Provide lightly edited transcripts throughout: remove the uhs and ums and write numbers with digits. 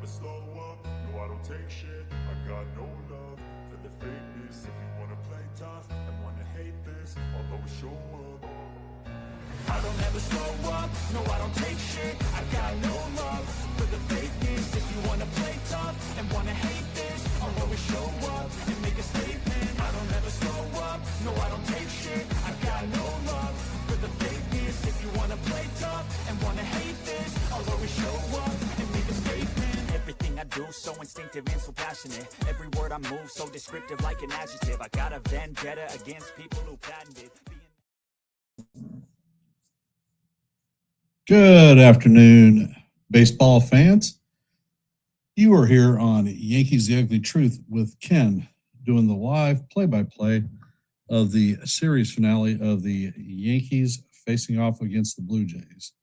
never slow up, no I don't take shit. I got no love for the fakeness. If you wanna play tough and wanna hate this, I'll always show up. I don't ever slow up, no I don't take shit. I got no love for the fakeness. If you wanna play tough and wanna hate this, I'll always show up and make a statement. I don't ever slow up, no I don't take shit. I got no love for the fakeness. If you wanna play tough and wanna hate this, I'll always show up and make a statement. Everything I do so instinctive and so passionate. Every word I move so descriptive like an adjective. I got a vendetta against people who patented Good afternoon, baseball fans. You are here on Yankees The Ugly Truth with Ken, doing the live play-by-play of the series finale of the Yankees facing off against the Blue Jays.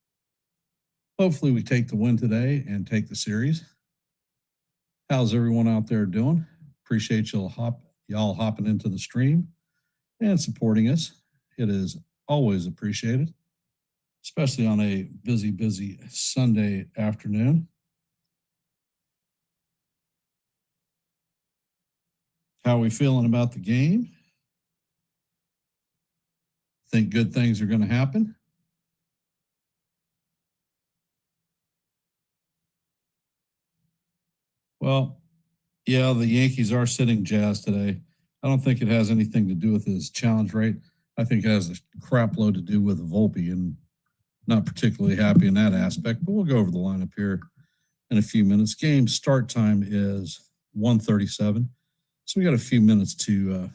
Hopefully we take the win today and take the series. How's everyone out there doing? Appreciate y'all hopping into the stream and supporting us. It is always appreciated, especially on a busy Sunday afternoon. How are we feeling about the game? Think good things are going to happen? Well, yeah, the Yankees are sitting Jazz today. I don't think it has anything to do with his challenge rate. I think it has a crap load to do with Volpe, and not particularly happy in that aspect, but we'll go over the lineup here in a few minutes. Game start time is 1:37, so we got a few minutes to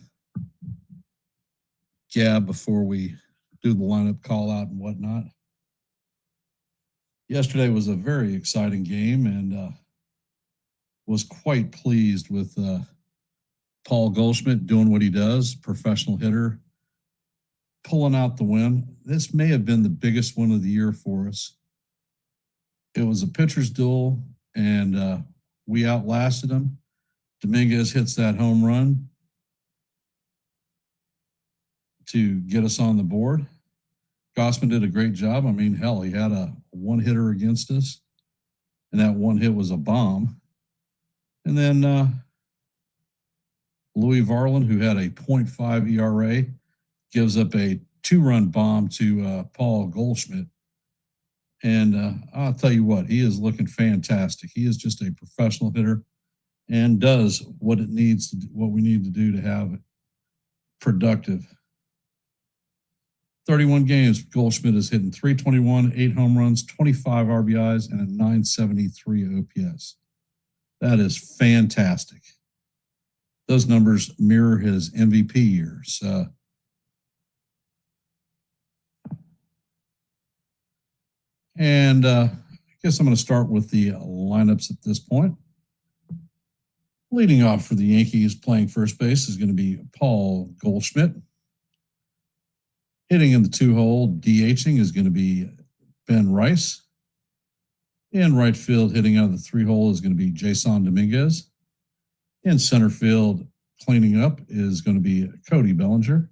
gab before we do the lineup call out and whatnot. Yesterday was a very exciting game, and was quite pleased with Paul Goldschmidt doing what he does, professional hitter, pulling out the win. This may have been the biggest win of the year for us. It was a pitcher's duel, and we outlasted him. Dominguez hits that home run to get us on the board. Gossman did a great job. I mean, hell, he had a one hitter against us, and that one hit was a bomb. And then Louis Varland, who had a .5 ERA, gives up a two-run bomb to Paul Goldschmidt. And I'll tell you what, he is looking fantastic. He is just a professional hitter and does what we need to do to have it productive. 31 games, Goldschmidt is hitting .321, 8 home runs, 25 RBIs, and a .973 OPS. That is fantastic. Those numbers mirror his MVP years. And I guess I'm going to start with the lineups at this point. Leading off for the Yankees, playing first base, is going to be Paul Goldschmidt. Hitting in the two-hole, DHing, is going to be Ben Rice. In right field, hitting out of the three-hole, is going to be Jason Dominguez. In center field, cleaning up, is going to be Cody Bellinger.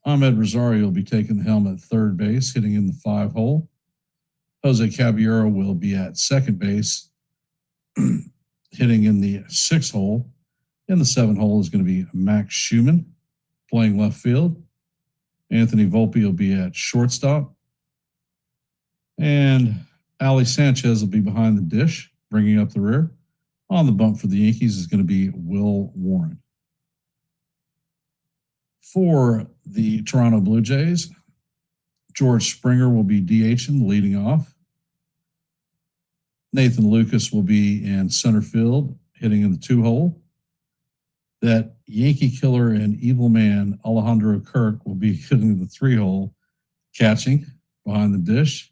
Ahmed Rosario will be taking the helm at third base, hitting in the five-hole. Jose Caballero will be at second base, hitting in the sixth hole. In the seventh hole is going to be Max Schumann, playing left field. Anthony Volpe will be at shortstop. And Ali Sanchez will be behind the dish, bringing up the rear. On the bump for the Yankees is going to be Will Warren. For the Toronto Blue Jays, George Springer will be DHing, leading off. Nathan Lucas will be in center field, hitting in the two-hole. That Yankee killer and evil man, Alejandro Kirk, will be hitting the three-hole, catching behind the dish.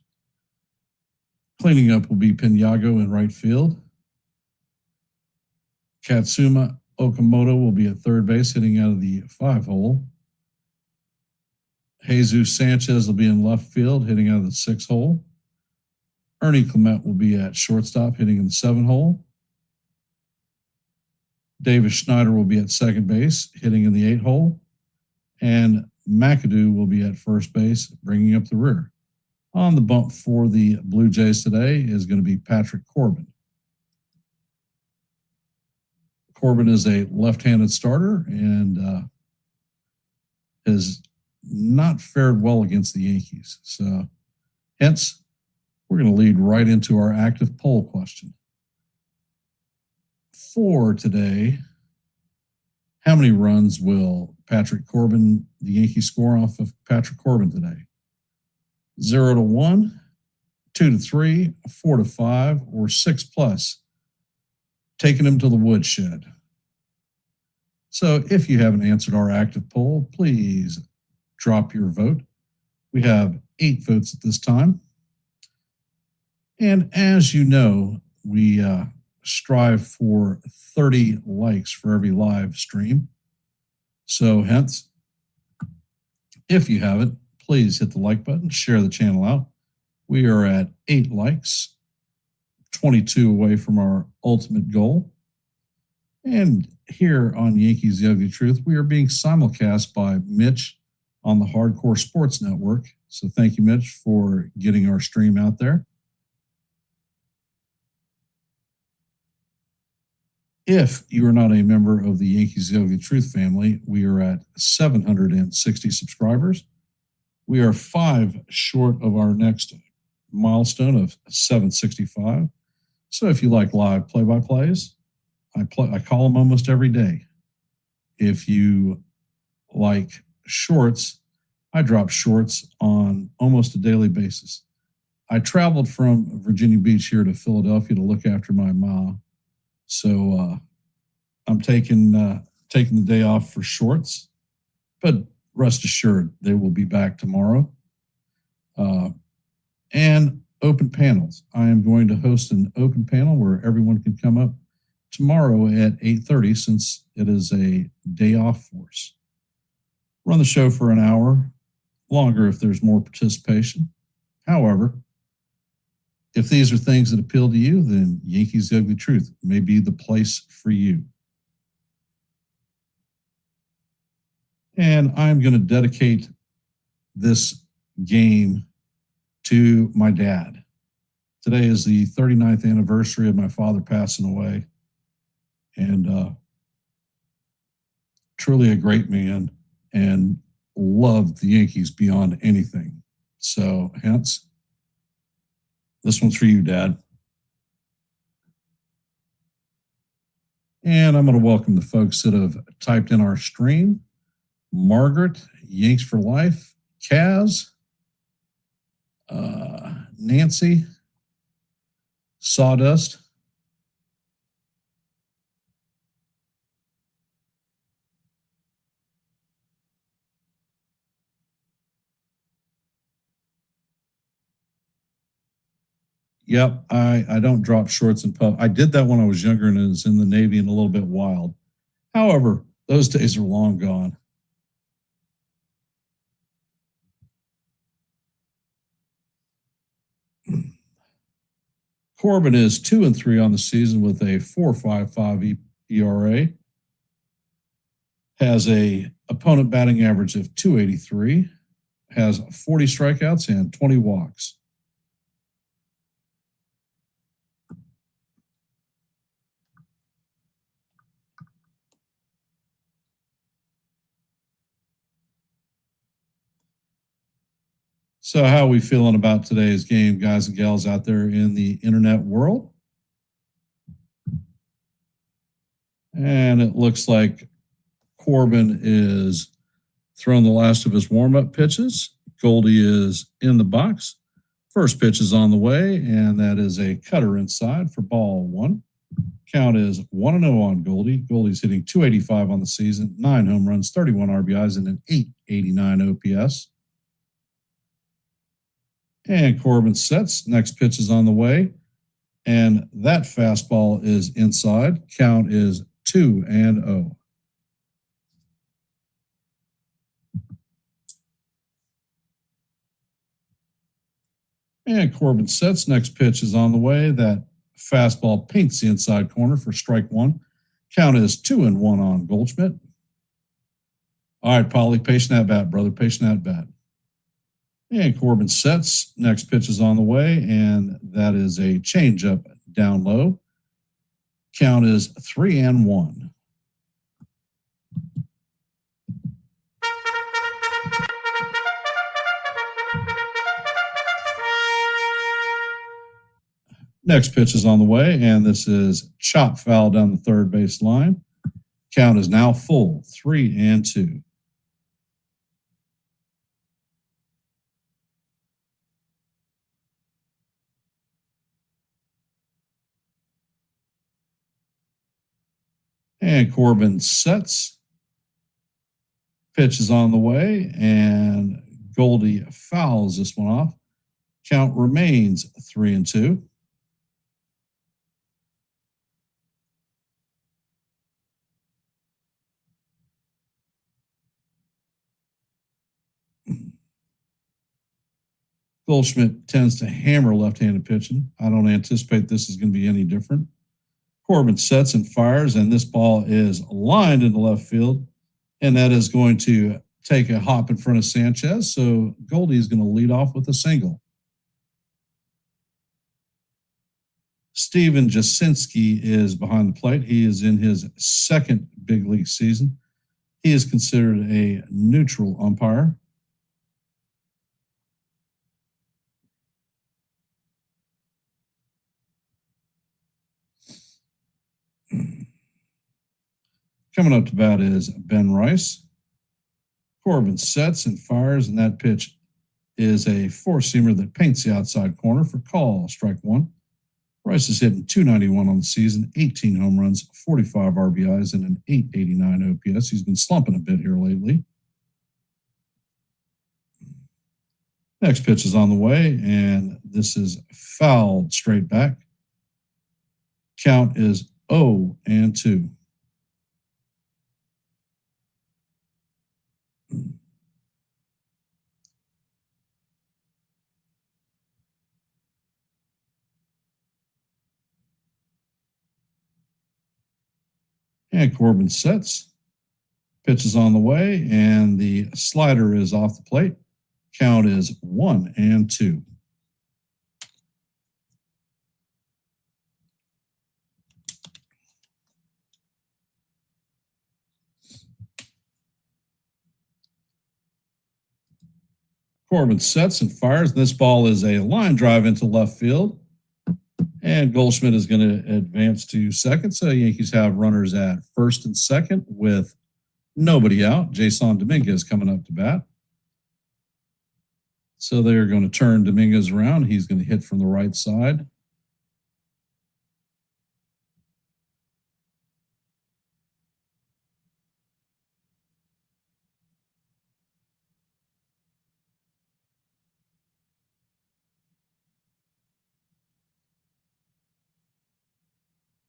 Cleaning up will be Pinago in right field. Katsuma Okamoto will be at third base, hitting out of the five-hole. Jesus Sanchez will be in left field, hitting out of the six-hole. Ernie Clement will be at shortstop, hitting in the seven-hole. Davis Schneider will be at second base, hitting in the eight-hole. And McAdoo will be at first base, bringing up the rear. On the bump for the Blue Jays today is going to be Patrick Corbin. Corbin is a left-handed starter and has not fared well against the Yankees. So, hence, we're going to lead right into our active poll question. For today, how many runs will Patrick Corbin, the Yankees, score off of Patrick Corbin today? 0 to 1, 2 to 3, 4 to 5, or 6 plus, taking him to the woodshed. So if you haven't answered our active poll, please drop your vote. We have 8 votes at this time. And as you know, we strive for 30 likes for every live stream. So hence, if you haven't, please hit the like button, share the channel out. We are at 8 likes, 22 away from our ultimate goal. And here on Yankees The Ugly Truth, we are being simulcast by Mitch on the Hardcore Sports Network. So thank you, Mitch, for getting our stream out there. If you are not a member of the Yankees The Ugly Truth family, we are at 760 subscribers. We are 5 short of our next milestone of 765. So if you like live play-by-plays, I call them almost every day. If you like shorts, I drop shorts on almost a daily basis. I traveled from Virginia Beach here to Philadelphia to look after my mom. So I'm taking the day off for shorts, but rest assured they will be back tomorrow. And open panels. I am going to host an open panel where everyone can come up tomorrow at 8:30 since it is a day off for us. Run the show for an hour, longer if there's more participation. However, if these are things that appeal to you, then Yankees The Ugly Truth may be the place for you. And I'm going to dedicate this game to my dad. Today is the 39th anniversary of my father passing away. And truly a great man and loved the Yankees beyond anything. So hence, this one's for you, Dad. And I'm going to welcome the folks that have typed in our stream. Margaret, Yanks for Life, Kaz, Nancy, Sawdust, Yep, I don't drop shorts in pub. I did that when I was younger and it was in the Navy and a little bit wild. However, those days are long gone. Corbin is 2-3 on the season with a 4.55 ERA. Has a opponent batting average of 283. Has 40 strikeouts and 20 walks. So how are we feeling about today's game, guys and gals out there in the internet world? And it looks like Corbin is throwing the last of his warm-up pitches. Goldie is in the box. First pitch is on the way, and that is a cutter inside for ball 1. Count is 1-0 on Goldie. Goldie's hitting .285 on the season, 9 home runs, 31 RBIs, and an .889 OPS. And Corbin sets. Next pitch is on the way. And that fastball is inside. Count is 2-0. And Corbin sets. Next pitch is on the way. That fastball paints the inside corner for strike 1. Count is 2-1 on Goldschmidt. All right, Polly, patient at bat, brother. Patient at bat. And Corbin sets. Next pitch is on the way, and that is a changeup down low. Count is 3-1. Next pitch is on the way, and this is chop foul down the third base line. Count is now full, 3-2. And Corbin sets. Pitch is on the way, and Goldie fouls this one off. Count remains 3-2. Goldschmidt tends to hammer left-handed pitching. I don't anticipate this is going to be any different. Corbin sets and fires, and this ball is lined into left field, and that is going to take a hop in front of Sanchez. So Goldie is going to lead off with a single. Steven Jasinski is behind the plate. He is in his second big league season. He is considered a neutral umpire. Coming up to bat is Ben Rice. Corbin sets and fires, and that pitch is a four-seamer that paints the outside corner for call, strike one. Rice is hitting .291 on the season, 18 home runs, 45 RBIs, and an .889 OPS. He's been slumping a bit here lately. Next pitch is on the way, and this is fouled straight back. Count is 0-2. And Corbin sets. Pitch is on the way, and the slider is off the plate. Count is 1-2. Corbin sets and fires. This ball is a line drive into left field. And Goldschmidt is going to advance to second. So Yankees have runners at first and second with nobody out. Jason Dominguez coming up to bat. So they're going to turn Dominguez around. He's going to hit from the right side.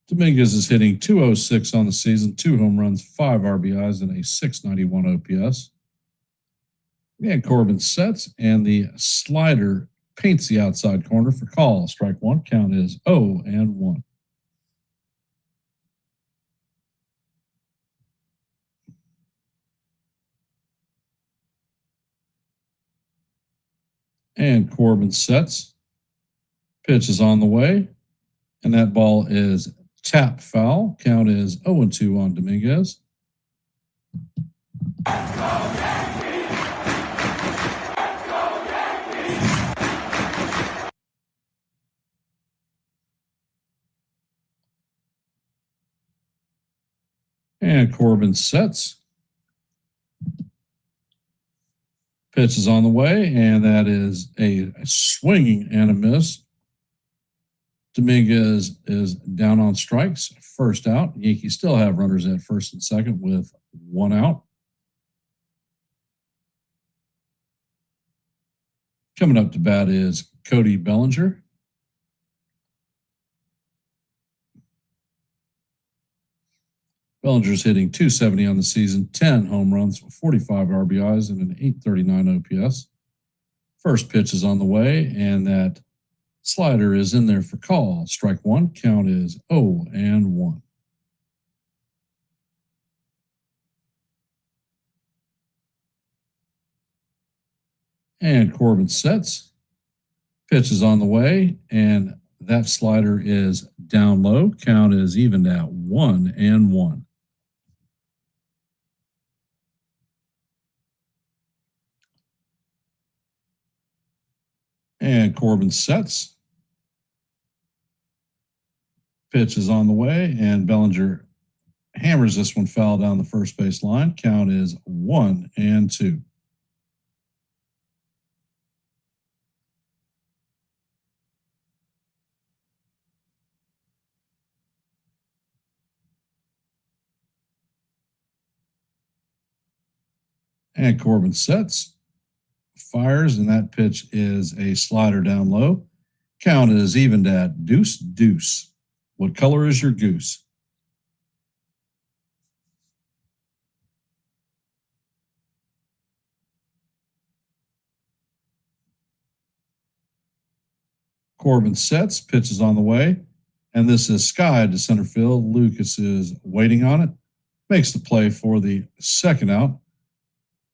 Dominguez is hitting .206 on the season, 2 home runs, 5 RBIs, and a .691 OPS. And Corbin sets, and the slider paints the outside corner for call. Strike one. Count is 0-1. And Corbin sets. Pitch is on the way, and that ball is tap foul. Count is 0-2 on Dominguez. And Corbin sets. Pitch is on the way, and that is a swinging and a miss. Dominguez is down on strikes, first out. Yankees still have runners at first and second with 1 out. Coming up to bat is Cody Bellinger. Bellinger's hitting .270 on the season, 10 home runs, 45 RBIs, and an .839 OPS. First pitch is on the way, and that slider is in there for call. Strike one. Count is 0-1. And Corbin sets. Pitch is on the way, and That slider is down low. Count is evened at 1-1. And Corbin sets. Pitch is on the way, and Bellinger hammers this one foul down the first base line. Count is 1-2. And Corbin sets, fires, and that pitch is a slider down low. Count is evened at 2-2. What color is your goose? Corbin sets, pitches on the way, and this is skied to center field. Lucas is waiting on it, makes the play for the second out.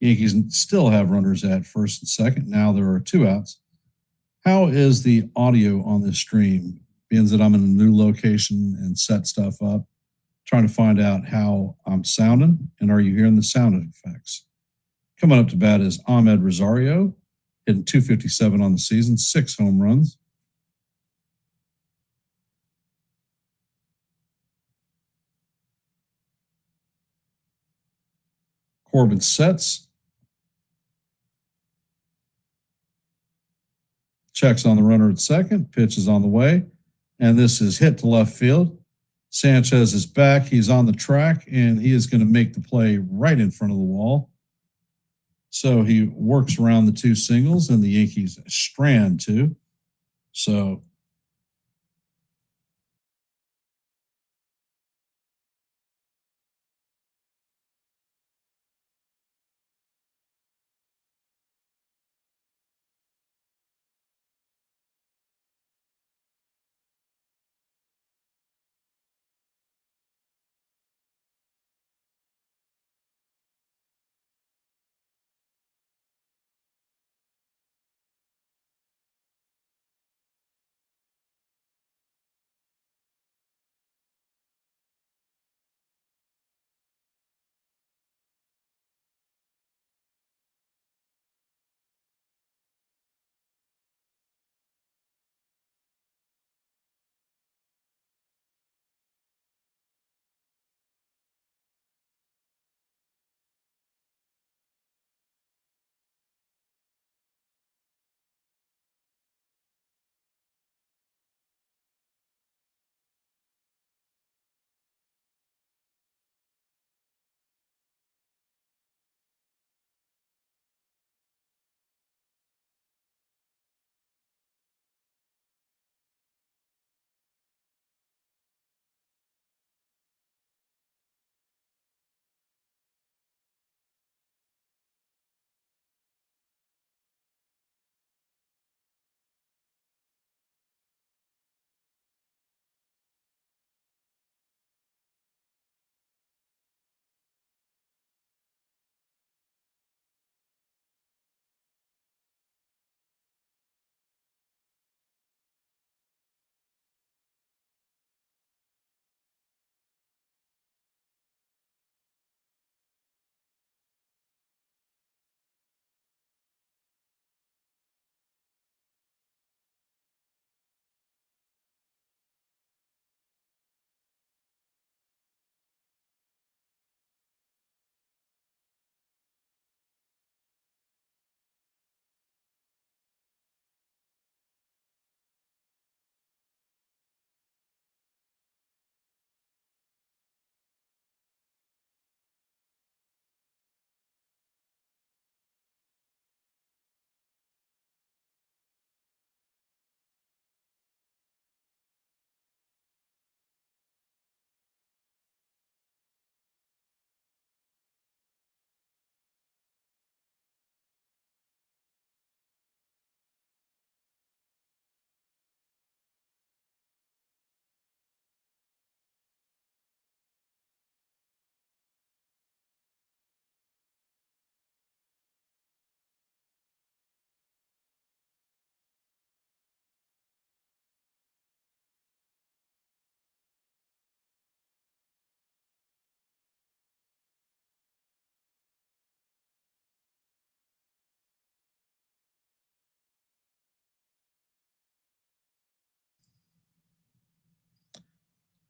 Yankees still have runners at first and second. Now there are 2 outs. How is the audio on this stream? Being that I'm in a new location and set stuff up, trying to find out how I'm sounding, and are you hearing the sound effects? Coming up to bat is Ahmed Rosario, hitting .257 on the season, 6 home runs. Corbin sets, checks on the runner at second, pitch is on the way, and this is hit to left field. Sanchez is back, he's on the track, and he is going to make the play right in front of the wall. So he works around the 2 singles, and the Yankees strand 2. So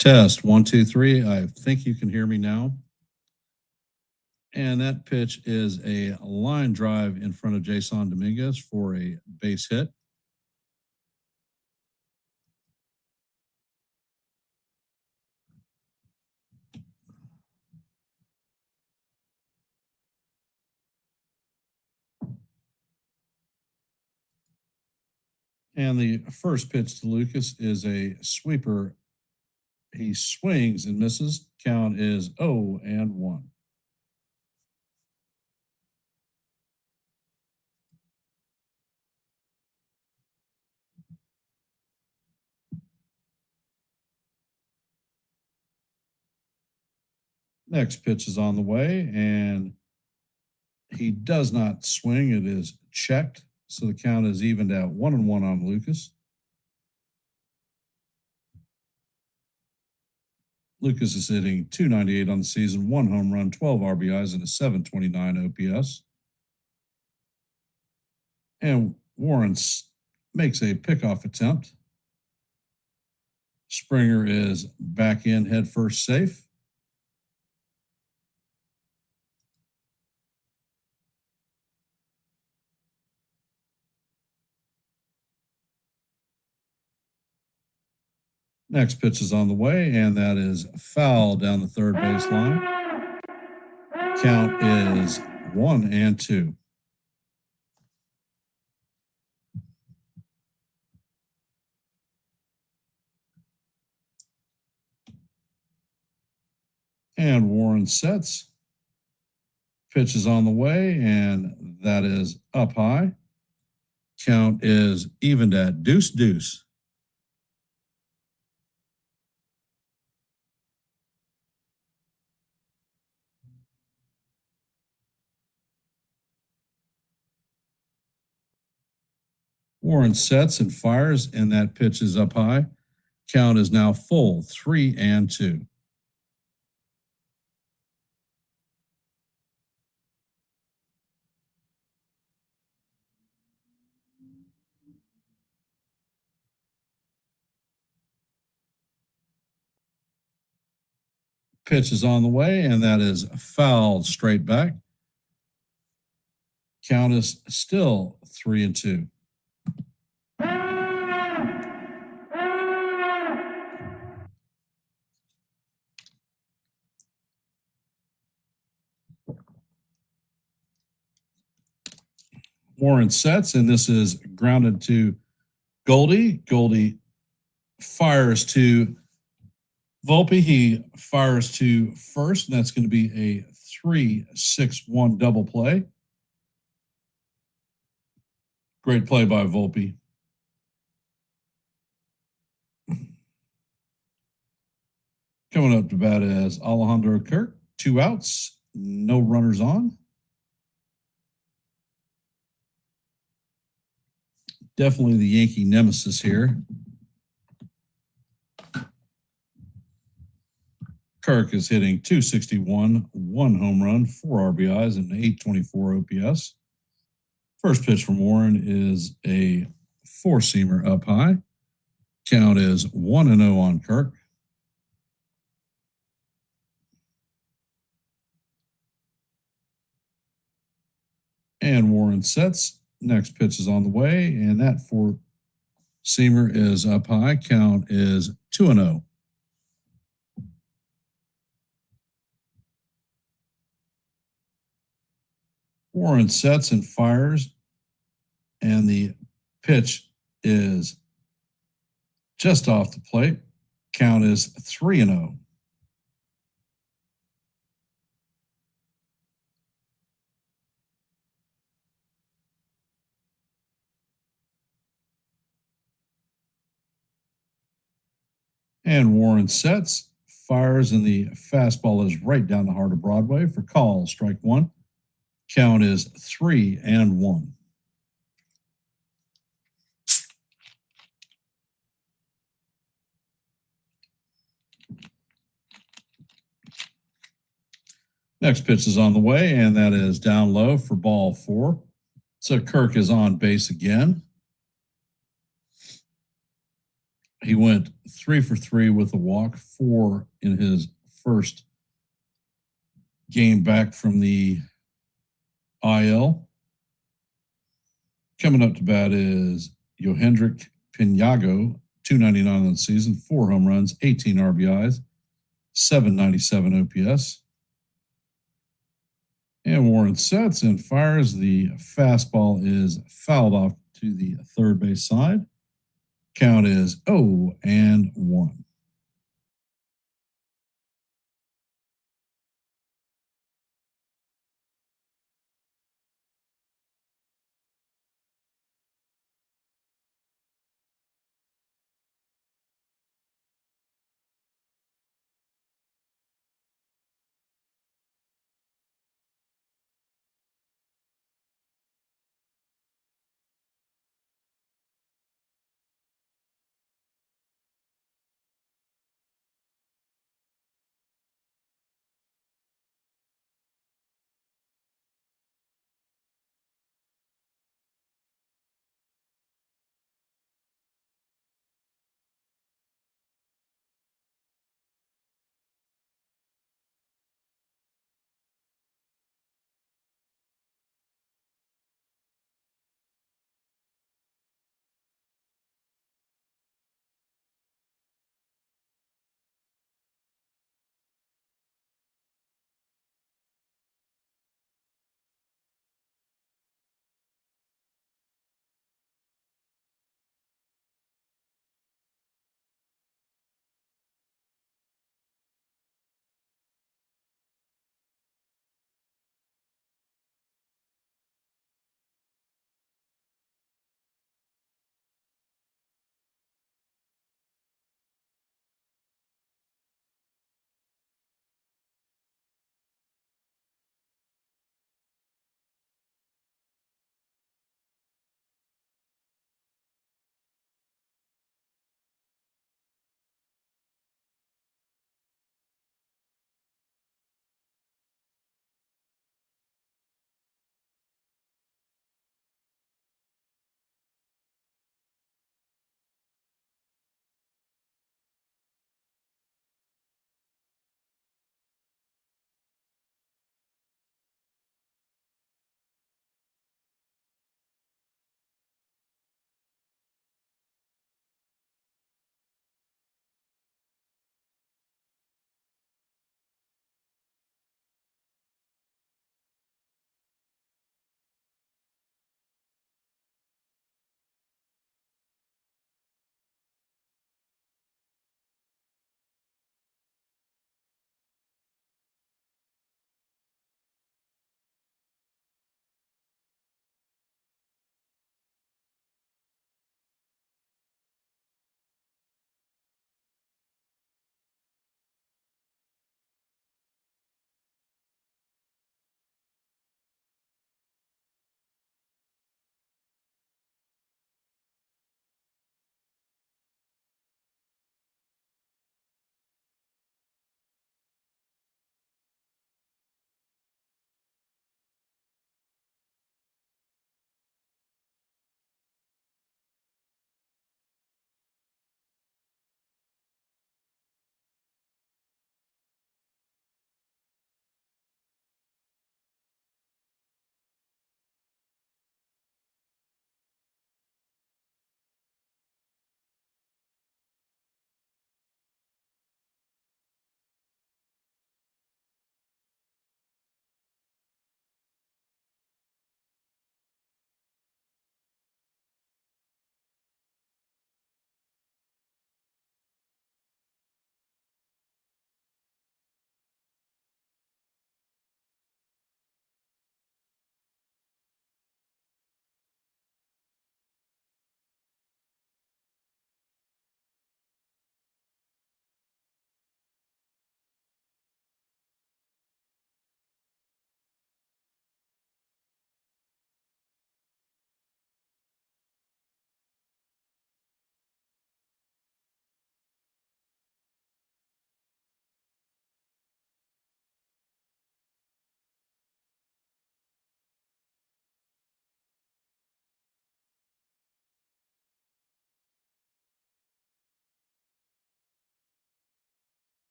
Test 1, 2, 3. I think you can hear me now. And that pitch is a line drive in front of Jason Dominguez for a base hit. And the first pitch to Lucas is a sweeper. He swings and misses. Count is 0-1. Next pitch is on the way, and he does not swing. It is checked. So the count is evened out 1-1 on Lucas. Lucas is hitting .298 on the season, 1 home run, 12 RBIs, and a .729 OPS. And Warren makes a pickoff attempt. Springer is back in head first safe. Next pitch is on the way, and that is foul down the third baseline. Count is 1-2. And Warren sets. Pitch is on the way, and that is up high. Count is evened at 2-2. Warren sets and fires, and that pitch is up high. Count is now full, 3-2. Pitch is on the way, and that is fouled straight back. Count is still 3-2. Warren sets, and this is grounded to Goldie. Goldie fires to Volpe. He fires to first, and that's going to be a 3-6-1 double play. Great play by Volpe. Coming up to bat is Alejandro Kirk. 2 outs, no runners on. Definitely the Yankee nemesis here. Kirk is hitting .261, 1 home run, 4 RBIs, and an .824 OPS. First pitch from Warren is a 4-seamer up high. Count is 1-0 on Kirk. And Warren sets. Next pitch is on the way, and that 4-seamer is up high. Count is 2-0. Warren sets and fires, and the pitch is just off the plate. Count is 3-0. And Warren sets, fires, and the fastball is right down the heart of Broadway for call, strike 1. Count is 3-1. Next pitch is on the way, and that is down low for ball 4. So Kirk is on base again. He went 3 for 3 with a walk, 4 in his first game back from the IL. Coming up to bat is Yohendrick Pinago, 299 on the season, 4 home runs, 18 RBIs, 797 OPS. And Warren sets and fires. The fastball is fouled off to the third base side. Count is 0-1.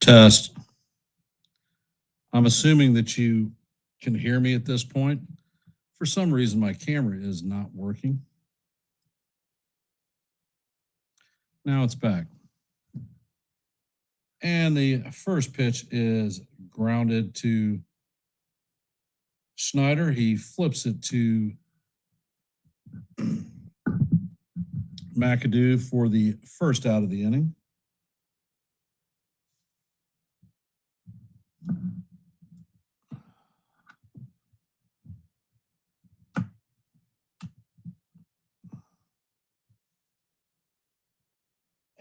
Test. I'm assuming that you can hear me at this point. For some reason, my camera is not working. Now it's back. And the first pitch is grounded to Schneider. He flips it to McAdoo for the first out of the inning.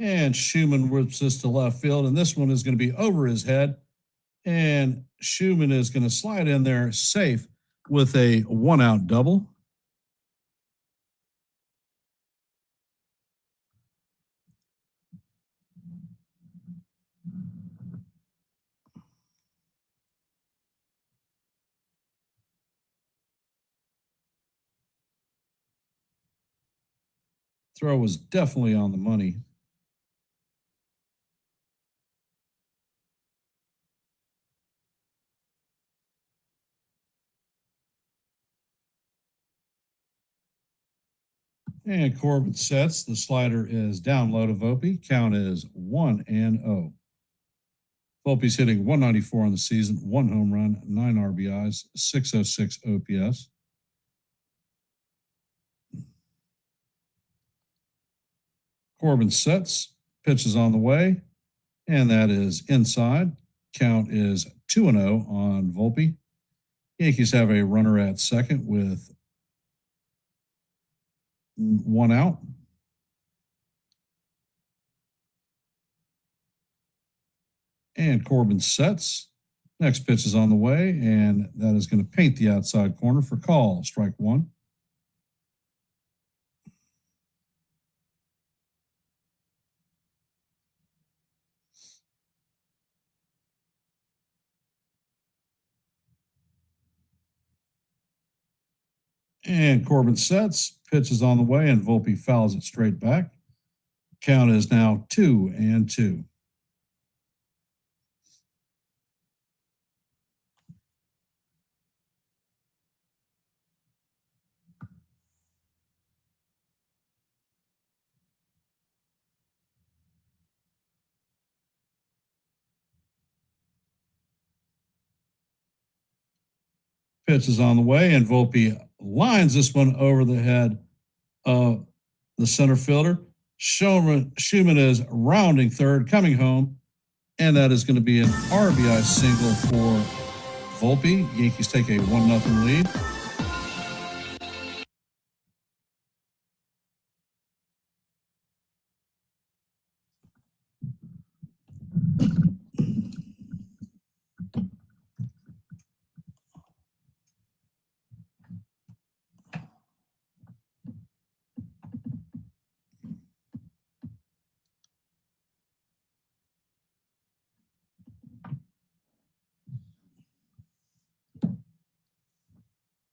And Schumann whips this to left field, and this one is going to be over his head. And Schumann is going to slide in there safe with a 1-out double. Throw was definitely on the money. And Corbin sets. The slider is down low to Volpe. Count is 1-0. Volpe's hitting 194 on the season, 1 home run, 9 RBIs, 606 OPS. Corbin sets, pitches on the way, and that is inside. Count is 2-0 on Volpe. Yankees have a runner at second with 1 out. And Corbin sets. Next pitch is on the way, and that is going to paint the outside corner for call. Strike one. And Corbin sets. Pitch is on the way, and Volpe fouls it straight back. Count is now 2-2. Pitch is on the way, and Volpe lines this one over the head of the center fielder. Schumann is rounding third, coming home, and that is going to be an RBI single for Volpe. Yankees take a 1-0 lead.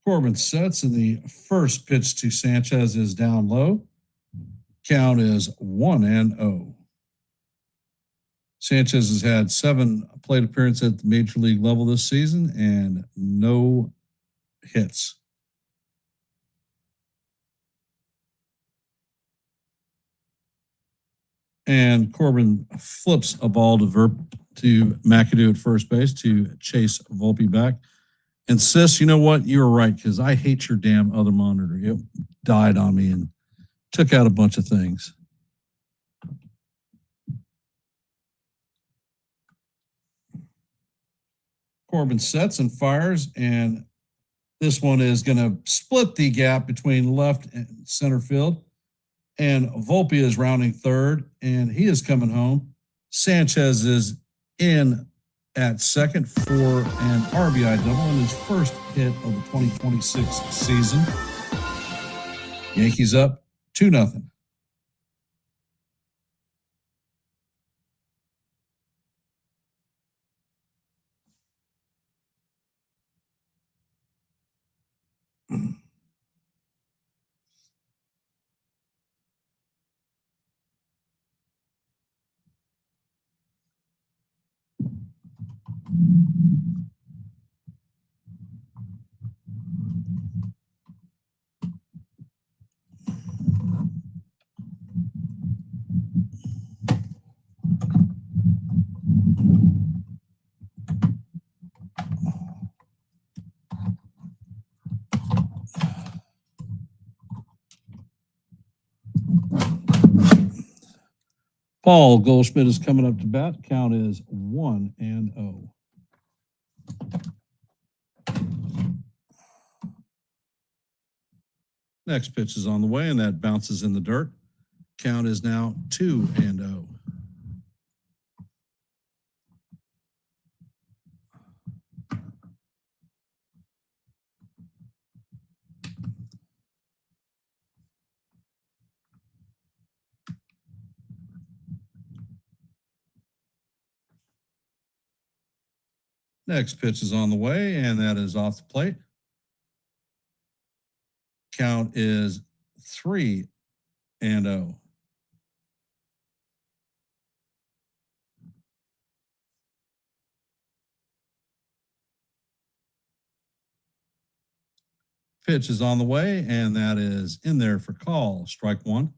Corbin sets, and the first pitch to Sanchez is down low. Count is 1-0. Sanchez has had 7 plate appearances at the major league level this season and no hits. And Corbin flips a ball to McAdoo at first base to chase Volpe back. And Sis, you know what? You were right, because I hate your damn other monitor. It died on me and took out a bunch of things. Corbin sets and fires, and this one is going to split the gap between left and center field. And Volpe is rounding third, and he is coming home. Sanchez is in at second for an RBI double in his first hit of the 2026 season. Yankees up 2-0. Paul Goldschmidt is coming up to bat. Count is 1-0. Next pitch is on the way, and that bounces in the dirt. Count is now 2-0. Next pitch is on the way, and that is off the plate. Count is 3-0. Pitch is on the way, and that is in there for call. Strike one.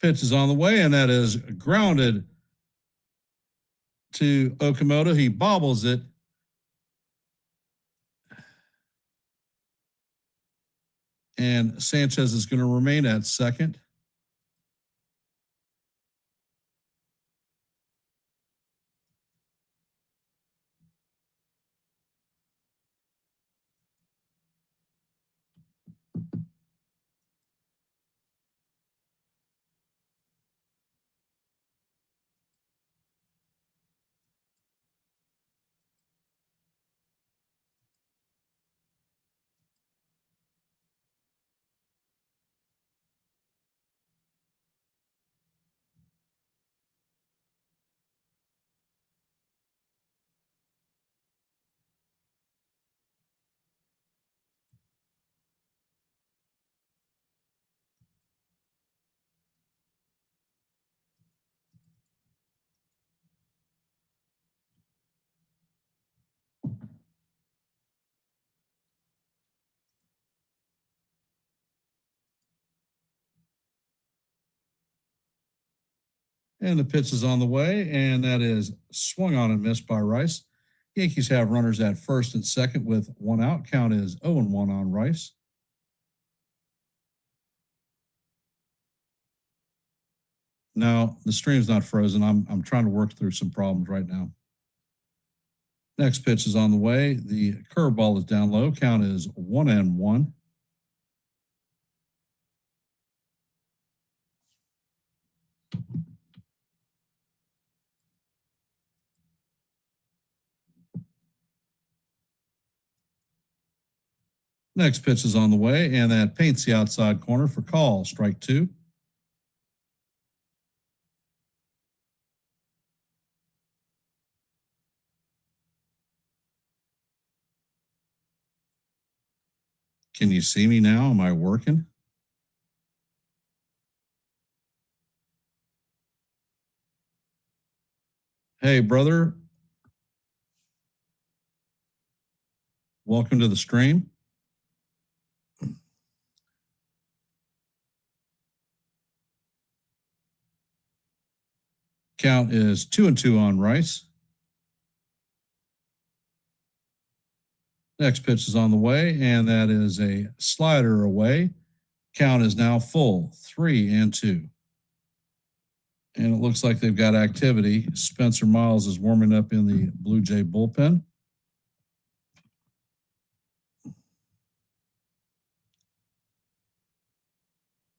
Pitch is on the way, and that is grounded to Okamoto. He bobbles it. And Sanchez is going to remain at second. And the pitch is on the way, and that is swung on and missed by Rice. Yankees have runners at first and second with one out. Count is 0-1 on Rice. Now, the stream's not frozen. I'm trying to work through some problems right now. Next pitch is on the way. The curveball is down low. Count is 1-1. Next pitch is on the way, and that paints the outside corner for call. Strike two. Can you see me now? Am I working? Hey, brother. Welcome to the stream. Count is 2-2 on Rice. Next pitch is on the way, and that is a slider away. Count is now full, 3-2. And it looks like they've got activity. Spencer Miles is warming up in the Blue Jay bullpen.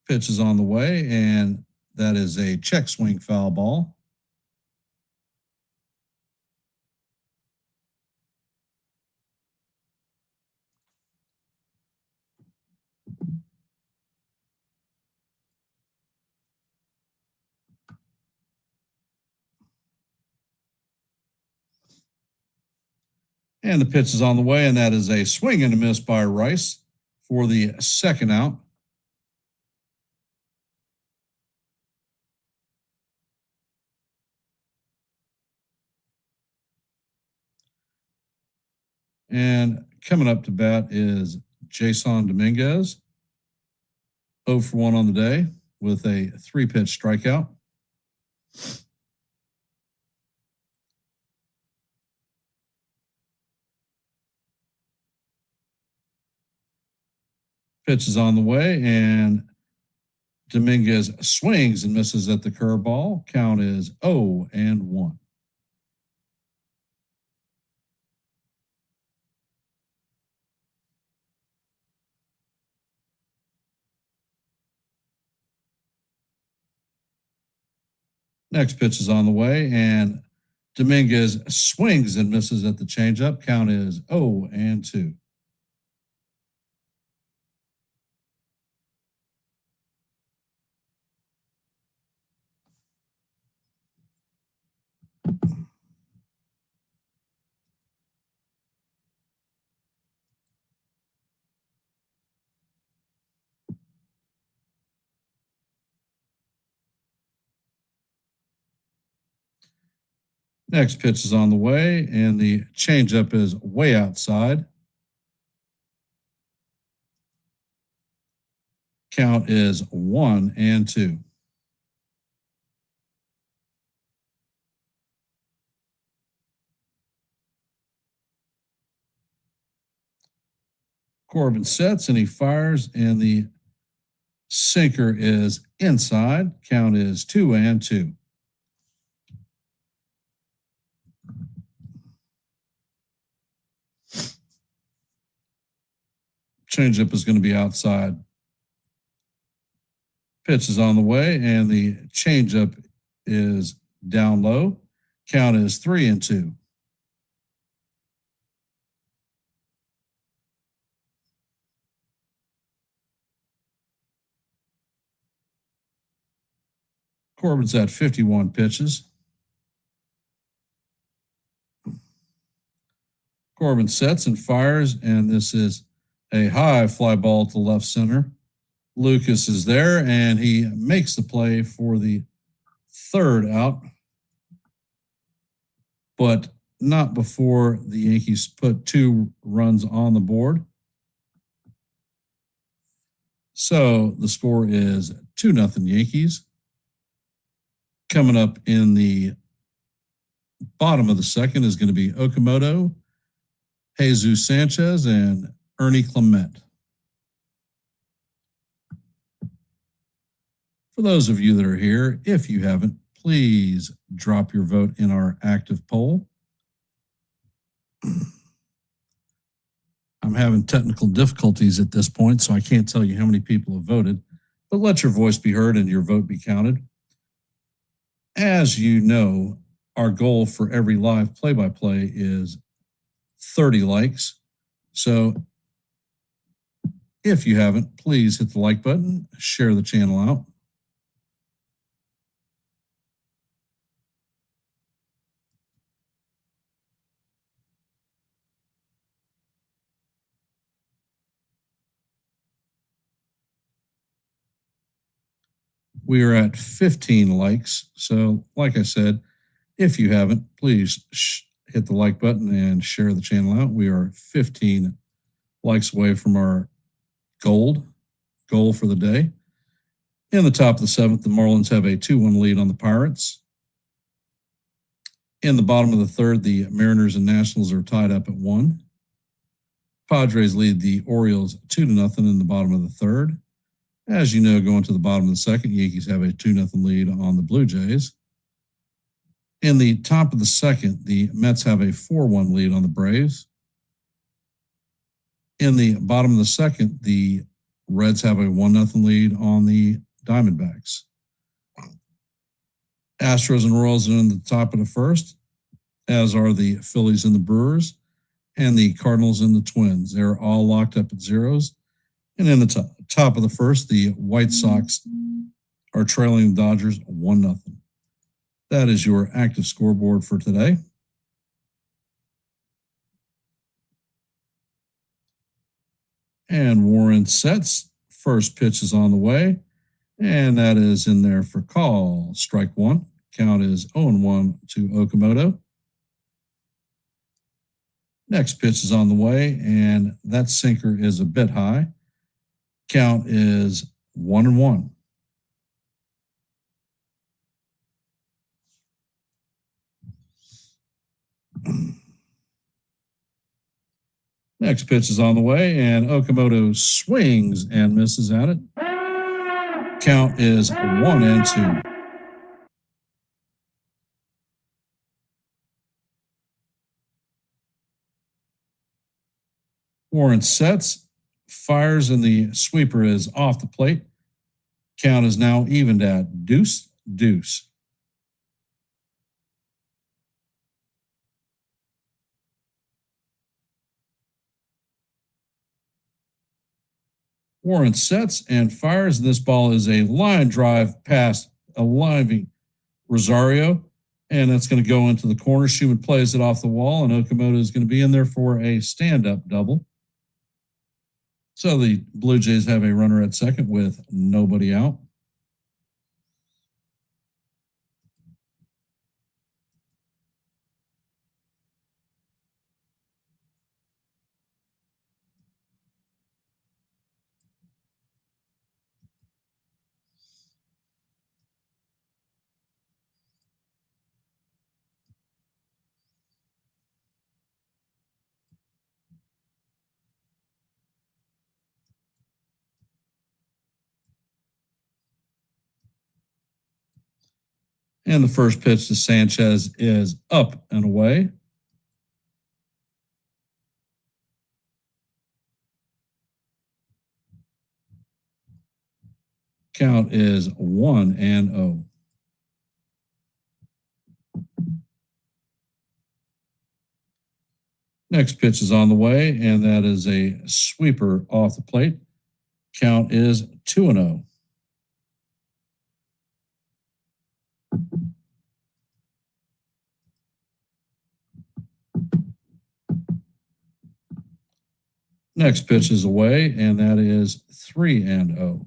Pitch is on the way, and that is a check swing foul ball. And the pitch is on the way, and that is a swing and a miss by Rice for the second out. And coming up to bat is Jason Dominguez, 0 for 1 on the day with a 3-pitch strikeout. Pitch is on the way, and Dominguez swings and misses at the curveball. Count is 0-1. Next pitch is on the way, and Dominguez swings and misses at the changeup. Count is 0-2. Next pitch is on the way, and the changeup is way outside. Count is 1-2. Corbin sets and he fires, and the sinker is inside. Count is 2-2. Changeup is going to be outside. Pitch is on the way, and the changeup is down low. Count is 3-2. Corbin's at 51 pitches. Corbin sets and fires, and this is a high fly ball to left center. Lucas is there, and he makes the play for the third out, but not before the Yankees put 2 runs on the board. So the score is 2-0 Yankees. Coming up in the bottom of the second is going to be Okamoto, Jesus Sanchez, and Ernie Clement. For those of you that are here, if you haven't, please drop your vote in our active poll. I'm having technical difficulties at this point, so I can't tell you how many people have voted, but let your voice be heard and your vote be counted. As you know, our goal for every live play-by-play is 30 likes. So if you haven't, please hit the like button, share the channel out. We are at 15 likes. So like I said, if you haven't, please hit the like button and share the channel out. We are 15 likes away from our goal for the day. In the top of the 7th, the Marlins have a 2-1 lead on the Pirates. In the bottom of the 3rd, the Mariners and Nationals are tied up at 1. Padres lead the Orioles 2-0 in the bottom of the 3rd. As you know, going to the bottom of the 2nd, Yankees have a 2-0 lead on the Blue Jays. In the top of the 2nd, the Mets have a 4-1 lead on the Braves. In the bottom of the 2nd, the Reds have a 1-0 lead on the Diamondbacks. Astros and Royals are in the top of the 1st, as are the Phillies and the Brewers, and the Cardinals and the Twins. They're all locked up at zeros. And in the top of the 1st, the White Sox are trailing the Dodgers 1-0. That is your active scoreboard for today. And Warren sets. First pitch is on the way, and that is in there for call. Strike one. Count is 0-1 to Okamoto. Next pitch is on the way, and that sinker is a bit high. Count is 1-1. Next pitch is on the way, and Okamoto swings and misses at it. Count is 1-2. Warren sets, fires, and the sweeper is off the plate. Count is now evened at 2-2. Warren sets and fires, and this ball is a line drive past a living Rosario, and that's going to go into the corner. Schumann plays it off the wall, and Okamoto is going to be in there for a stand-up double. So the Blue Jays have a runner at second with nobody out. And the first pitch to Sanchez is up and away. Count is 1-0. Next pitch is on the way, and that is a sweeper off the plate. Count is 2-0. Next pitch is away, and that is 3-0.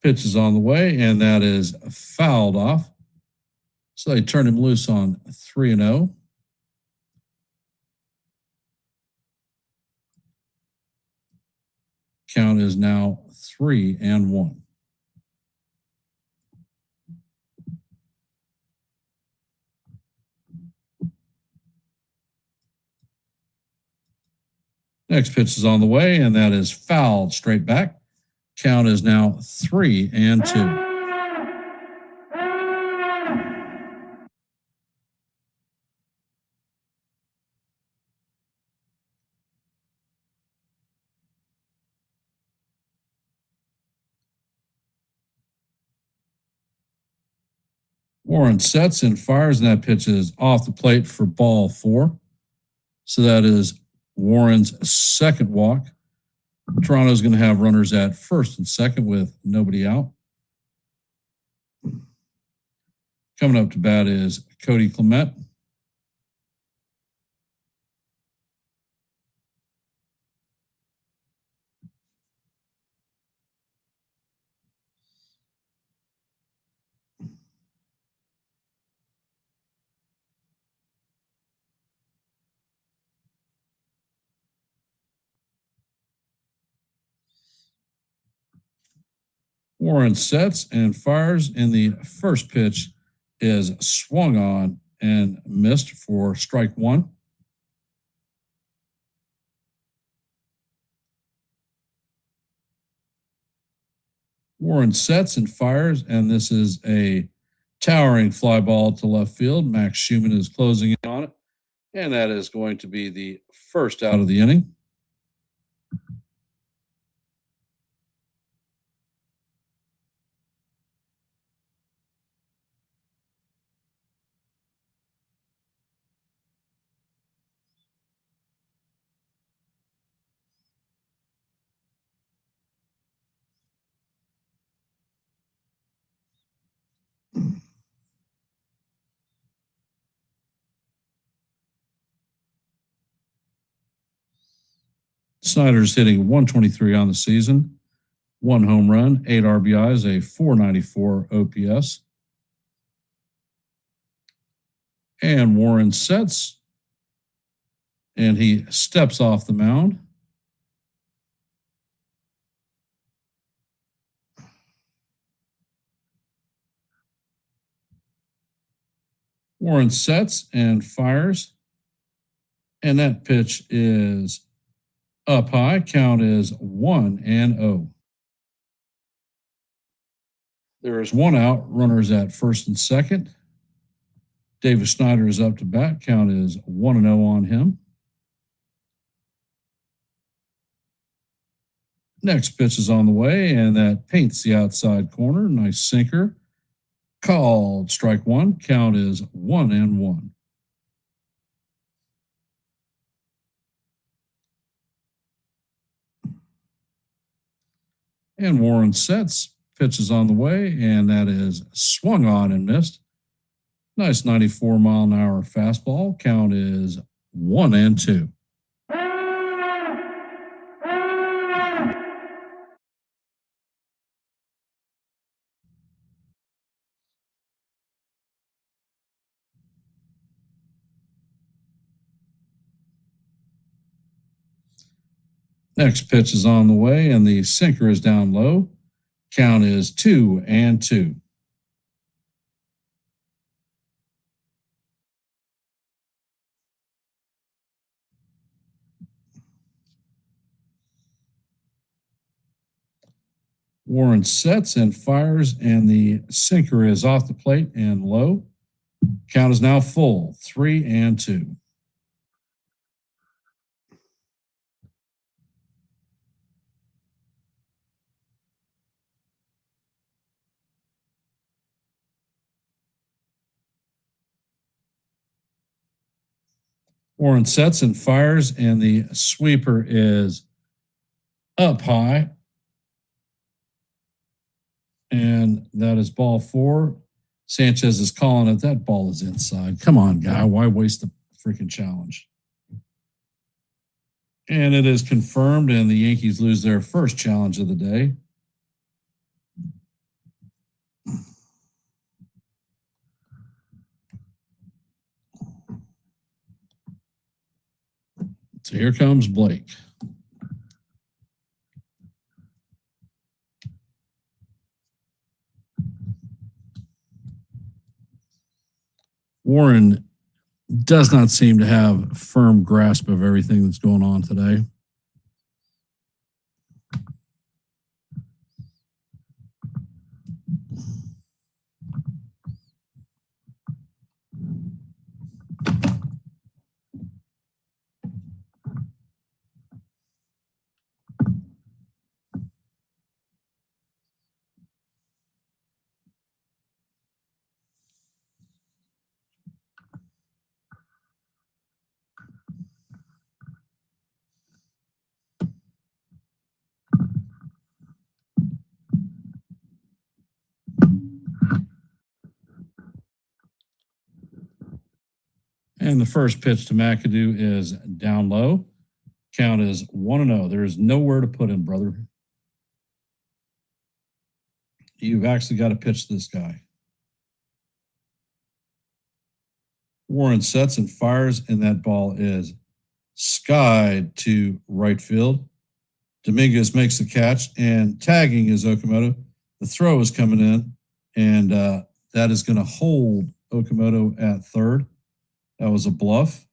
Pitch is on the way, and that is fouled off. So they turn him loose on 3-0. Count is now 3-1. Next pitch is on the way, and that is fouled straight back. Count is now 3-2. Warren sets and fires, and that pitch is off the plate for ball 4. So that is Warren's second walk. Toronto's going to have runners at first and second with nobody out. Coming up to bat is Cody Clement. Warren sets and fires, and the first pitch is swung on and missed for strike 1. Warren sets and fires, and this is a towering fly ball to left field. Max Schumann is closing in on it, and that is going to be the first out of the inning. Snyder's hitting 123 on the season, 1 home run, 8 RBIs, a 494 OPS. And Warren sets, and he steps off the mound. Warren sets and fires, and that pitch is up high. Count is 1-0. There is 1 out, runners at first and second. Davis Snyder is up to bat. Count is 1-0 on him. Next pitch is on the way, and that paints the outside corner. Nice sinker. Called strike 1. Count is 1-1. And Warren sets. Pitch is on the way, and that is swung on and missed. Nice 94-mile-an-hour fastball. Count is 1-2. Next pitch is on the way, and the sinker is down low. Count is 2-2. Warren sets and fires, and the sinker is off the plate and low. Count is now full, 3-2. Warren sets and fires, and the sweeper is up high. And that is ball 4. Sanchez is calling it. That ball is inside. Come on, guy. Why waste the freaking challenge? And it is confirmed, and the Yankees lose their first challenge of the day. So here comes Blake. Warren does not seem to have a firm grasp of everything that's going on today. And the first pitch to McAdoo is down low. Count is 1-0. There is nowhere to put him, brother. You've actually got to pitch this guy. Warren sets and fires, and that ball is skied to right field. Dominguez makes the catch, and tagging is Okamoto. The throw is coming in, and that is going to hold Okamoto at third. That was a bluff.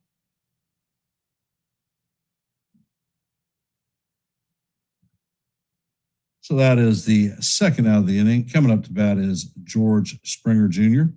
So that is the second out of the inning. Coming up to bat is George Springer Jr.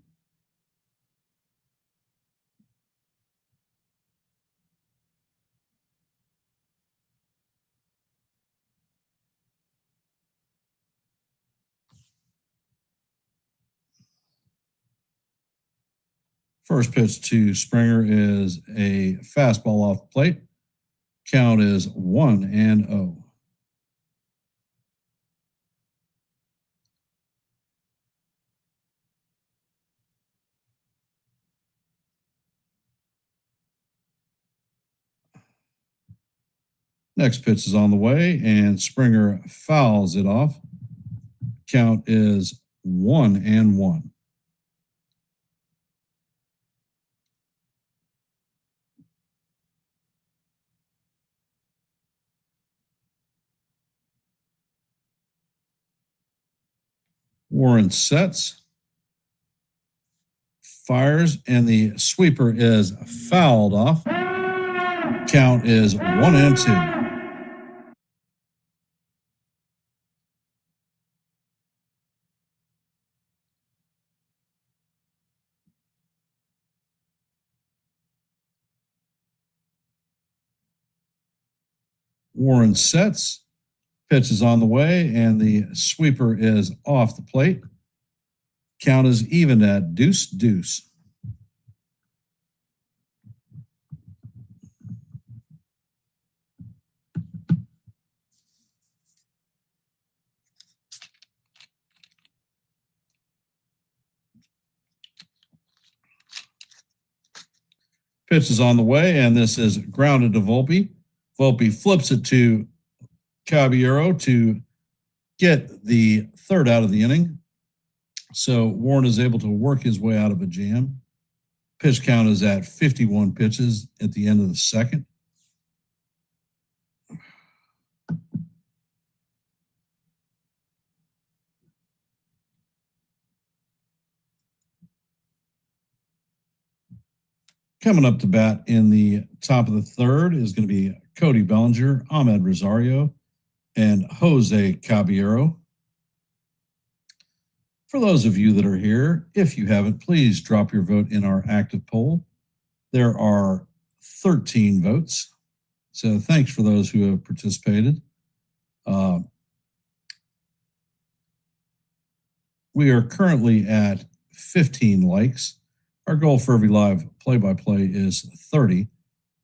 First pitch to Springer is a fastball off the plate. Count is 1-0. Next pitch is on the way, and Springer fouls it off. Count is 1-1. Warren sets, fires, and the sweeper is fouled off. Count is 1-2. Warren sets, pitch is on the way, and the sweeper is off the plate. Count is even at 2-2. Pitch is on the way, and this is grounded to Volpe. Volpe flips it to Caballero to get the third out of the inning. So Warren is able to work his way out of a jam. Pitch count is at 51 pitches at the end of the second. Coming up to bat in the top of the third is going to be Cody Bellinger, Ahmed Rosario, and Jose Caballero. For those of you that are here, if you haven't, please drop your vote in our active poll. There are 13 votes. So thanks for those who have participated. We are currently at 15 likes. Our goal for every live play-by-play is 30.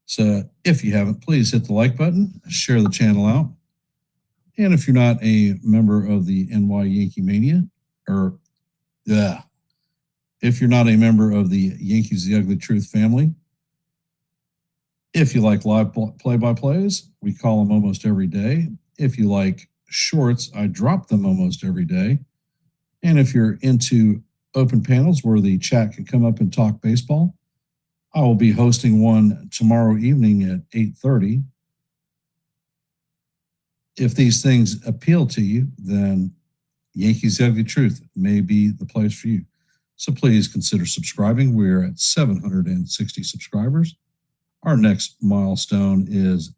So if you haven't, please hit the like button, share the channel out. And if you're not a member of the NY Yankee Mania, if you're not a member of the Yankees The Ugly Truth family, if you like live play-by-plays, we call them almost every day. If you like shorts, I drop them almost every day. And if you're into open panels where the chat can come up and talk baseball, I will be hosting one tomorrow evening at 8:30. If these things appeal to you, then Yankees Ugly Truth may be the place for you. So please consider subscribing. We're at 760 subscribers. Our next milestone is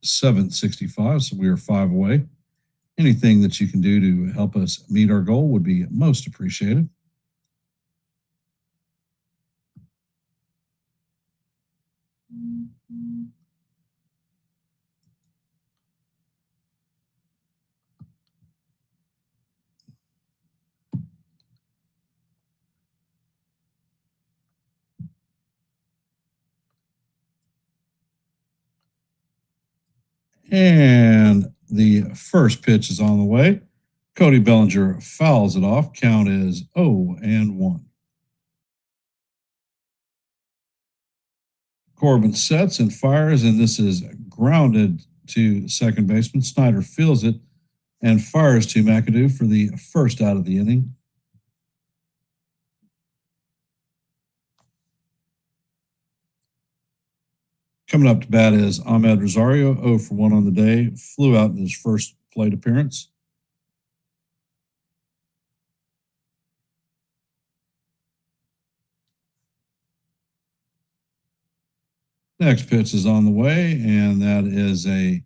765, so we are 5 away. Anything that you can do to help us meet our goal would be most appreciated. And the first pitch is on the way. Cody Bellinger fouls it off. Count is 0-1. Corbin sets and fires, and this is grounded to second baseman. Snyder fields it and fires to McAdoo for the first out of the inning. Coming up to bat is Ahmed Rosario, 0 for 1 on the day, flew out in his first plate appearance. Next pitch is on the way, and that is a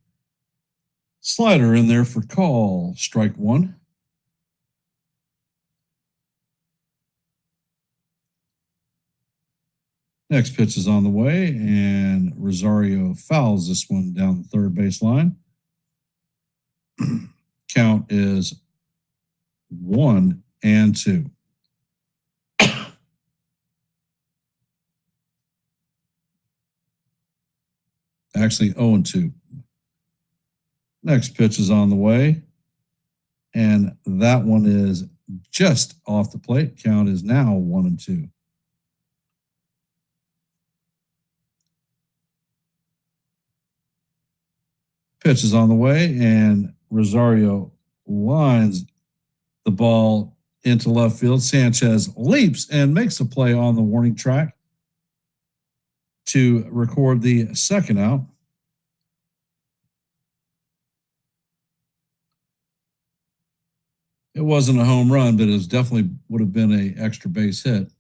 slider in there for call, strike one. Next pitch is on the way, and Rosario fouls this one down the third base line. Count is 1-2. Actually, 0-2. Next pitch is on the way, and that one is just off the plate. Count is now 1-2. Pitch is on the way, and Rosario lines the ball into left field. Sanchez leaps and makes a play on the warning track to record the second out. It wasn't a home run, but it definitely would have been an extra base hit.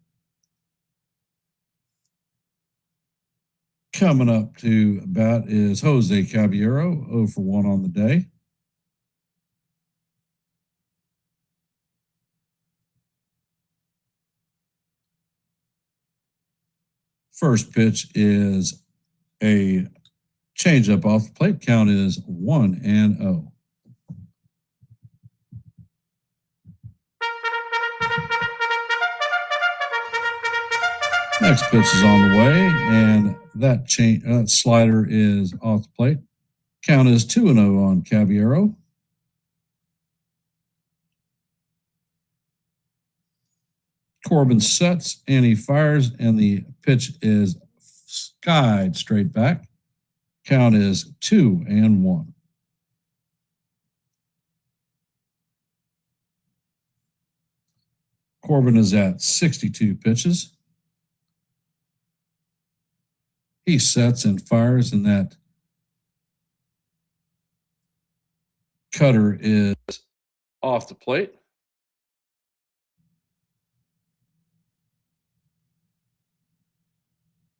Coming up to bat is Jose Caballero, 0 for 1 on the day. First pitch is a changeup off the plate. Count is 1-0. Next pitch is on the way, and that slider is off the plate. Count is 2-0 on Caballero. Corbin sets and he fires, and the pitch is skied straight back. Count is 2-1. Corbin is at 62 pitches. He sets and fires, and that cutter is off the plate.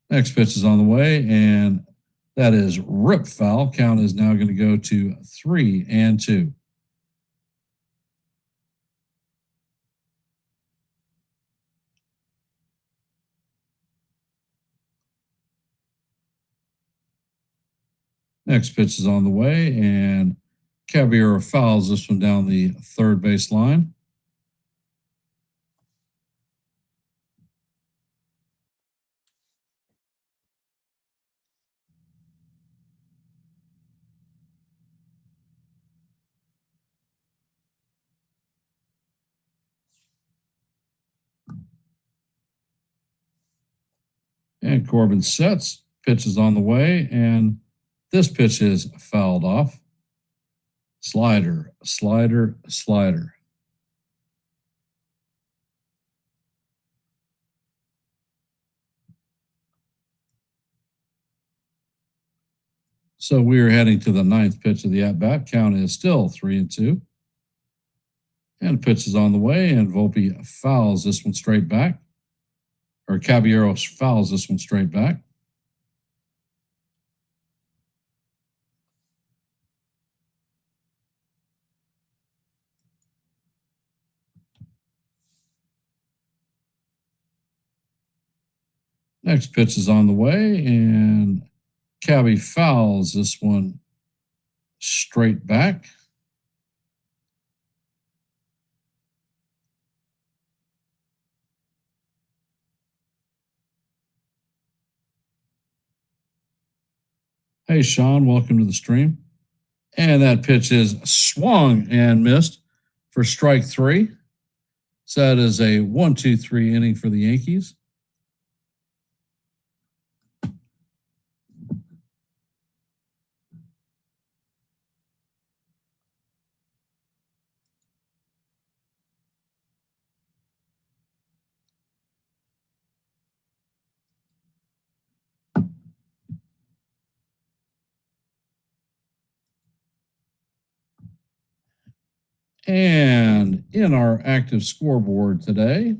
Next pitch is on the way, and that is rip foul. Count is now going to go to 3-2. Next pitch is on the way, and Caballero fouls this one down the third base line. And Corbin sets, pitch is on the way, and this pitch is fouled off. Slider, slider, slider. So we are heading to the ninth pitch of the at-bat. Count is still 3-2. And pitch is on the way, and Volpe fouls this one straight back. Or Caballero fouls this one straight back. Next pitch is on the way, and Cabby fouls this one straight back. Hey, Sean, welcome to the stream. And that pitch is swung and missed for strike 3. So that is a 1-2-3 inning for the Yankees. And in our active scoreboard today,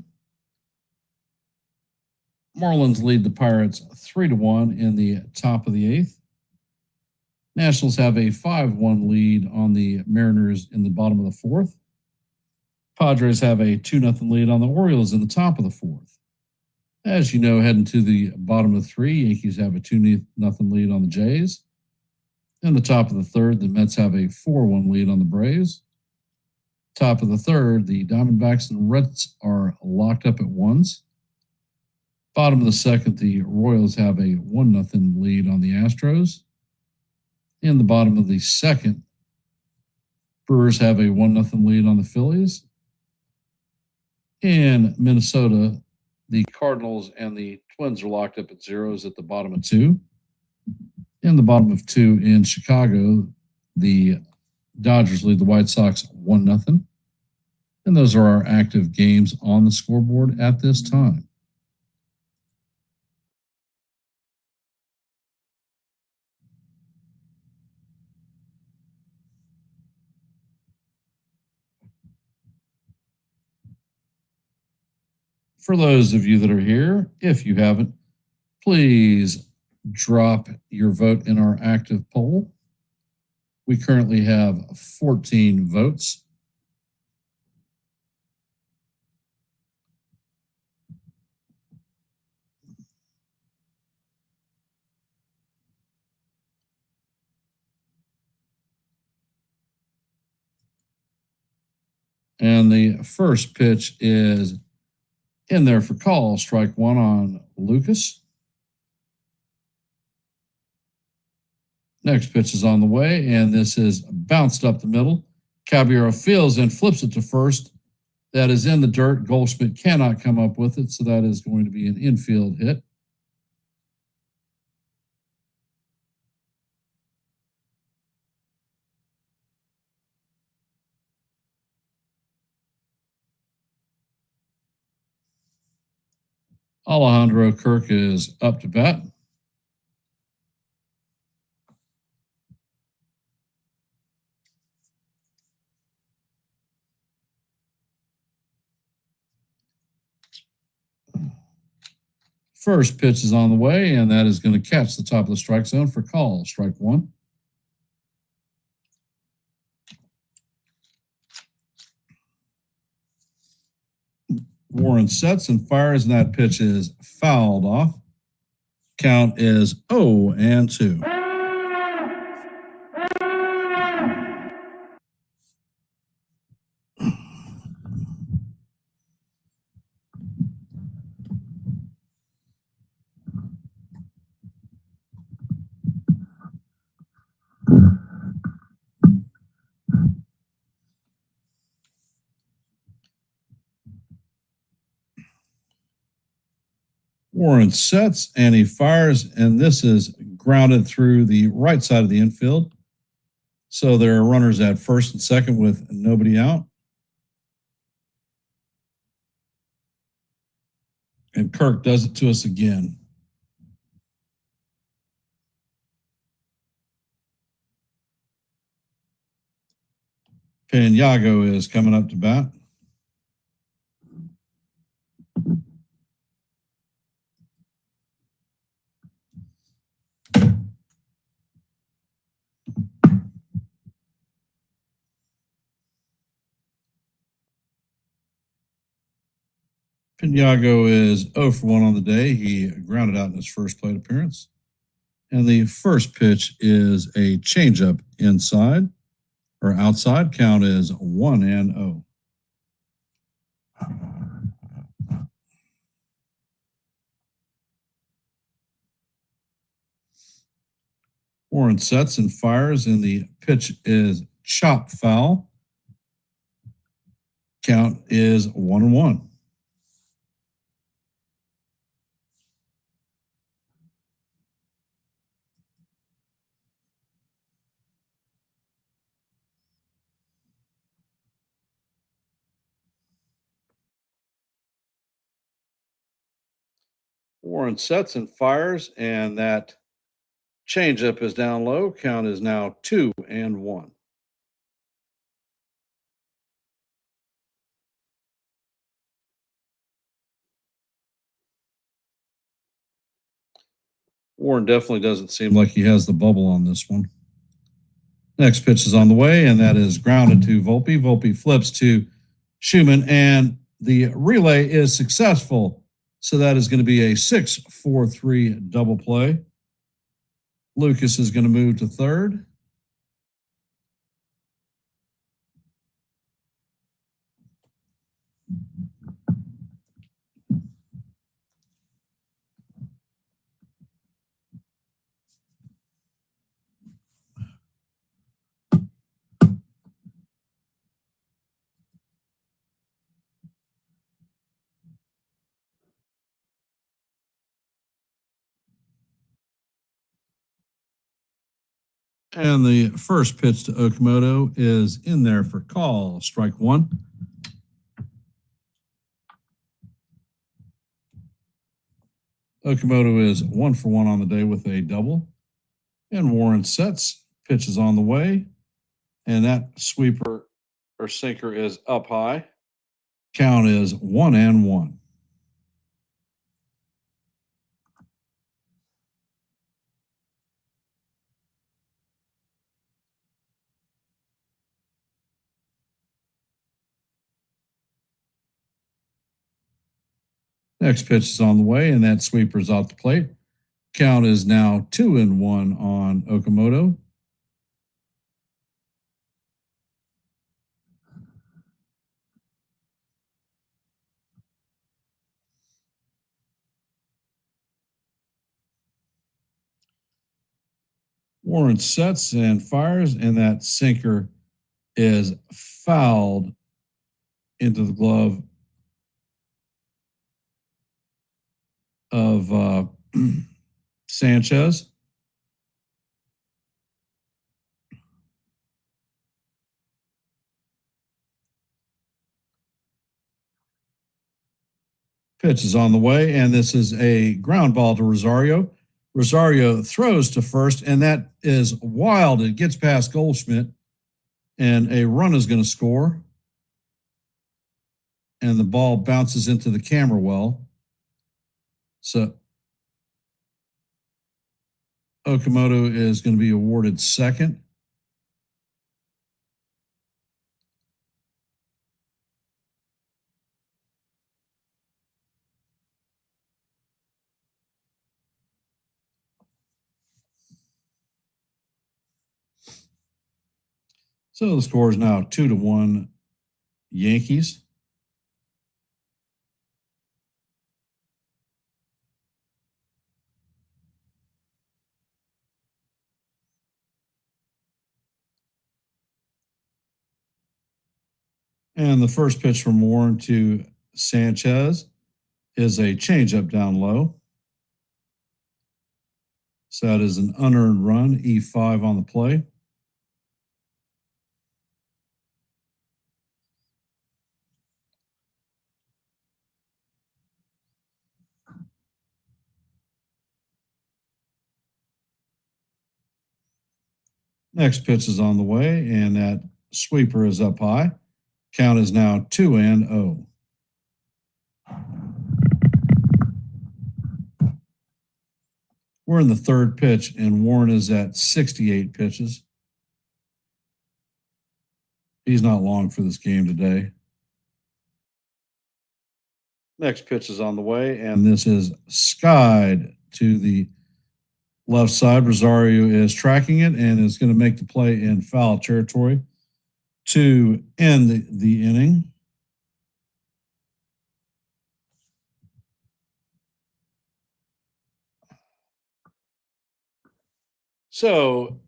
Marlins lead the Pirates 3-1 in the top of the 8th. Nationals have a 5-1 lead on the Mariners in the bottom of the 4th. Padres have a 2-0 lead on the Orioles in the top of the 4th. As you know, heading to the bottom of the 3, Yankees have a 2-0 lead on the Jays. In the top of the 3rd, the Mets have a 4-1 lead on the Braves. Top of the 3rd, the Diamondbacks and Reds are locked up at 1s. Bottom of the 2nd, the Royals have a 1-0 lead on the Astros. In the bottom of the 2nd, Brewers have a 1-0 lead on the Phillies. In Minnesota, the Cardinals and the Twins are locked up at 0s at the bottom of 2. In the bottom of 2 in Chicago, The Dodgers lead the White Sox 1-0. And those are our active games on the scoreboard at this time. For those of you that are here, if you haven't, please drop your vote in our active poll. We currently have 14 votes. And the first pitch is in there for call, strike one on Lucas. Next pitch is on the way, and this is bounced up the middle. Caballero fields and flips it to first. That is in the dirt. Goldschmidt cannot come up with it, so that is going to be an infield hit. Alejandro Kirk is up to bat. First pitch is on the way, and that is going to catch the top of the strike zone for call, strike one. Warren sets and fires, and that pitch is fouled off. Count is 0-2. Warren sets and he fires, and this is grounded through the right side of the infield. So there are runners at first and second with nobody out. And Kirk does it to us again. Paniago is coming up to bat. Paniago is 0 for 1 on the day. He grounded out in his first plate appearance. And the first pitch is a changeup inside or outside. Count is 1-0. Warren sets and fires, and the pitch is chop foul. Count is 1-1. Warren sets and fires, and that changeup is down low. Count is now 2-1. Warren definitely doesn't seem like he has the bubble on this one. Next pitch is on the way, and that is grounded to Volpe. Volpe flips to Schumann, and the relay is successful. So that is going to be a 6-4-3 double play. Lucas is going to move to third. And the first pitch to Okamoto is in there for call, strike one. Okamoto is 1 for 1 on the day with a double. And Warren sets, pitch is on the way. And that sweeper or sinker is up high. Count is 1-1. Next pitch is on the way, and that sweeper's off the plate. Count is now 2-1 on Okamoto. Warren sets and fires, and that sinker is fouled into the glove of Sanchez. Pitch is on the way, and this is a ground ball to Rosario. Rosario throws to first, and that is wild. It gets past Goldschmidt, and a run is going to score. And the ball bounces into the camera well. So Okamoto is going to be awarded second. So the score is now 2-1 Yankees. And the first pitch from Warren to Sanchez is a changeup down low. So that is an unearned run, E5 on the play. Next pitch is on the way, and that sweeper is up high. Count is now 2-0. We're in the third pitch, and Warren is at 68 pitches. He's not long for this game today. Next pitch is on the way, and this is skied to the left side. Rosario is tracking it and is going to make the play in foul territory to end the inning. So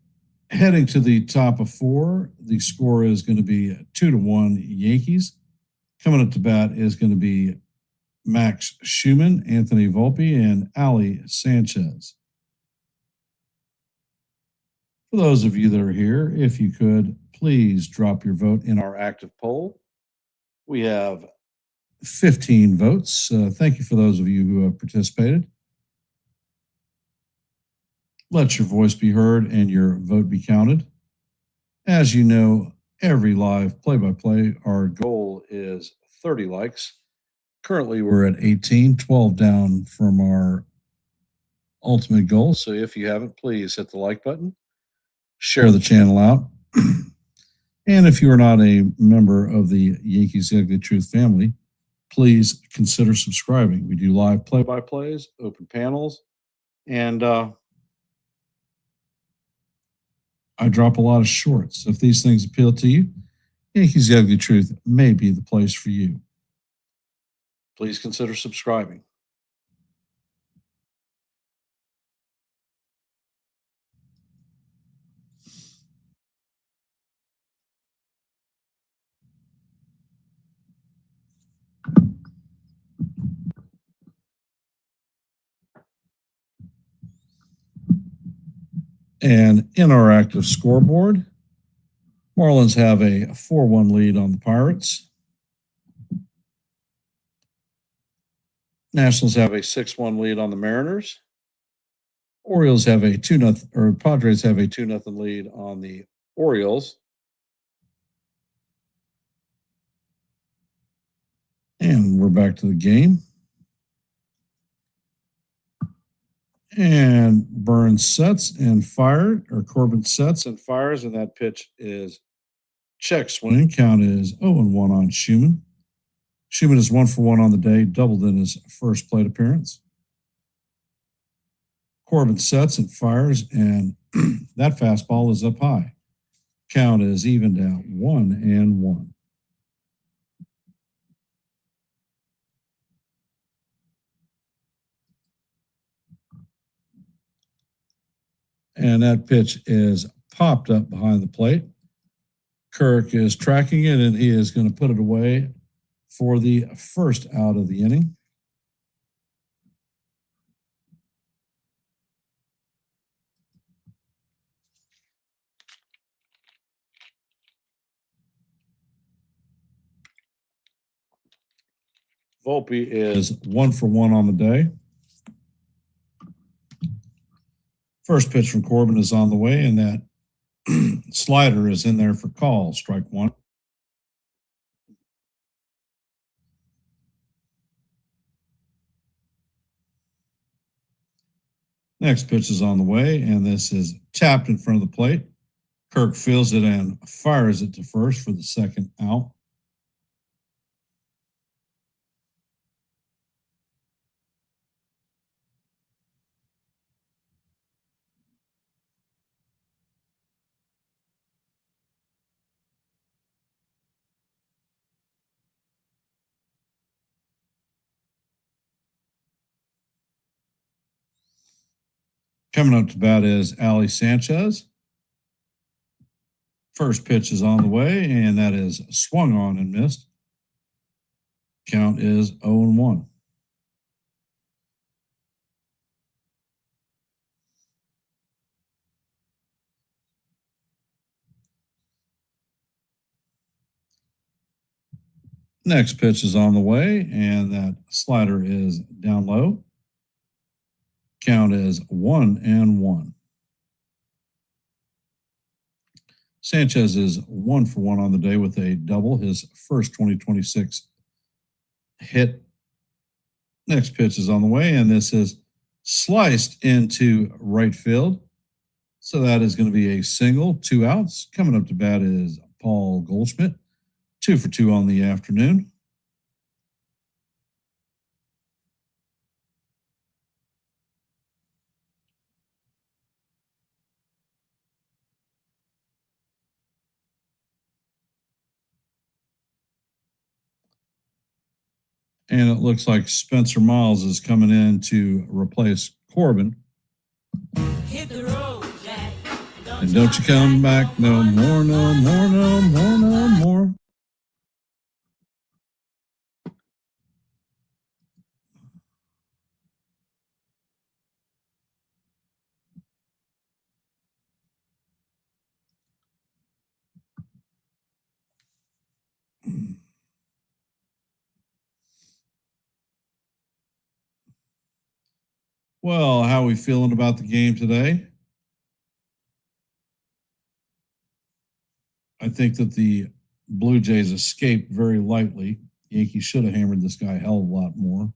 heading to the top of four, the score is going to be 2-1 Yankees. Coming up to bat is going to be Max Schumann, Anthony Volpe, and Ali Sanchez. For those of you that are here, if you could, please drop your vote in our active poll. We have 15 votes. Thank you for those of you who have participated. Let your voice be heard and your vote be counted. As you know, every live play-by-play, our goal is 30 likes. Currently, we're at 18, 12 down from our ultimate goal. So if you haven't, please hit the like button, share the channel out. And if you are not a member of the Yankees Ugly Truth family, please consider subscribing. We do live play-by-plays, open panels, and I drop a lot of shorts. If these things appeal to you, Yankees Ugly Truth may be the place for you. Please consider subscribing. And in our active scoreboard, Marlins have a 4-1 lead on the Pirates. Nationals have a 6-1 lead on the Mariners. Orioles have a 2-0, or Padres have a 2-0 lead on the Orioles. And we're back to the game. And Burns sets and fired, or Corbin sets and fires, and that pitch is check swing. Count is 0-1 on Schumann. Schumann is 1-for-1 on the day, doubled in his first plate appearance. Corbin sets and fires, and that fastball is up high. Count is evened out 1-1. And that pitch is popped up behind the plate. Kirk is tracking it, and he is going to put it away for the first out of the inning. Volpe is 1-for-1 on the day. First pitch from Corbin is on the way, and that slider is in there for call, strike one. Next pitch is on the way, and this is tapped in front of the plate. Kirk fields it and fires it to first for the second out. Coming up to bat is Ali Sanchez. First pitch is on the way, and that is swung on and missed. Count is 0-1. Next pitch is on the way, and that slider is down low. Count is 1-1. Sanchez is 1-for-1 on the day with a double, his first 2026 hit. Next pitch is on the way, and this is sliced into right field. So that is going to be a single, 2 outs. Coming up to bat is Paul Goldschmidt, 2-for-2 on the afternoon. And it looks like Spencer Miles is coming in to replace Corbin. Hit the road, Jack. And don't you come back no more, no more, no more, no more. Well, how are we feeling about the game today? I think that the Blue Jays escaped very lightly. Yankees should have hammered this guy a hell of a lot more.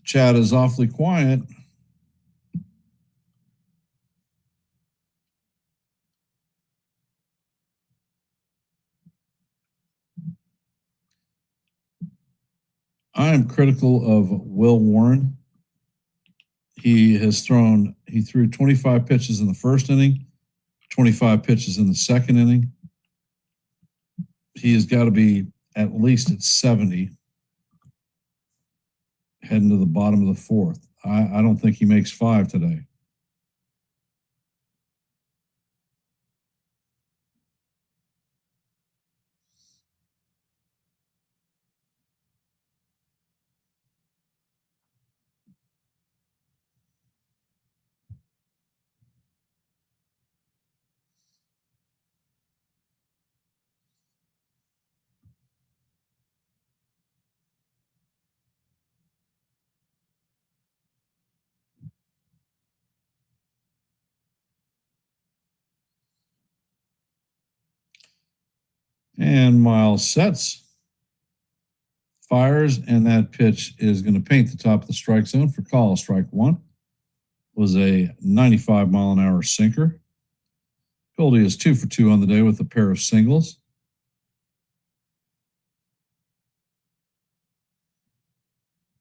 Chad is awfully quiet. I am critical of Will Warren. He threw 25 pitches in the first inning, 25 pitches in the second inning. He has got to be at least at 70. heading to the bottom of the fourth. I don't think he makes 5 today. And Miles sets, fires, and that pitch is going to paint the top of the strike zone for call. Strike 1 was a 95-mile-an-hour sinker. Goldie is 2 for 2 on the day with a pair of singles.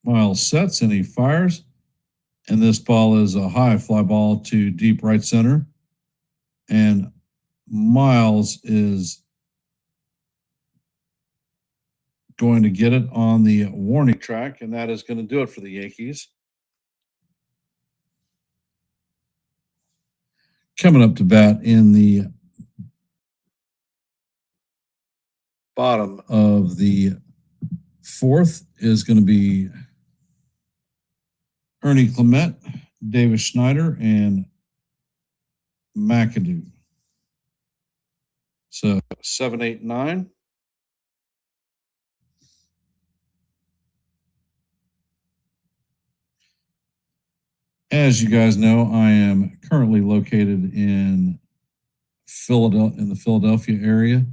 Miles sets and he fires. And this ball is a high fly ball to deep right center. And Miles is going to get it on the warning track, and that is going to do it for the Yankees. Coming up to bat in the bottom of the fourth is going to be Ernie Clement, Davis Schneider, and McAdoo. So 7, 8, 9. As you guys know, I am currently located in the Philadelphia area.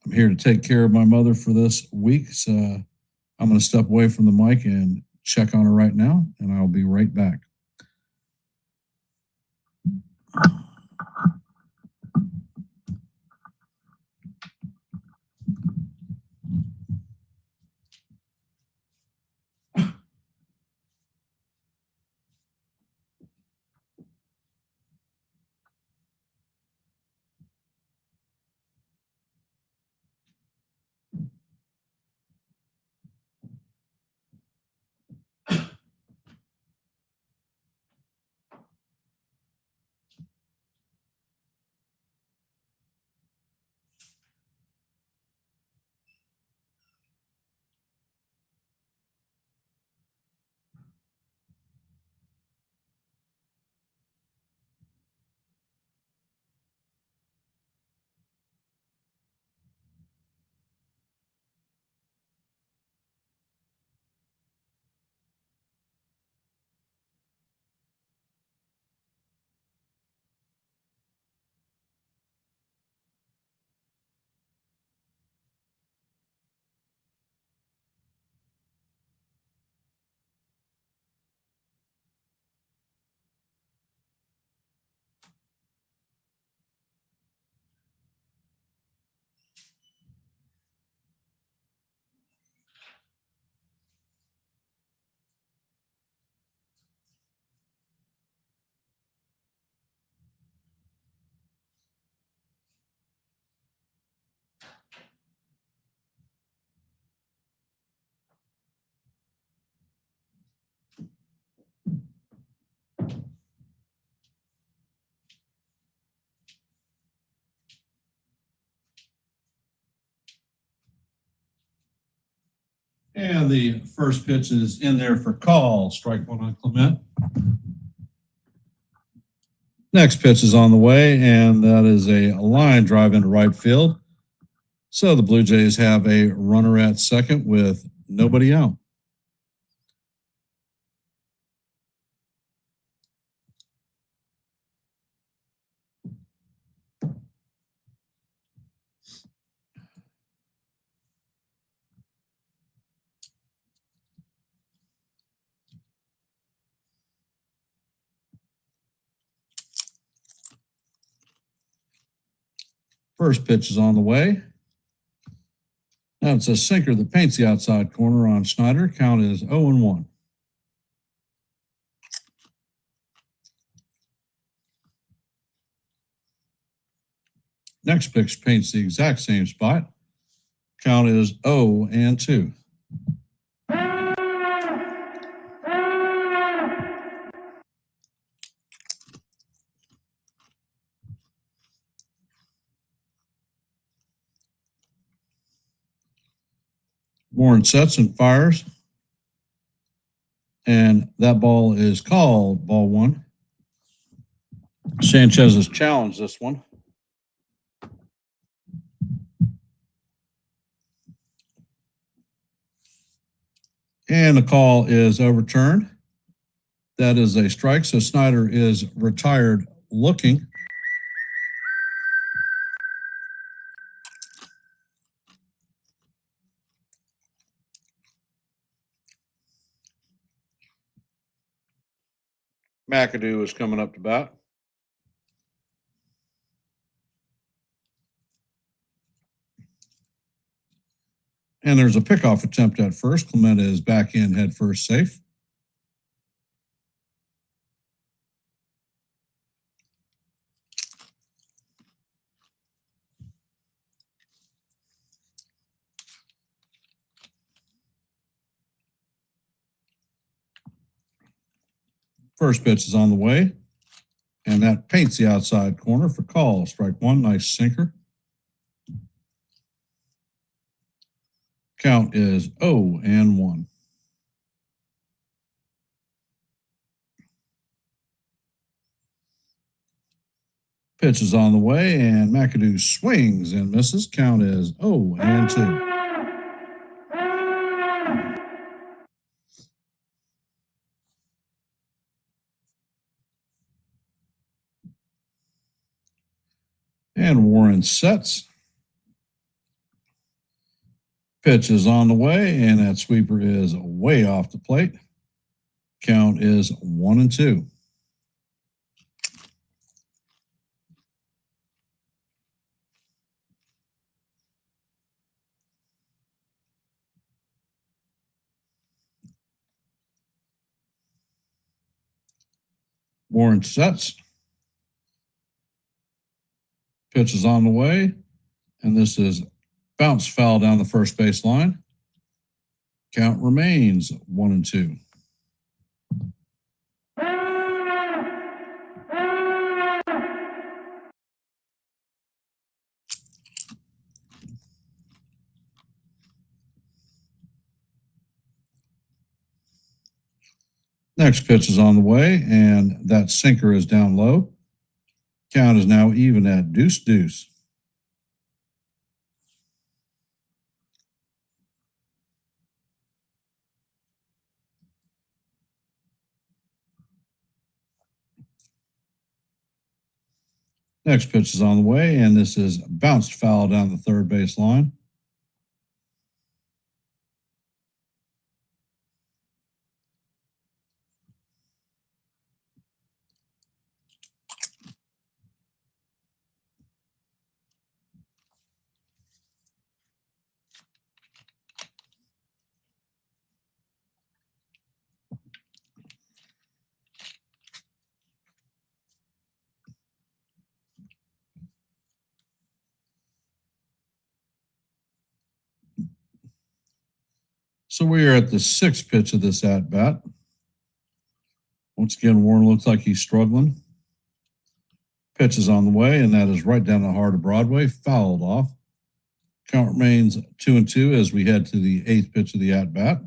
I'm here to take care of my mother for this week, so I'm going to step away from the mic and check on her right now, and I'll be right back. And the first pitch is in there for call. Strike 1 on Clement. Next pitch is on the way, and that is a line drive into right field. So the Blue Jays have a runner at second with nobody out. First pitch is on the way. Now it's a sinker that paints the outside corner on Schneider. Count is 0-1. Next pitch paints the exact same spot. Count is 0-2. Warren sets and fires. And that ball is called ball one. Sanchez has challenged this one. And the call is overturned. That is a strike. So Snyder is retired looking. McAdoo is coming up to bat. And there's a pickoff attempt at first. Clementa is back in head first safe. First pitch is on the way. And that paints the outside corner for call. Strike one. Nice sinker. Count is 0-1. Pitch is on the way, and McAdoo swings and misses. Count is 0-2. And Warren sets. Pitch is on the way, and that sweeper is way off the plate. Count is 1-2. Warren sets. Pitch is on the way, and this is bounce foul down the first base line. Count remains 1-2. Next pitch is on the way, and that sinker is down low. Count is now even at 2-2. Next pitch is on the way, and this is bounced foul down the third base line. So we are at the sixth pitch of this at bat. Once again, Warren looks like he's struggling. Pitch is on the way, and that is right down the heart of Broadway, fouled off. Count remains 2-2 as we head to the eighth pitch of the at bat.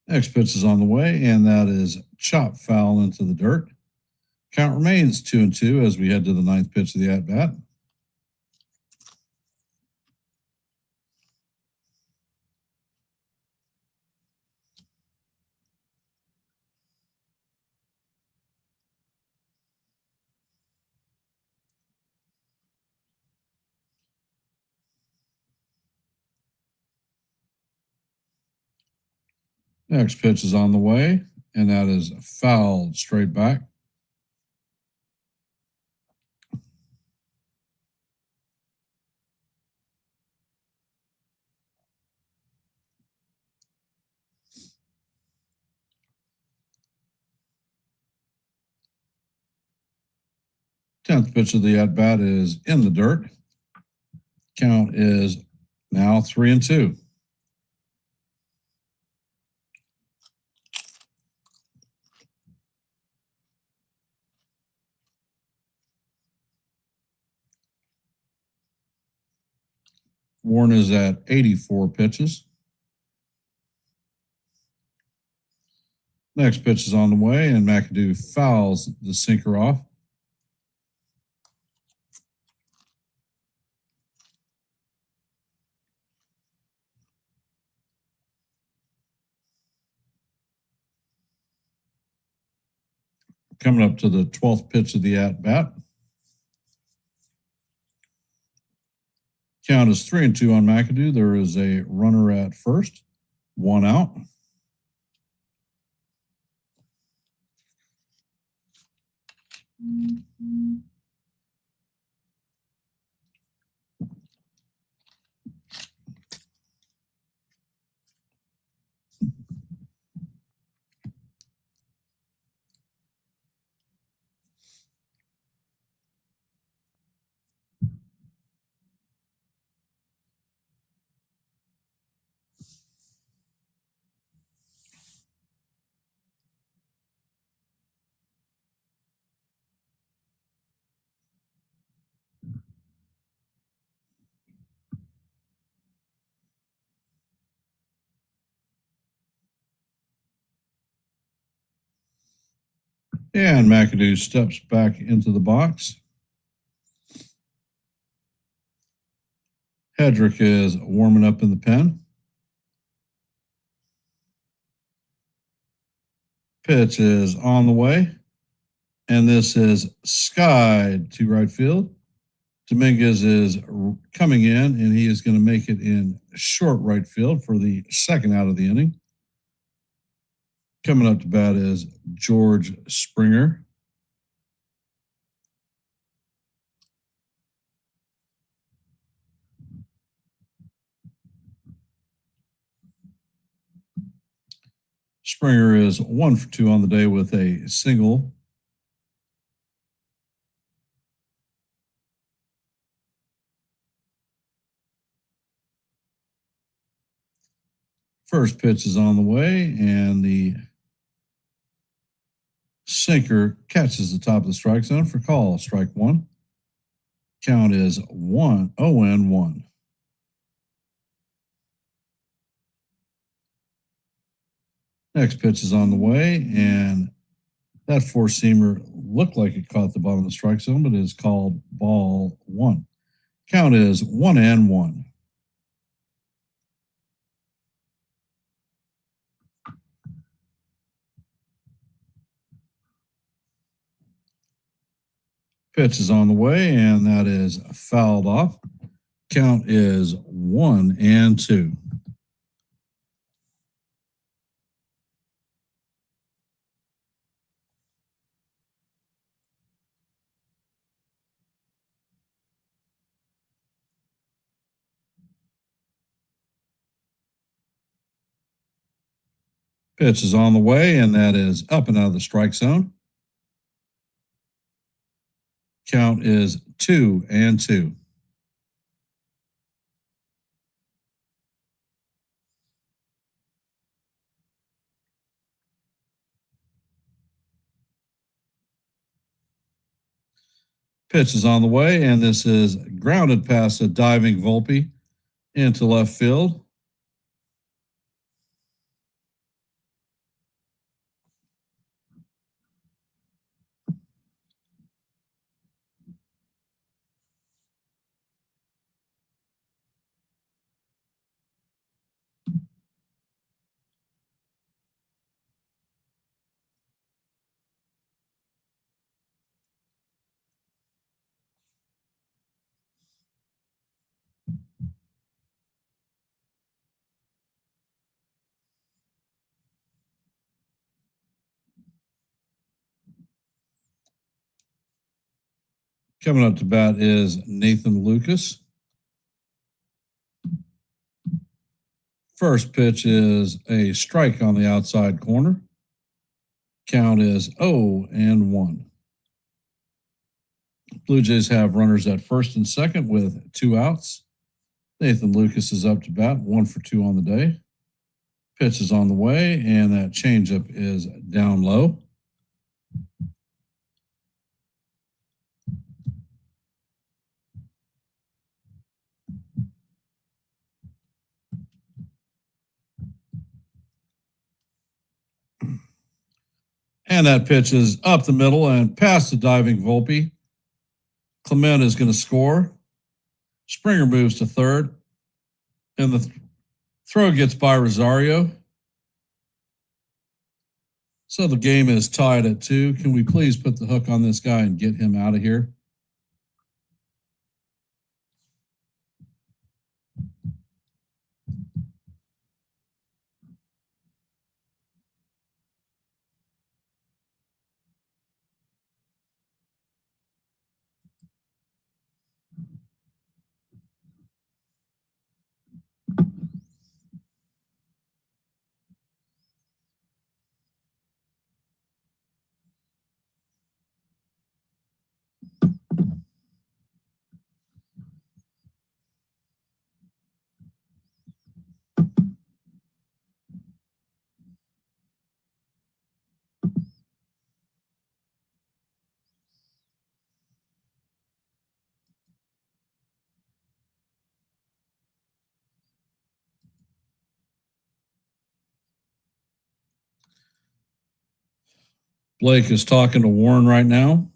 Next pitch is on the way, and that is chopped foul into the dirt. Count remains 2-2 as we head to the ninth pitch of the at bat. Next pitch is on the way, and that is fouled straight back. Tenth pitch of the at bat is in the dirt. Count is now 3-2. Warren is at 84 pitches. Next pitch is on the way, and McAdoo fouls the sinker off. Coming up to the 12th pitch of the at-bat. Count is 3-2 on McAdoo. There is a runner at first, one out. And McAdoo steps back into the box. Hedrick is warming up in the pen. Pitch is on the way, and this is skied to right field. Dominguez is coming in, and he is going to make it in short right field for the second out of the inning. Coming up to bat is George Springer. Springer is 1 for 2 on the day with a single. First pitch is on the way, and the sinker catches the top of the strike zone for call. Strike one. Count is 0-1. Next pitch is on the way, and that four-seamer looked like it caught the bottom of the strike zone, but it is called ball one. Count is 1-1. Pitch is on the way, and that is fouled off. Count is 1-2. Pitch is on the way, and that is up and out of the strike zone. Count is 2-2. Pitch is on the way, and this is grounded past a diving Volpe into left field. Coming up to bat is Nathan Lucas. First pitch is a strike on the outside corner. Count is 0-1. Blue Jays have runners at first and second with 2 outs. Nathan Lucas is up to bat, 1 for 2 on the day. Pitch is on the way, and that changeup is down low. And that pitch is up the middle and past the diving Volpe. Clement is going to score. Springer moves to third. And the throw gets by Rosario. So the game is tied at 2. Can we please put the hook on this guy and get him out of here? Blake is talking to Warren right now.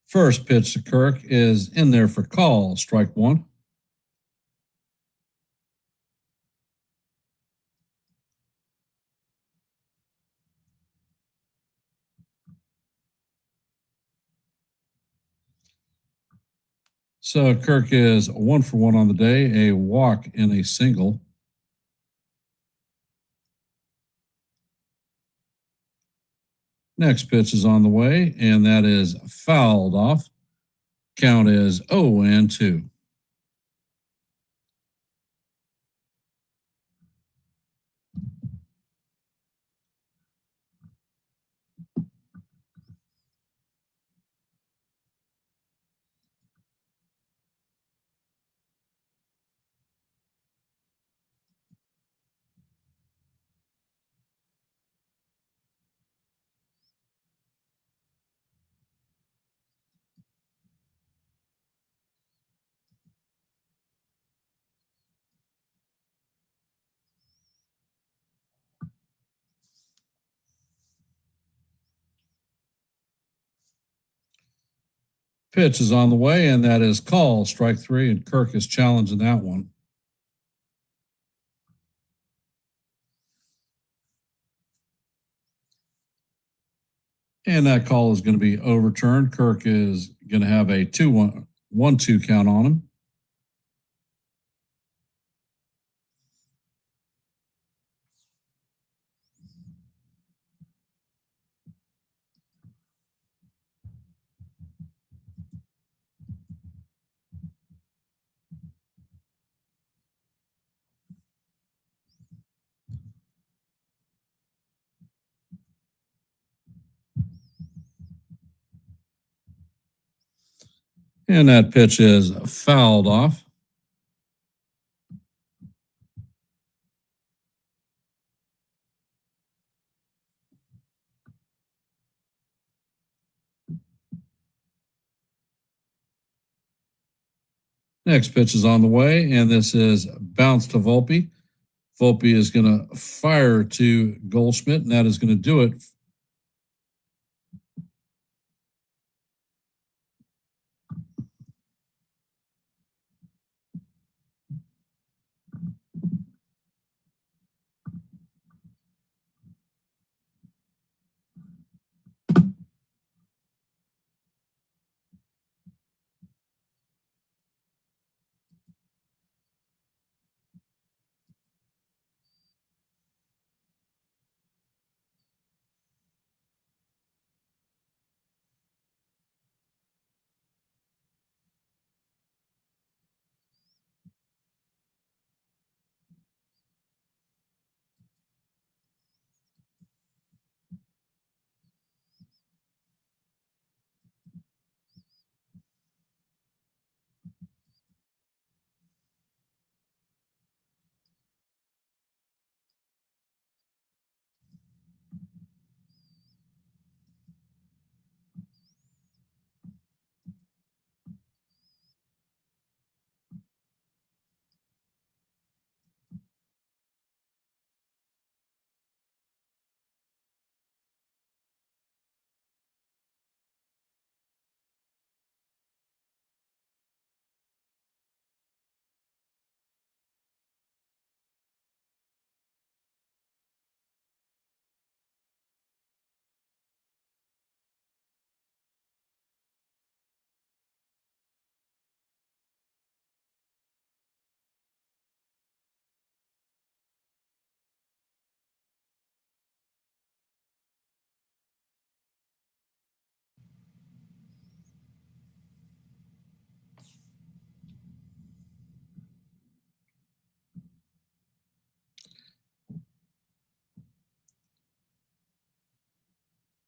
First pitch to Kirk is in there for call, strike 1. So Kirk is 1 for 1 on the day, a walk and a single. Next pitch is on the way, and that is fouled off. Count is 0-2. Pitch is on the way, and that is call, strike 3, and Kirk is challenging that one. And that call is going to be overturned. Kirk is going to have a 1-2 count on him. And that pitch is fouled off. Next pitch is on the way, and this is bounce to Volpe. Volpe is going to fire to Goldschmidt, and that is going to do it.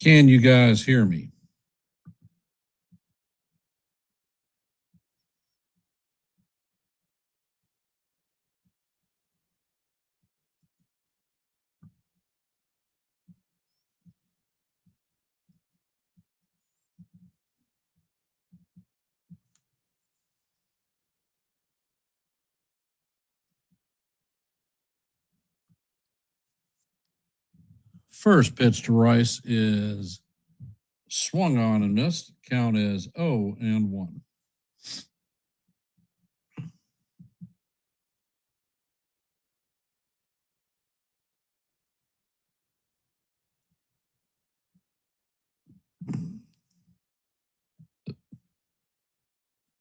Can you guys hear me? First pitch to Rice is swung on and missed. Count is 0-1.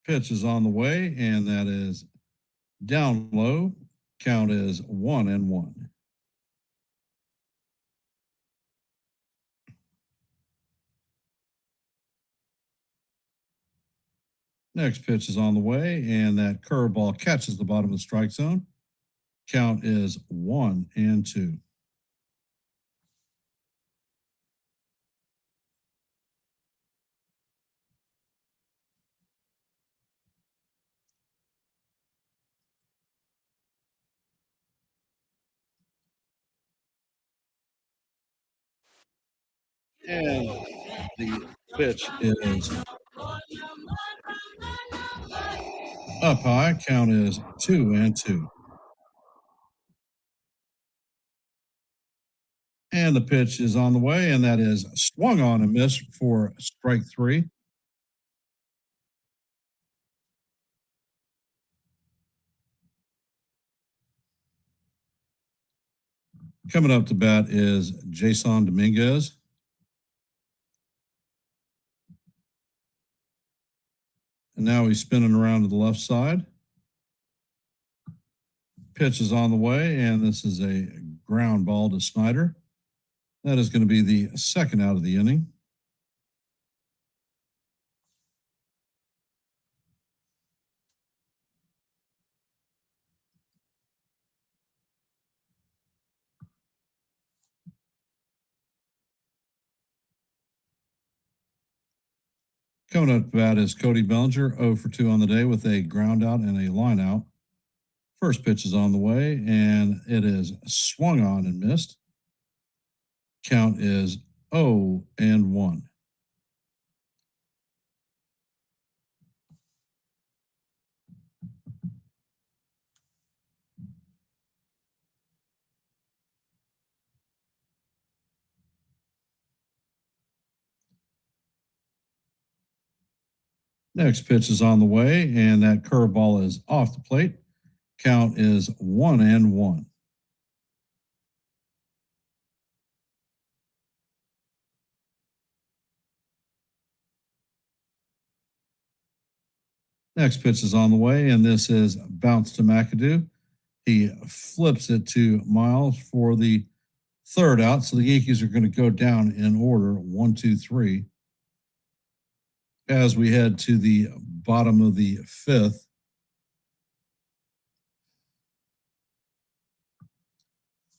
Pitch is on the way, and that is down low. Count is 1-1. Next pitch is on the way, and that curveball catches the bottom of the strike zone. Count is 1-2. And the pitch is up high. Count is 2-2. And the pitch is on the way, and that is swung on and missed for strike 3. Coming up to bat is Jason Dominguez. And now he's spinning around to the left side. Pitch is on the way, and this is a ground ball to Snyder. That is going to be the second out of the inning. Coming up to bat is Cody Bellinger, 0 for 2 on the day with a ground out and a line out. First pitch is on the way, and it is swung on and missed. Count is 0-1. Next pitch is on the way, and that curveball is off the plate. Count is 1-1. Next pitch is on the way, and this is bounce to McAdoo. He flips it to Miles for the third out. So the Yankees are going to go down in order 1, 2, 3. As we head to the bottom of the fifth,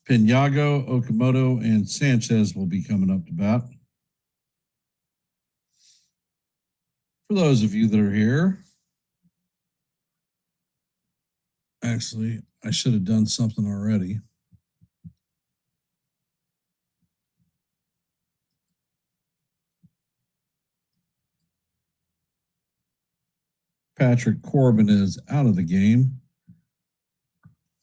Pinago, Okamoto, and Sanchez will be coming up to bat. For those of you that are here, actually, I should have done something already. Patrick Corbin is out of the game.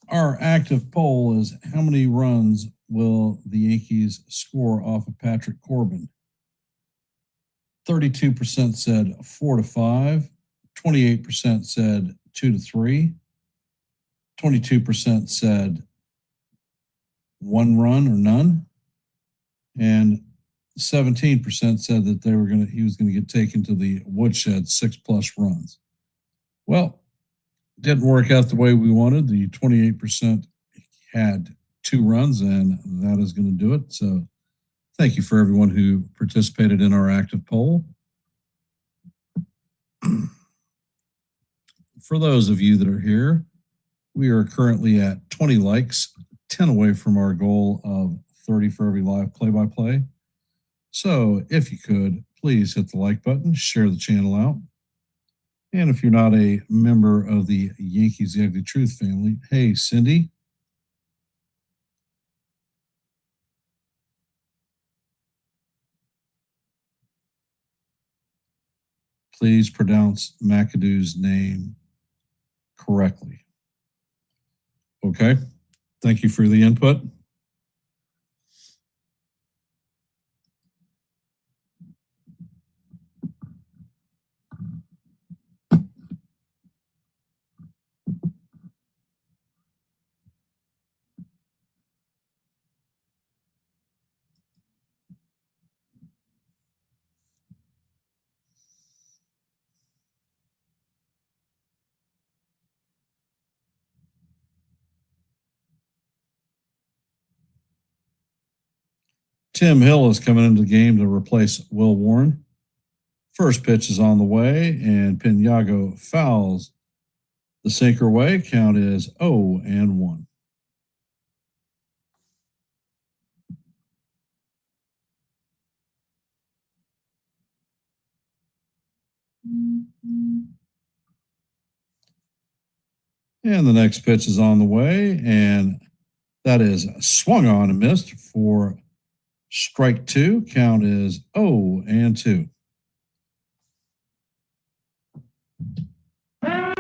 Our active poll is how many runs will the Yankees score off of Patrick Corbin? 32% said 4-5, 28% said 2-3, 22% said 1 run or none, and 17% said that he was going to get taken to the woodshed 6+ runs. Well, didn't work out the way we wanted. The 28% had 2 runs, and that is going to do it. So thank you for everyone who participated in our active poll. For those of you that are here, we are currently at 20 likes, 10 away from our goal of 30 for every live play-by-play. So if you could, please hit the like button, share the channel out. And if you're not a member of the Yankees The Ugly Truth family, hey, Cindy. Please pronounce McAdoo's name correctly. Okay. Thank you for the input. Tim Hill is coming into the game to replace Will Warren. First pitch is on the way, and Pinago fouls the sinker away. Count is 0-1. And the next pitch is on the way, and that is swung on and missed for strike 2. Count is 0-2. And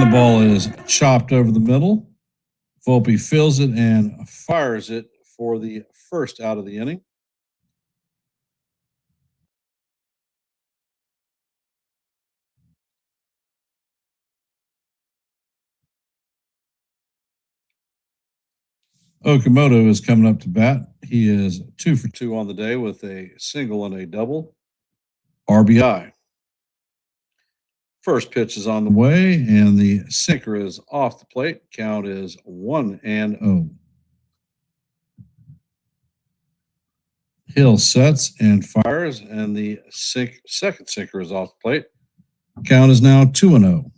the ball is chopped over the middle. Volpe fills it and fires it for the first out of the inning. Okamoto is coming up to bat. He is 2 for 2 on the day with a single and a double. RBI. First pitch is on the way, and the sinker is off the plate. Count is 1-0. Hill sets and fires, and the second sinker is off the plate. Count is now 2-0.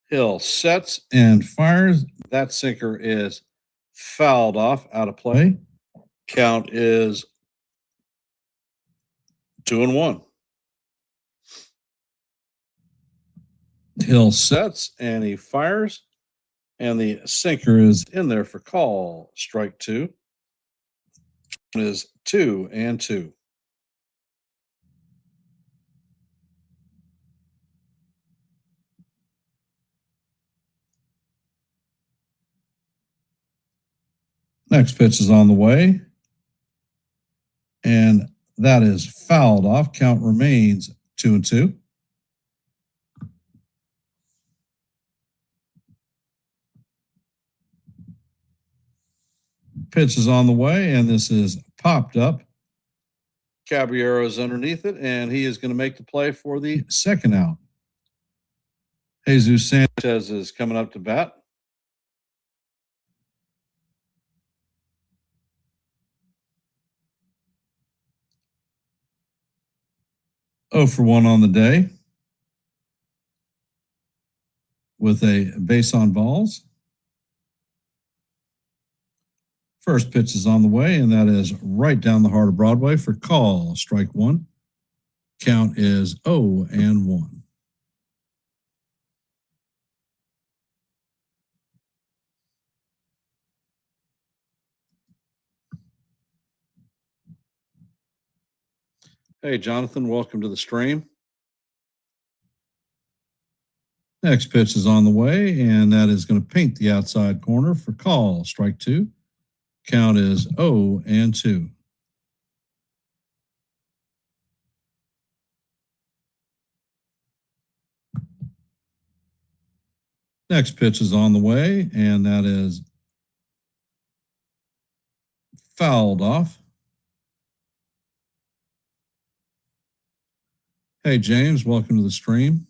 Hill sets and fires. That sinker is fouled off out of play. Count is 2-1. Hill sets and he fires, and the sinker is in there for call. Strike 2 is 2-2. Next pitch is on the way, and that is fouled off. Count remains 2-2. Pitch is on the way, and this is popped up. Caballero is underneath it, and he is going to make the play for the second out. Jesus Sanchez is coming up to bat. Oh for 1 on the day with a base on balls. First pitch is on the way, and that is right down the heart of Broadway for call. Strike 1. Count is 0-1. Hey, Jonathan, welcome to the stream. Next pitch is on the way, and that is going to paint the outside corner for call. Strike 2. Count is 0-2. Next pitch is on the way, and that is fouled off. Hey, James, welcome to the stream.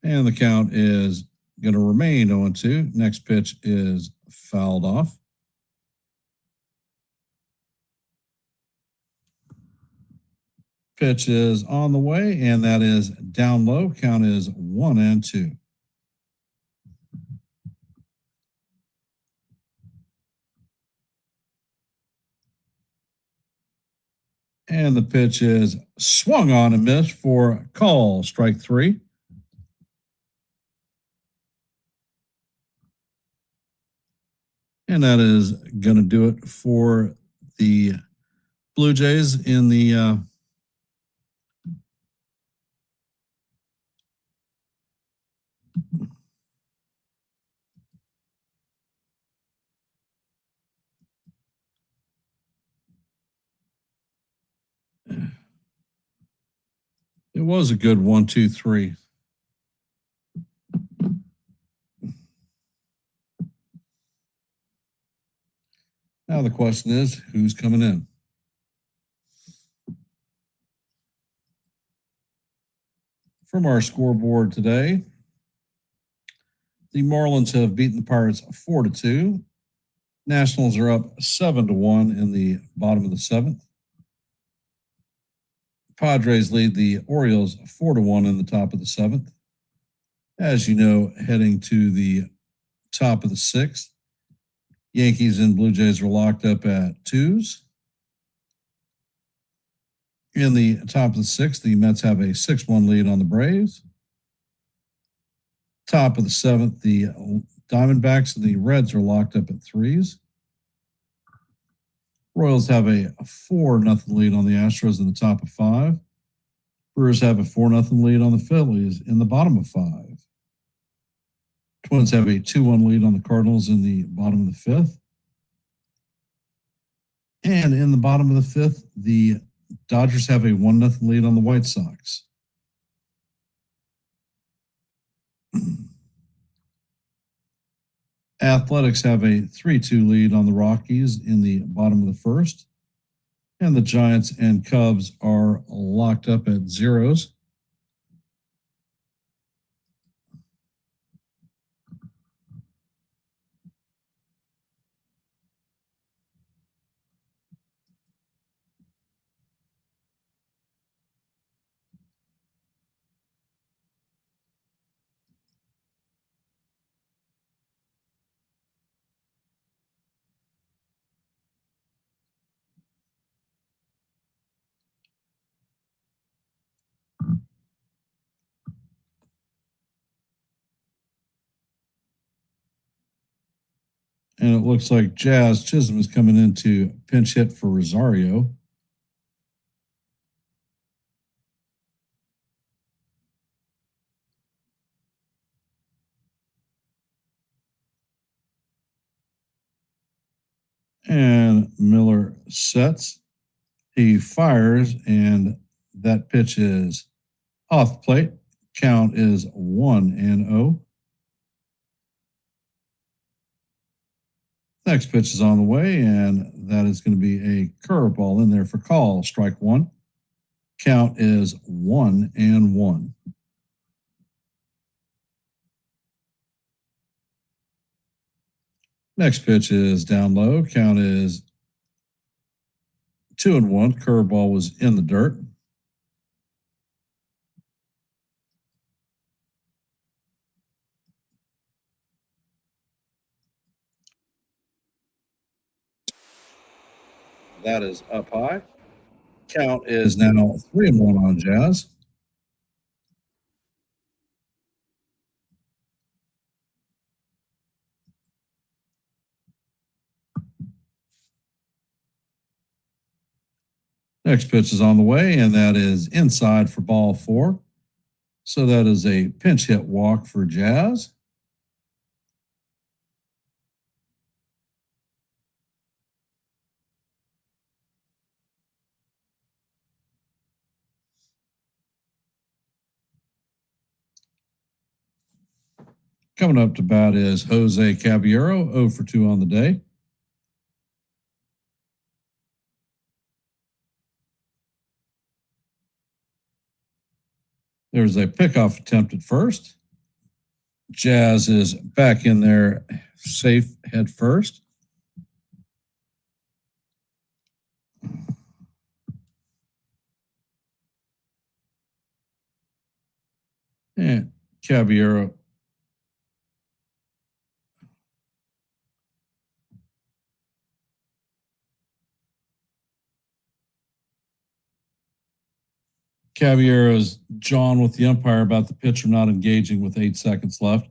And the count is going to remain 0-2. Next pitch is fouled off. Pitch is on the way, and that is down low. Count is 1-2. And the pitch is swung on and missed for call, strike 3. And that is going to do it for the Blue Jays in the it was a good 1-2-3. Now the question is, who's coming in? From our scoreboard today, the Marlins have beaten the Pirates 4-2. Nationals are up 7-1 in the bottom of the 7th. Padres lead the Orioles 4-1 in the top of the 7th. As you know, heading to the top of the 6th, Yankees and Blue Jays are locked up at 2s. In the top of the 6th, the Mets have a 6-1 lead on the Braves. Top of the 7th, the Diamondbacks and the Reds are locked up at 3s. Royals have a 4-0 lead on the Astros in the top of 5. Brewers have a 4-0 lead on the Phillies in the bottom of 5. Twins have a 2-1 lead on the Cardinals in the bottom of the 5th. And in the bottom of the 5th, the Dodgers have a 1-0 lead on the White Sox. Athletics have a 3-2 lead on the Rockies in the bottom of the 1st. And the Giants and Cubs are locked up at 0s. And it looks like Jazz Chisholm is coming in to pinch hit for Rosario. And Miller sets. He fires, and that pitch is off the plate. Count is 1-0. Next pitch is on the way, and that is going to be a curveball in there for call, strike 1. Count is 1-1. Next pitch is down low. Count is 2-1. Curveball was in the dirt. That is up high. Count is now 3-1 on Jazz. Next pitch is on the way, and that is inside for ball 4. So that is a pinch hit walk for Jazz. Coming up to bat is Jose Caballero, 0 for 2 on the day. There's a pickoff attempt at first. Jazz is back in there, safe head first. And Caballero. Caballero's John with the umpire about the pitcher not engaging with 8 seconds left.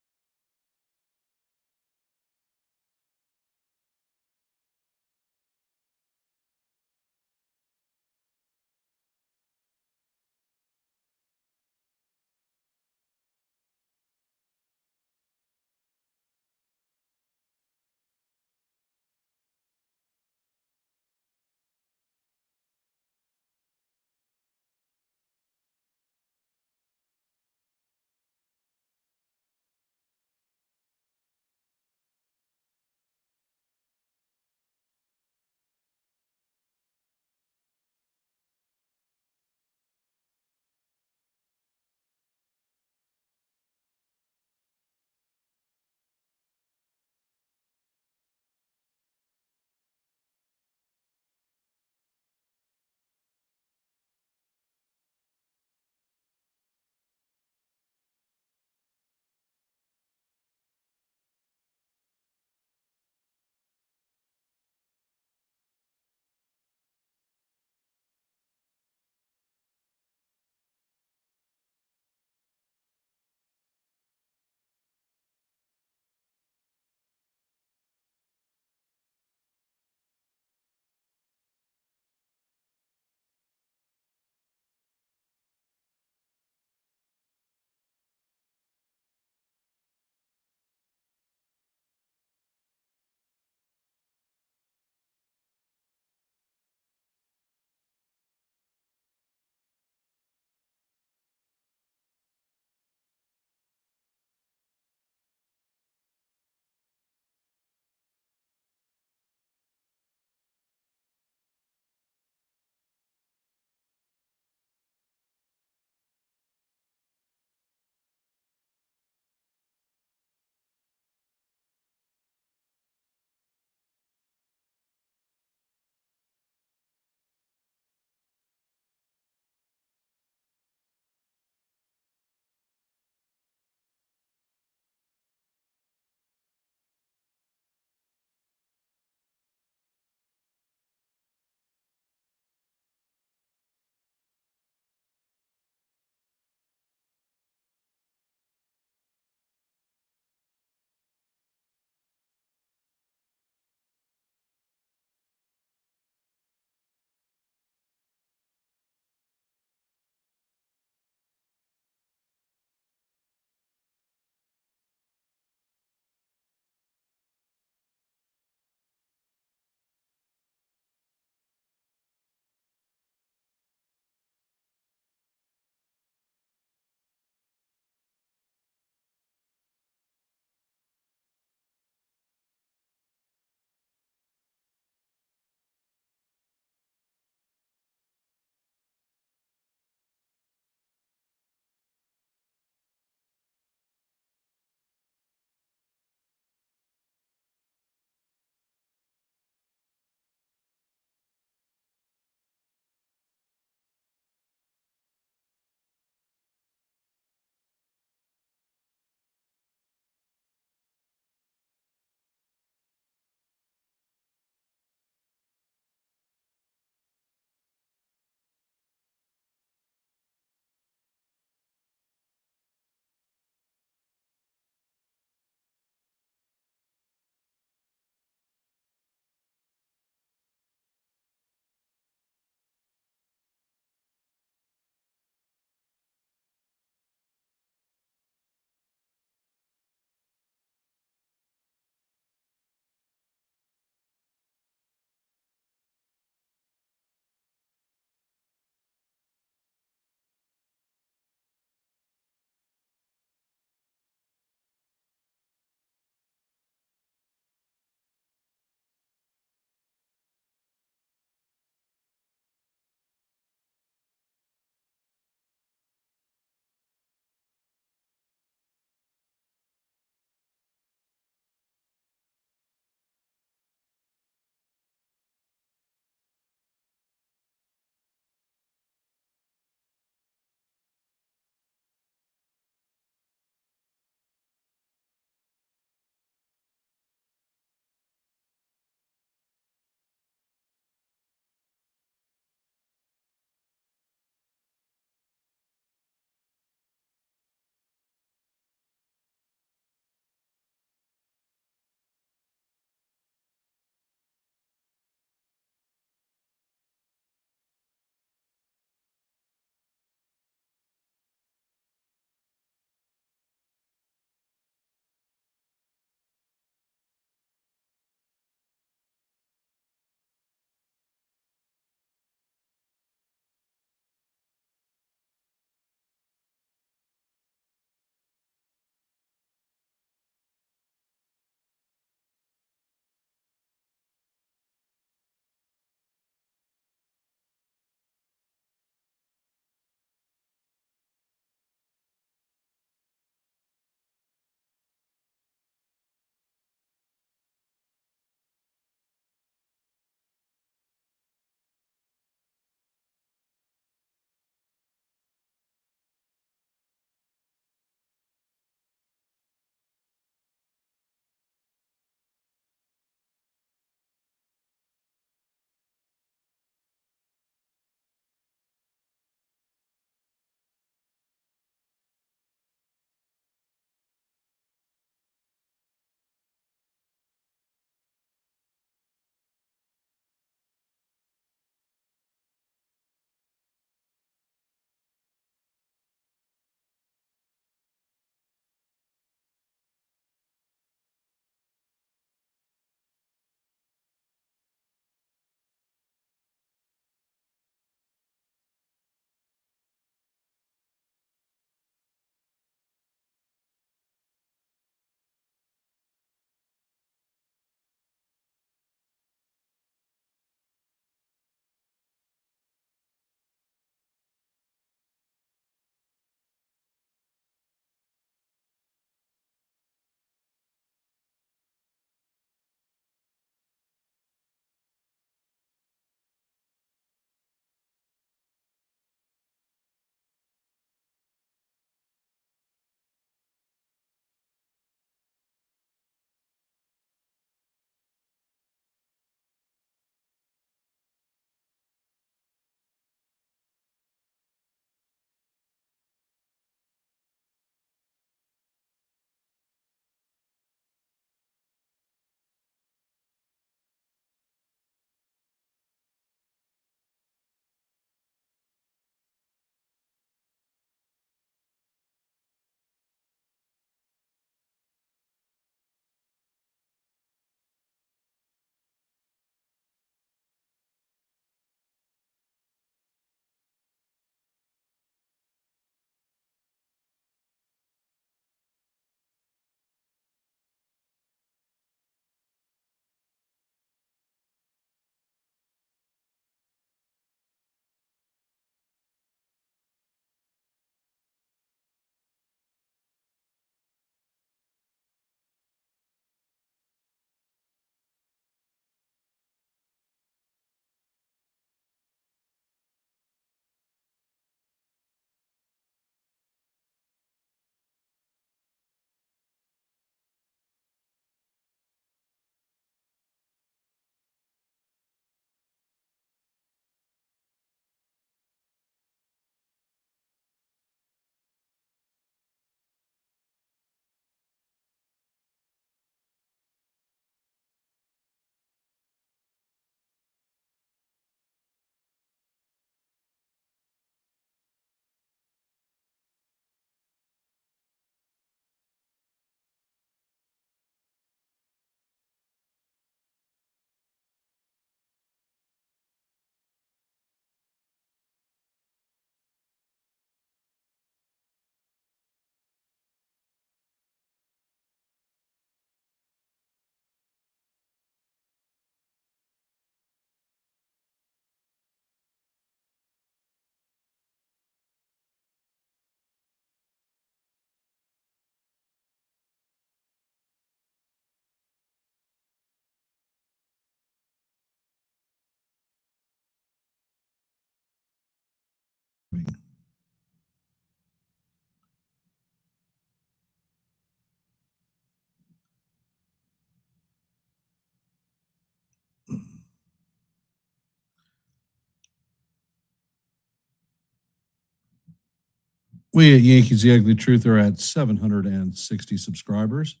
We at Yankees The Ugly Truth are at 760 subscribers.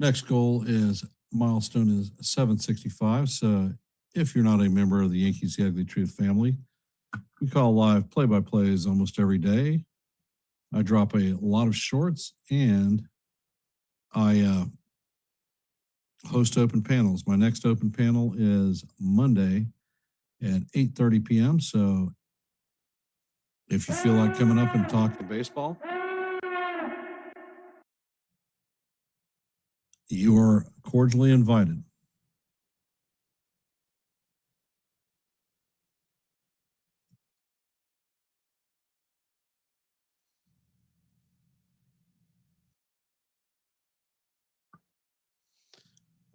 Next goal is milestone is 765. So if you're not a member of the Yankees The Ugly Truth family, we call live play-by-plays almost every day. I drop a lot of shorts and I host open panels. My next open panel is Monday at 8:30 p.m. So if you feel like coming up and talking baseball, you are cordially invited.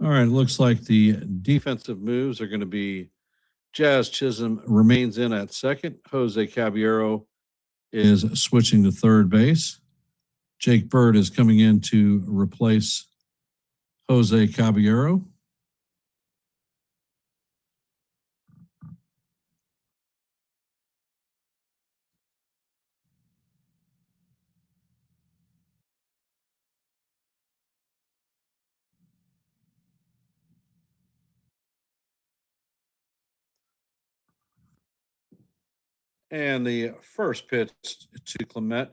All right, it looks like the defensive moves are going to be Jazz Chisholm remains in at second. Jose Caballero is switching to third base. Jake Bird is coming in to replace Jose Caballero. And the first pitch to Clement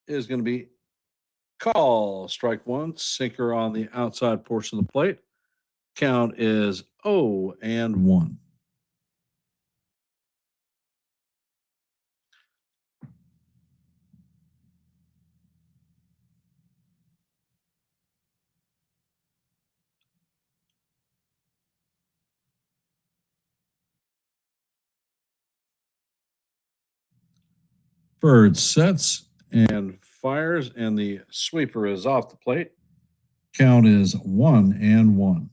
is going to be call strike one, sinker on the outside portion of the plate. Count is 0-1. Bird sets and fires, and the sweeper is off the plate. Count is 1-1.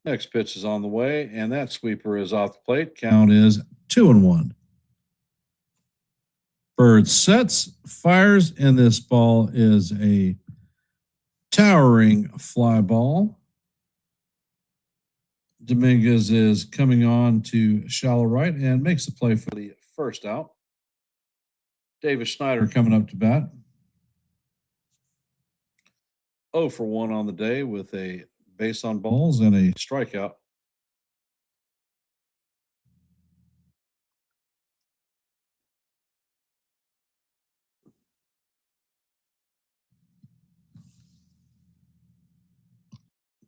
Next pitch is on the way, and that sweeper is off the plate. Count is 2-1. Bird sets, fires, and this ball is a towering fly ball. Dominguez is coming on to shallow right and makes the play for the first out. Davis Schneider coming up to bat. 0 for 1 on the day with a base on balls and a strikeout.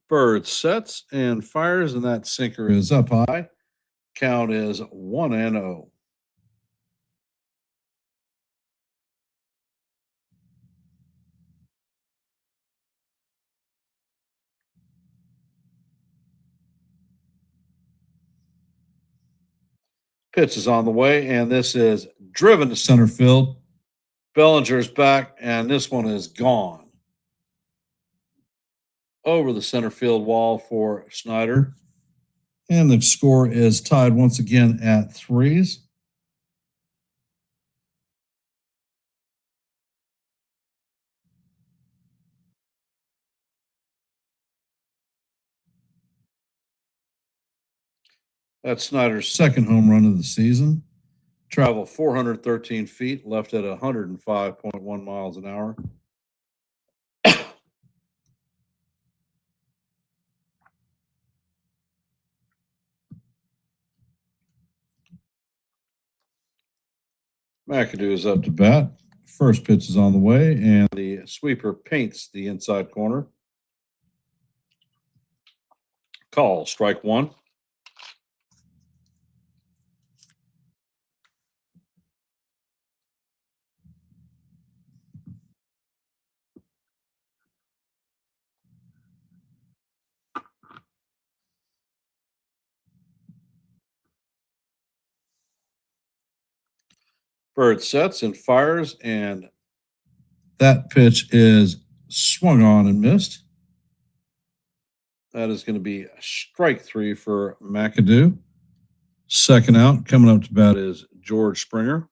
Bird sets and fires, and that sinker is up high. Count is 1-0. Pitch is on the way, and this is driven to center field. Bellinger's back, and this one is gone. Over the center field wall for Schneider. And the score is tied once again at 3s. That's Snyder's second home run of the season. Traveled 413 feet, left at 105.1 miles an hour. McAdoo is up to bat. First pitch is on the way, and the sweeper paints the inside corner. Call, strike one. Bird sets and fires, and that pitch is swung on and missed. That is going to be strike 3 for McAdoo. Second out, coming up to bat is George Springer.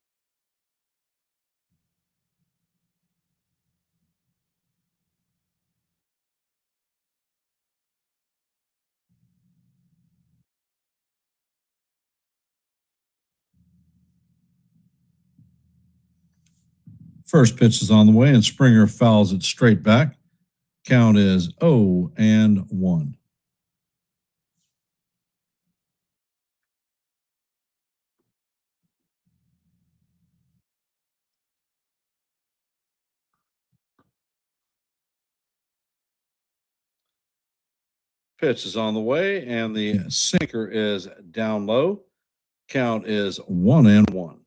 First pitch is on the way, and Springer fouls it straight back. Count is 0-1. Pitch is on the way, and the sinker is down low. Count is 1-1.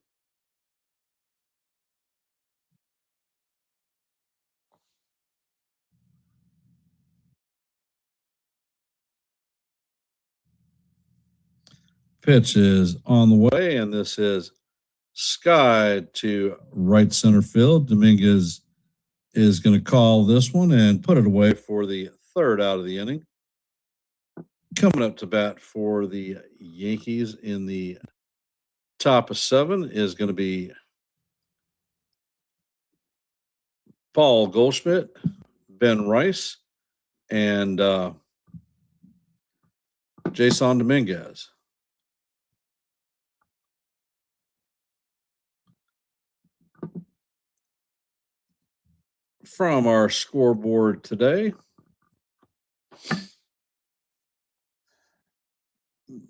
Pitch is on the way, and this is sky to right center field. Dominguez is going to call this one and put it away for the third out of the inning. Coming up to bat for the Yankees in the top of 7 is going to be Paul Goldschmidt, Ben Rice, and Jason Dominguez. From our scoreboard today,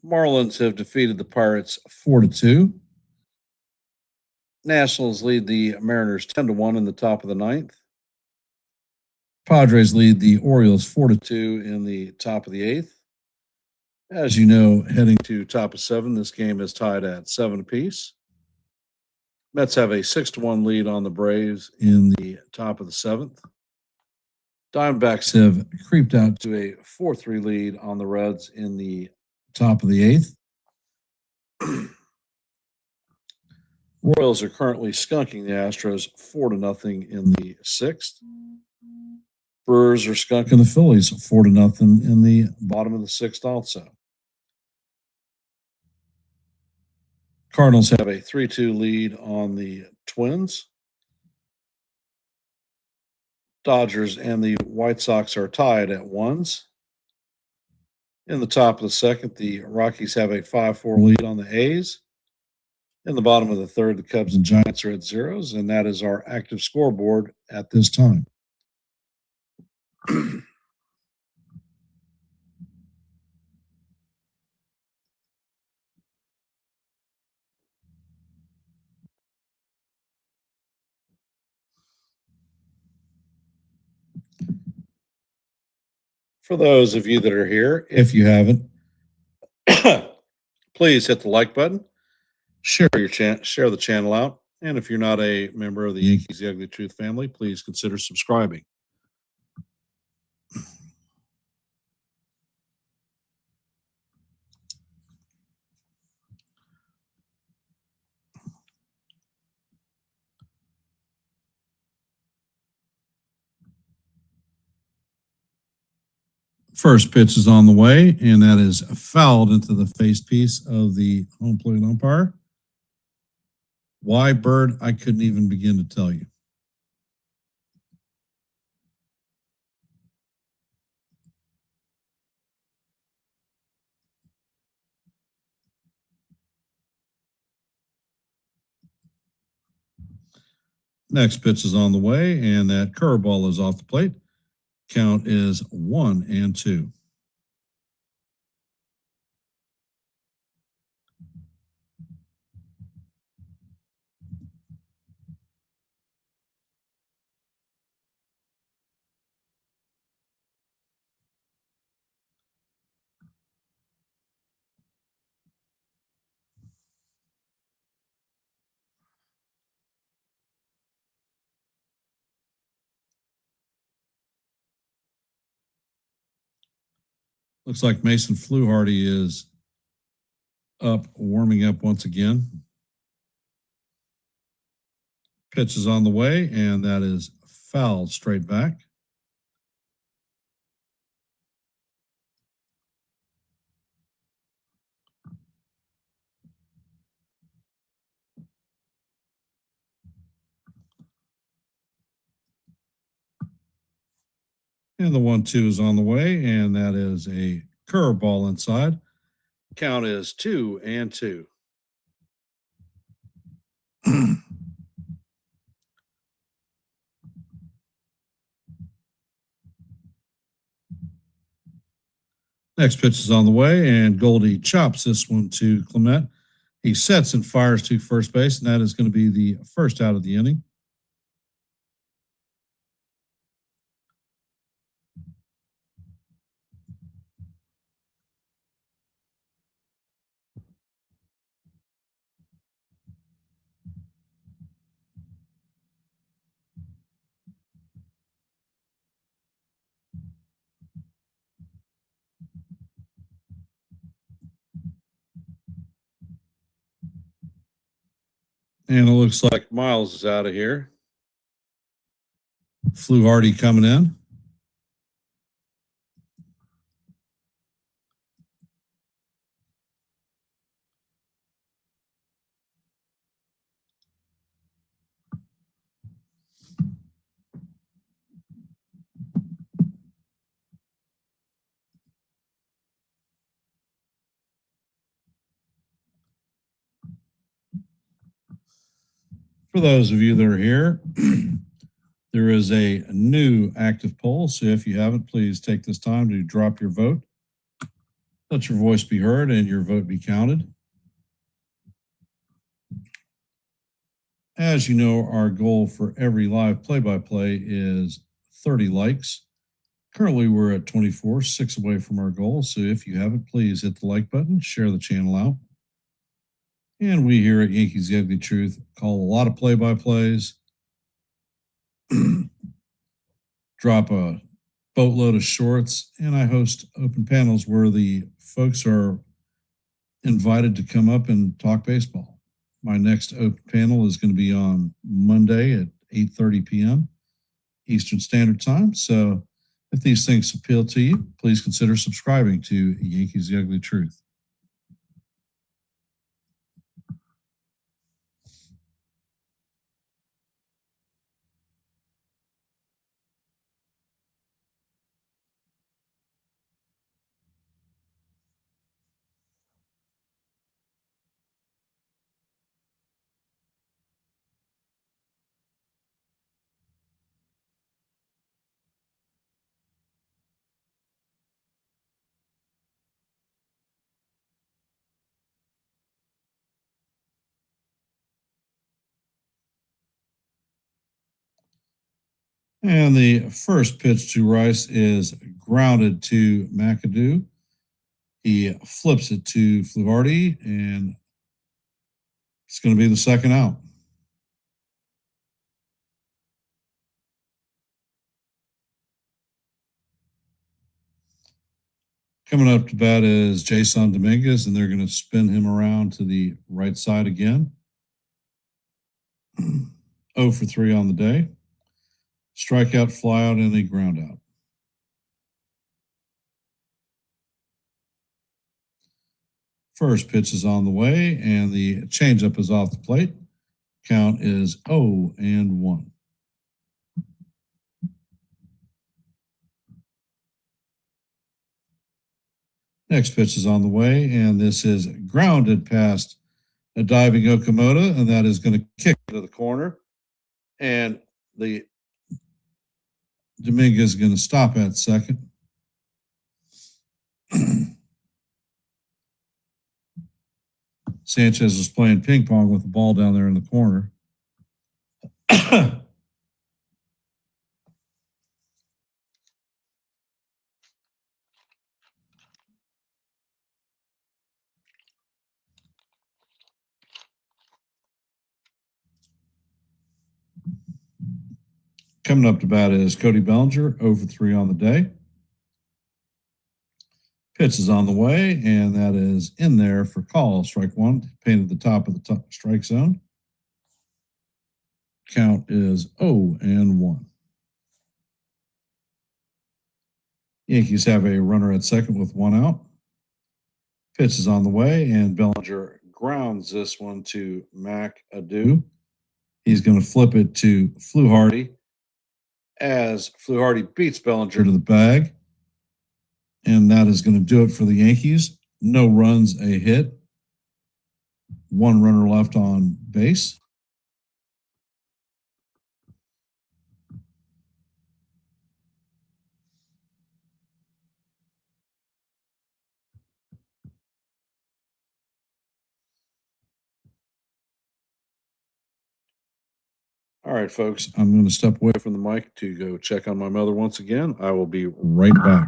Marlins have defeated the Pirates 4-2. Nationals lead the Mariners 10-1 in the top of the 9th. Padres lead the Orioles 4-2 in the top of the 8th. As you know, heading to top of 7, this game is tied at 7 apiece. Mets have a 6-1 lead on the Braves in the top of the 7th. Diamondbacks have creeped out to a 4-3 lead on the Reds in the top of the 8th. Royals are currently skunking the Astros 4-0 in the 6th. Brewers are skunking the Phillies 4-0 in the bottom of the 6th also. Cardinals have a 3-2 lead on the Twins. Dodgers and the White Sox are tied at 1s. In the top of the 2nd, the Rockies have a 5-4 lead on the A's. In the bottom of the 3rd, the Cubs and Giants are at 0s, and that is our active scoreboard at this time. For those of you that are here, if you haven't, please hit the like button, share the channel out, and if you're not a member of the Yankees The Ugly Truth family, please consider subscribing. First pitch is on the way, and that is fouled into the face piece of the home plate umpire. Why, Bird? I couldn't even begin to tell you. Next pitch is on the way, and that curveball is off the plate. Count is 1-2. Looks like Mason Fluharty is up, warming up once again. Pitch is on the way, and that is fouled straight back. And the 1-2 is on the way, and that is a curveball inside. Count is 2-2. Next pitch is on the way, and Goldie chops this one to Clement. He sets and fires to first base, and that is going to be the first out of the inning. And it looks like Miles is out of here. Fluharty coming in. For those of you that are here, there is a new active poll. So if you haven't, please take this time to drop your vote. Let your voice be heard and your vote be counted. As you know, our goal for every live play-by-play is 30 likes. Currently, we're at 24, 6 away from our goal. So if you haven't, please hit the like button, share the channel out. And we here at Yankees The Ugly Truth call a lot of play-by-plays, drop a boatload of shorts, and I host open panels where the folks are invited to come up and talk baseball. My next open panel is going to be on Monday at 8:30 p.m. Eastern Standard Time. So if these things appeal to you, please consider subscribing to Yankees The Ugly Truth. And the first pitch to Rice is grounded to McAdoo. He flips it to Fluharty, and it's going to be the second out. Coming up to bat is Jason Dominguez, and they're going to spin him around to the right side again. 0 for 3 on the day. Strikeout, flyout, and a ground out. First pitch is on the way, and the changeup is off the plate. Count is 0-1. Next pitch is on the way, and this is grounded past a diving Okamoto, and that is going to kick to the corner. And the Dominguez is going to stop at second. Sanchez is playing ping pong with the ball down there in the corner. Coming up to bat is Cody Bellinger, 0 for 3 on the day. Pitch is on the way, and that is in there for call. Strike one, painted the top of the strike zone. Count is 0-1. Yankees have a runner at second with 1 out. Pitch is on the way, and Bellinger grounds this one to McAdoo. He's going to flip it to Fluharty as Fluharty beats Bellinger to the bag. And that is going to do it for the Yankees. No runs, a hit. 1 runner left on base. All right, folks, I'm going to step away from the mic to go check on my mother once again. I will be right back.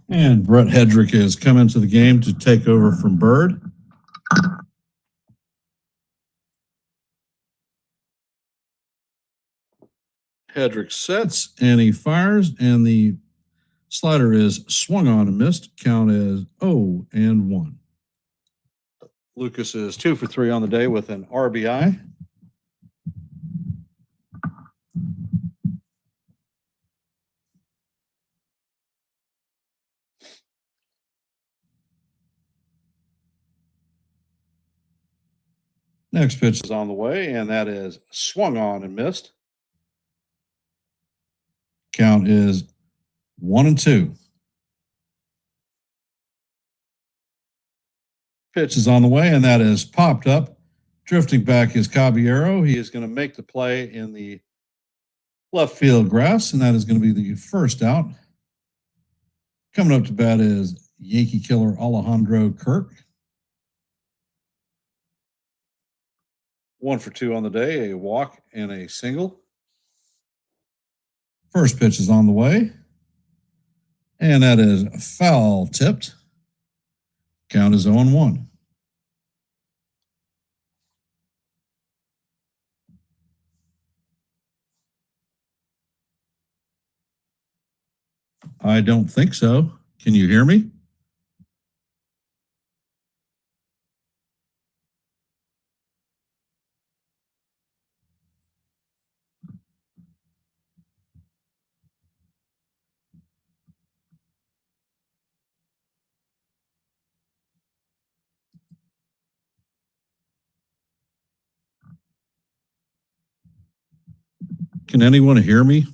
And Brett Hedrick has come into the game to take over from Bird. Hedrick sets and he fires, and the slider is swung on and missed. Count is 0-1. Lucas is 2 for 3 on the day with an RBI. Next pitch is on the way, and that is swung on and missed. Count is 1-2. Pitch is on the way, and that is popped up. Drifting back is Caballero. He is going to make the play in the left field grass, and that is going to be the first out. Coming up to bat is Yankee killer Alejandro Kirk. 1 for 2 on the day, a walk and a single. First pitch is on the way, and that is foul tipped. Count is 0-1. I don't think so. Can you hear me? Can anyone hear me?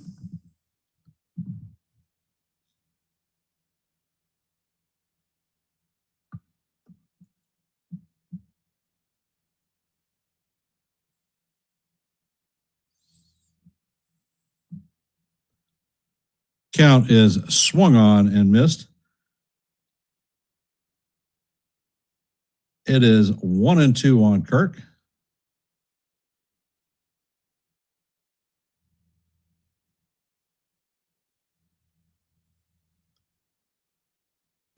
Count is swung on and missed. It is 1-2 on Kirk.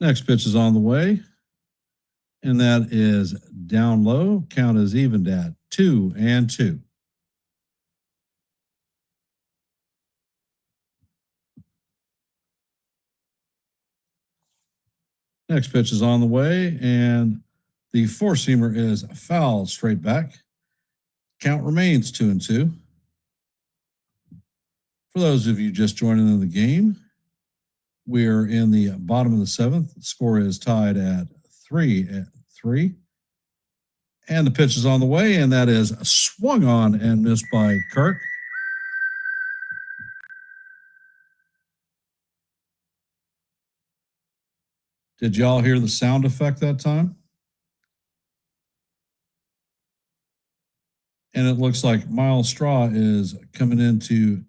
Next pitch is on the way, and that is down low. Count is evened at 2-2. Next pitch is on the way, and the four-seamer is fouled straight back. Count remains 2-2. For those of you just joining in the game, we are in the bottom of the seventh. The score is tied at 3-3. And the pitch is on the way, and that is swung on and missed by Kirk. Did y'all hear the sound effect that time? And it looks like Miles Straw is coming into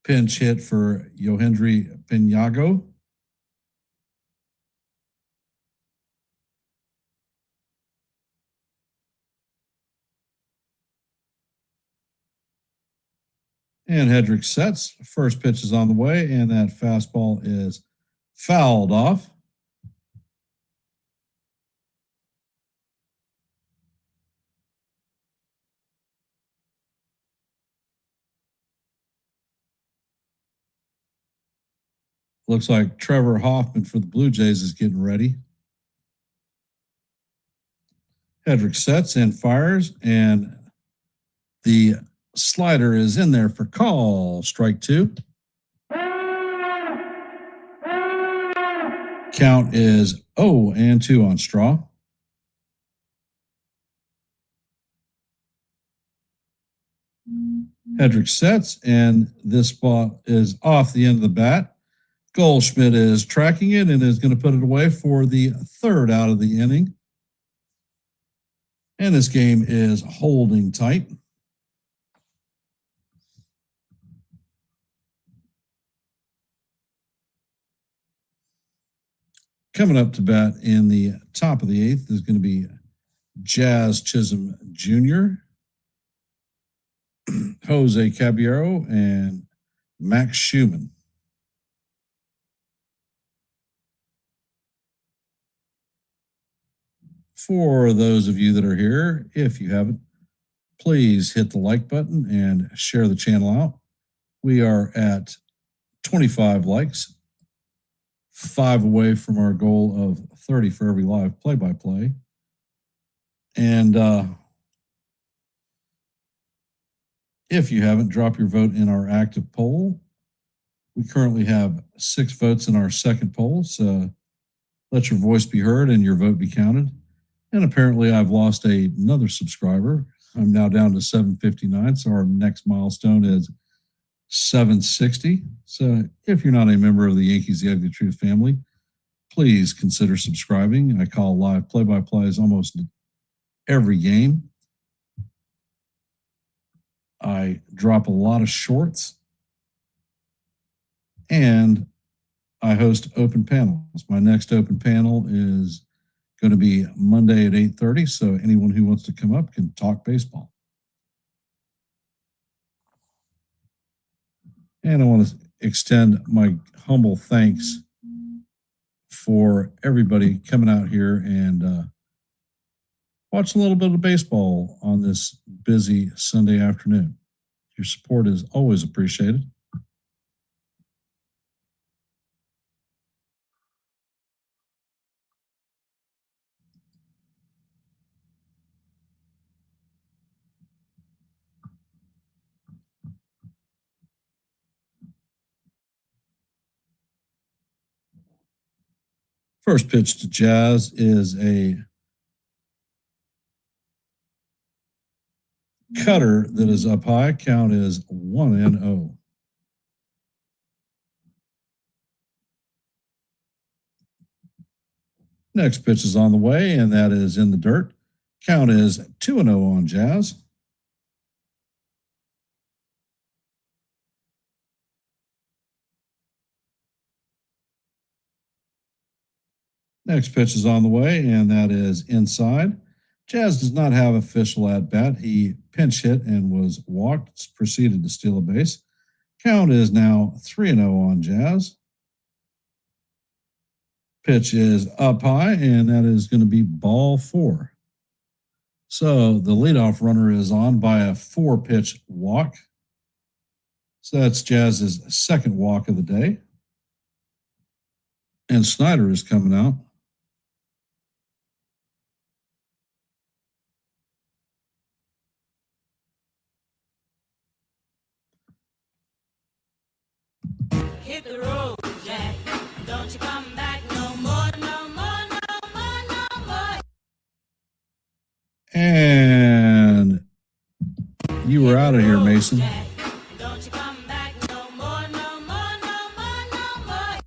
pinch hit for Yohendry Pinago. And Hedrick sets. First pitch is on the way, and that fastball is fouled off. Looks like Trevor Hoffman for the Blue Jays is getting ready. Hedrick sets and fires, and the slider is in there for call. Strike two. Count is 0-2 on Straw. Hedrick sets, and this ball is off the end of the bat. Goldschmidt is tracking it and is going to put it away for the third out of the inning. And this game is holding tight. Coming up to bat in the top of the eighth is going to be Jazz Chisholm Jr., Jose Caballero, and Max Schumann. For those of you that are here, if you haven't, please hit the like button and share the channel out. We are at 25 likes, 5 away from our goal of 30 for every live play-by-play. And if you haven't, drop your vote in our active poll. We currently have 6 votes in our second poll, so let your voice be heard and your vote be counted. And apparently I've lost another subscriber. I'm now down to 759, so our next milestone is 760. So if you're not a member of the Yankees The Ugly Truth family, please consider subscribing. I call live play-by-plays almost every game. I drop a lot of shorts, and I host open panels. My next open panel is going to be Monday at 8:30, so anyone who wants to come up can talk baseball. And I want to extend my humble thanks for everybody coming out here and watching a little bit of baseball on this busy Sunday afternoon. Your support is always appreciated. First pitch to Jazz is a cutter that is up high. Count is 1-0. Next pitch is on the way, and that is in the dirt. Count is 2-0 on Jazz. Next pitch is on the way, and that is inside. Jazz does not have official at bat. He pinch hit and was walked, proceeded to steal a base. Count is now 3-0 on Jazz. Pitch is up high, and that is going to be ball 4. So the leadoff runner is on by a 4-pitch walk. So that's Jazz's second walk of the day. And Snyder is coming out. You were out of here, Mason. Don't you come back no more, no more, no more, no more.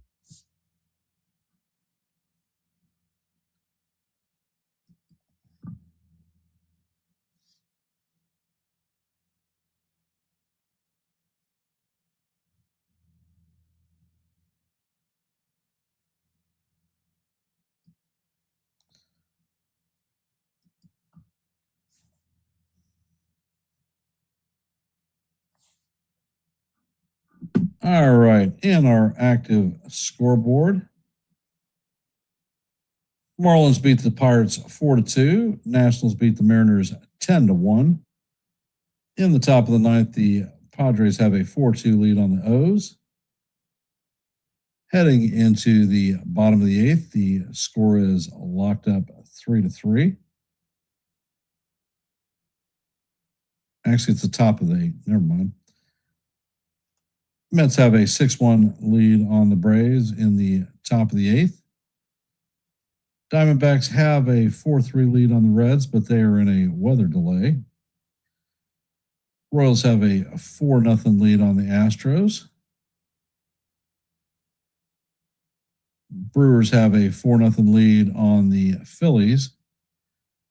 All right. In our active scoreboard, Marlins beat the Pirates 4-2. Nationals beat the Mariners 10-1. In the top of the ninth, the Padres have a 4-2 lead on the O's. Heading into the bottom of the eighth, the score is locked up 3-3. Actually, it's the top of the eighth. Never mind. Mets have a 6-1 lead on the Braves in the top of the eighth. Diamondbacks have a 4-3 lead on the Reds, but they are in a weather delay. Royals have a 4-0 lead on the Astros. Brewers have a 4-0 lead on the Phillies.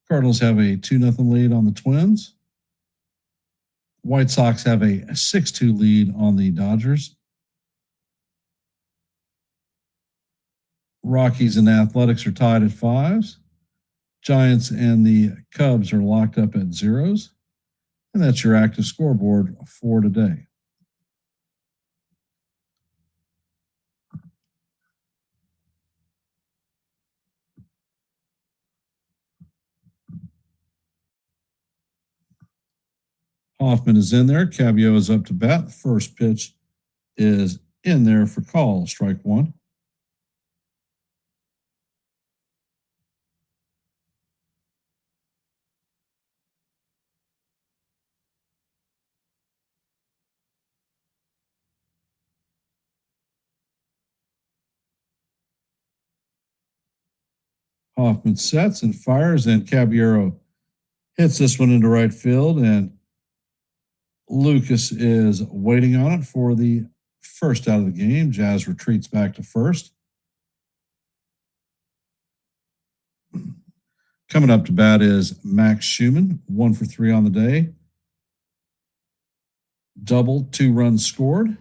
Cardinals have a 2-0 lead on the Twins. White Sox have a 6-2 lead on the Dodgers. Rockies and Athletics are tied at 5s. Giants and the Cubs are locked up at 0s. And that's your active scoreboard for today. Hoffman is in there. Caballero is up to bat. First pitch is in there for call. Strike one. Hoffman sets and fires, and Caballero hits this one into right field, and Lucas is waiting on it for the first out of the game. Jazz retreats back to first. Coming up to bat is Max Schumann, 1 for 3 on the day. Double, 2 runs scored.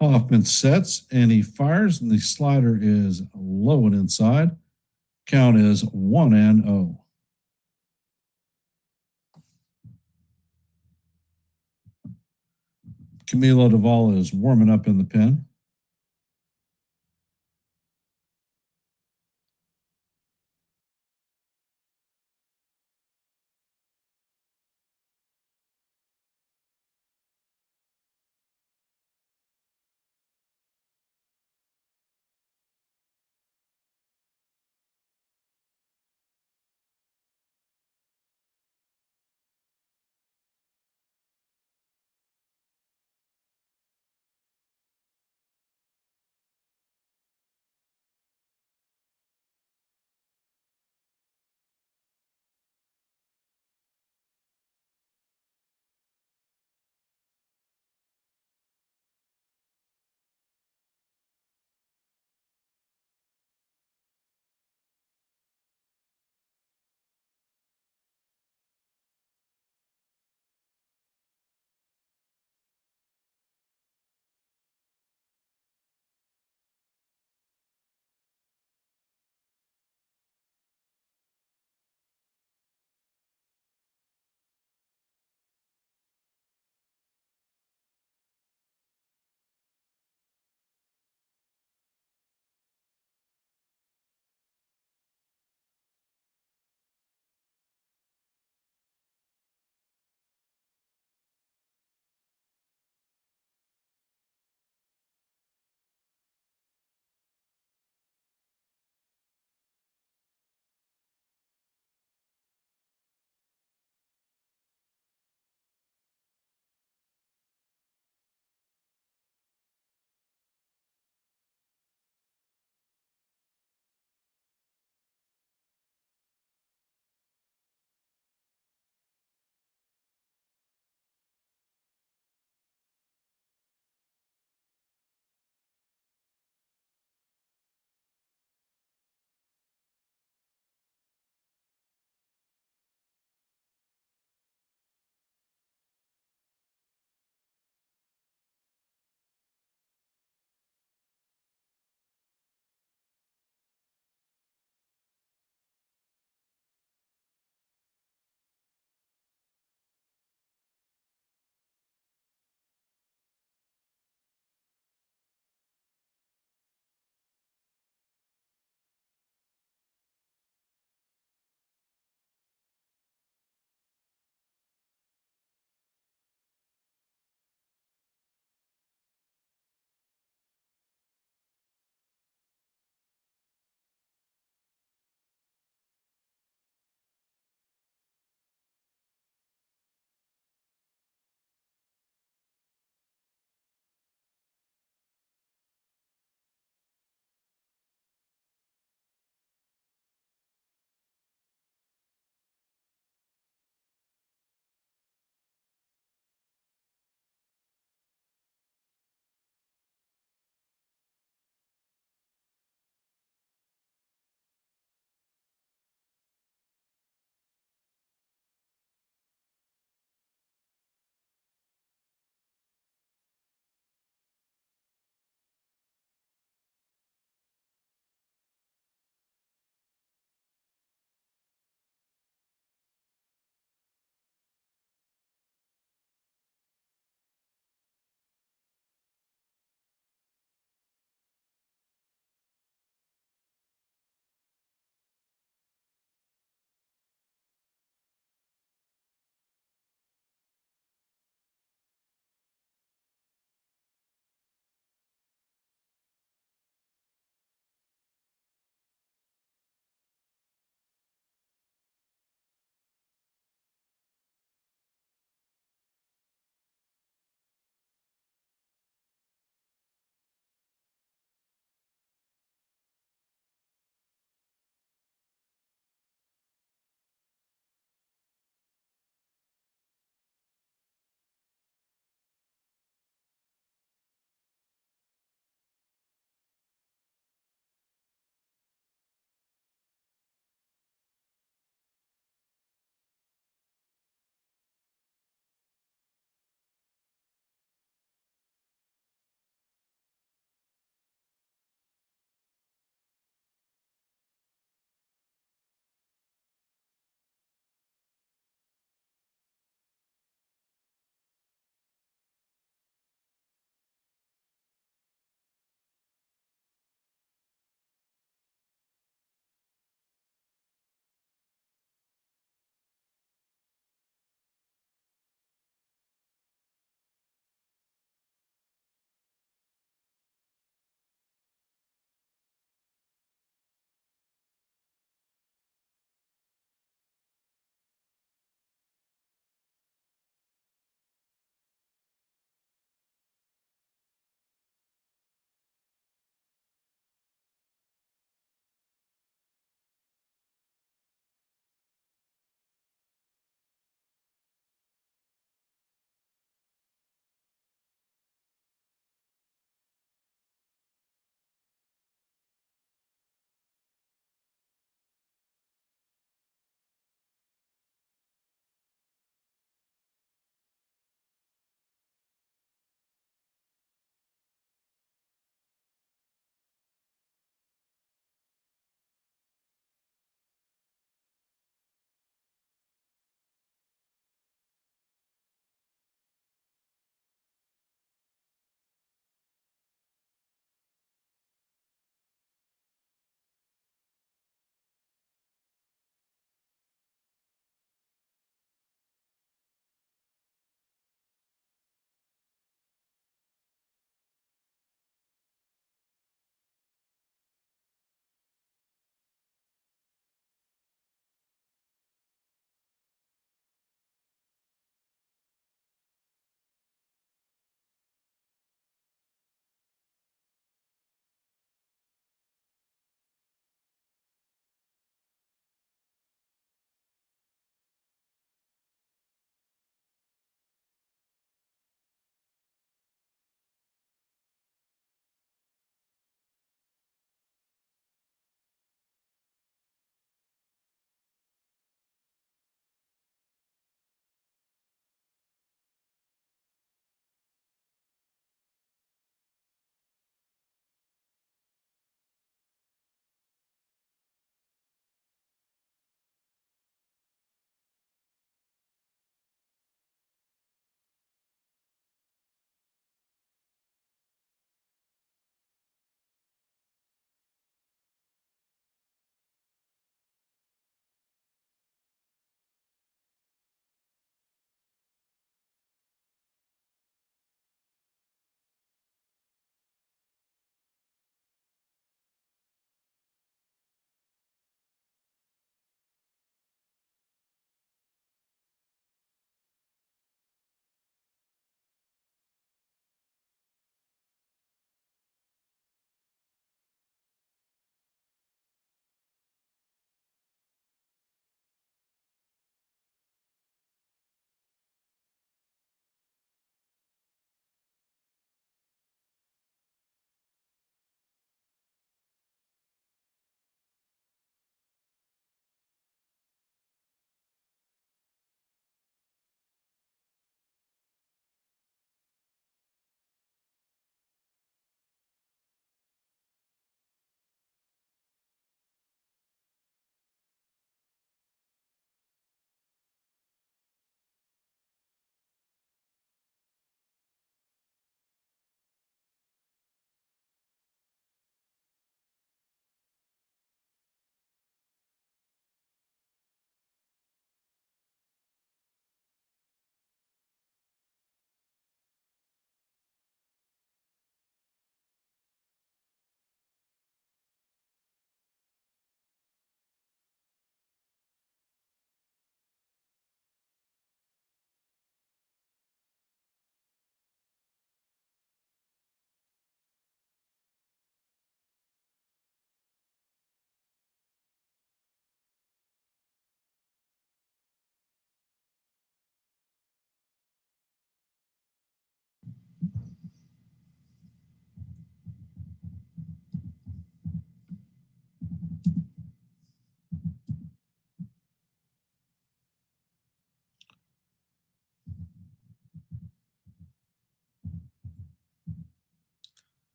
Hoffman sets and he fires, and the slider is low and inside. Count is 1-0. Camilo Duvall is warming up in the pen.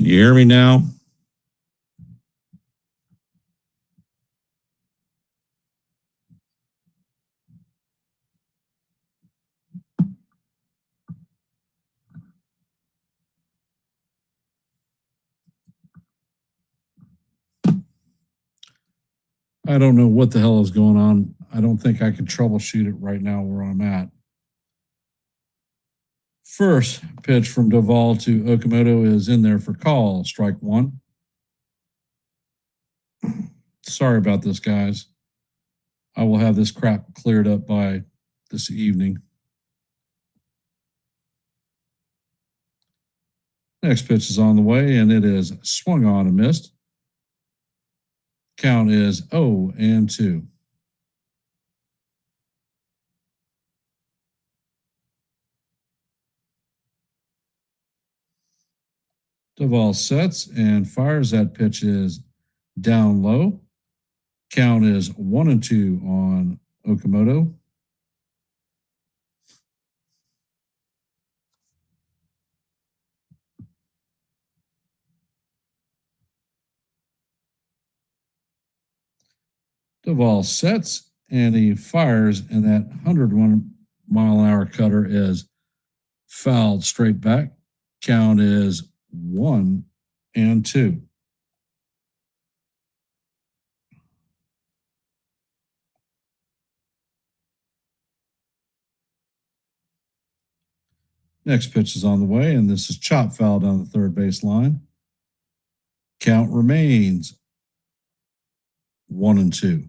Can you hear me now? I don't know what the hell is going on. I don't think I can troubleshoot it right now where I'm at. First pitch from Duvall to Okamoto is in there for call, strike one. Sorry about this, guys. I will have this crap cleared up by this evening. Next pitch is on the way, and it is swung on and missed. Count is 0-2. Duvall sets and fires. That pitch is down low. Count is 1-2 on Okamoto. Duvall sets and he fires, and that 101-mile-an-hour cutter is fouled straight back. Count is 1-2. Next pitch is on the way, and this is chop foul down the third base line. Count remains 1-2.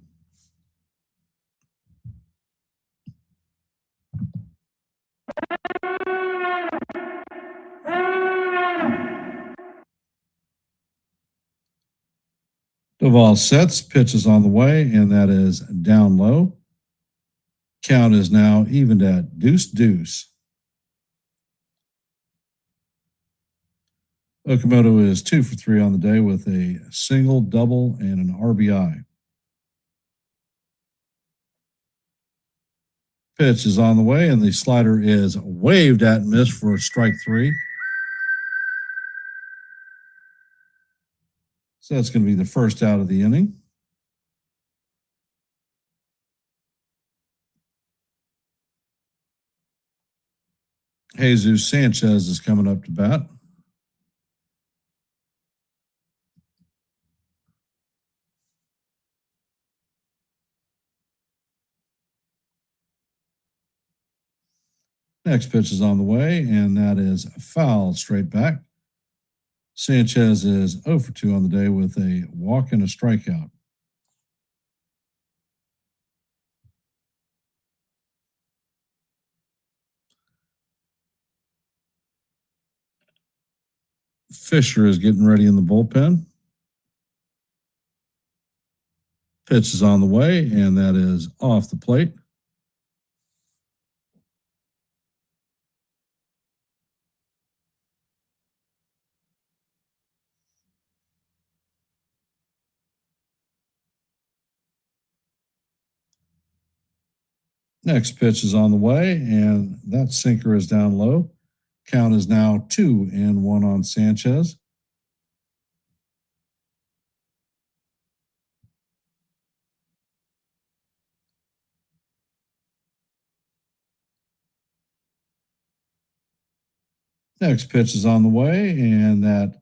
Duvall sets, pitch is on the way, and that is down low. Count is now evened at 2-2. Okamoto is 2 for 3 on the day with a single, double, and an RBI. Pitch is on the way, and the slider is waved at and missed for strike three. So that's going to be the first out of the inning. Jesus Sanchez is coming up to bat. Next pitch is on the way, and that is foul straight back. Sanchez is 0 for 2 on the day with a walk and a strikeout. Fisher is getting ready in the bullpen. Pitch is on the way, and that is off the plate. Next pitch is on the way, and that sinker is down low. Count is now 2-1 on Sanchez. Next pitch is on the way, and that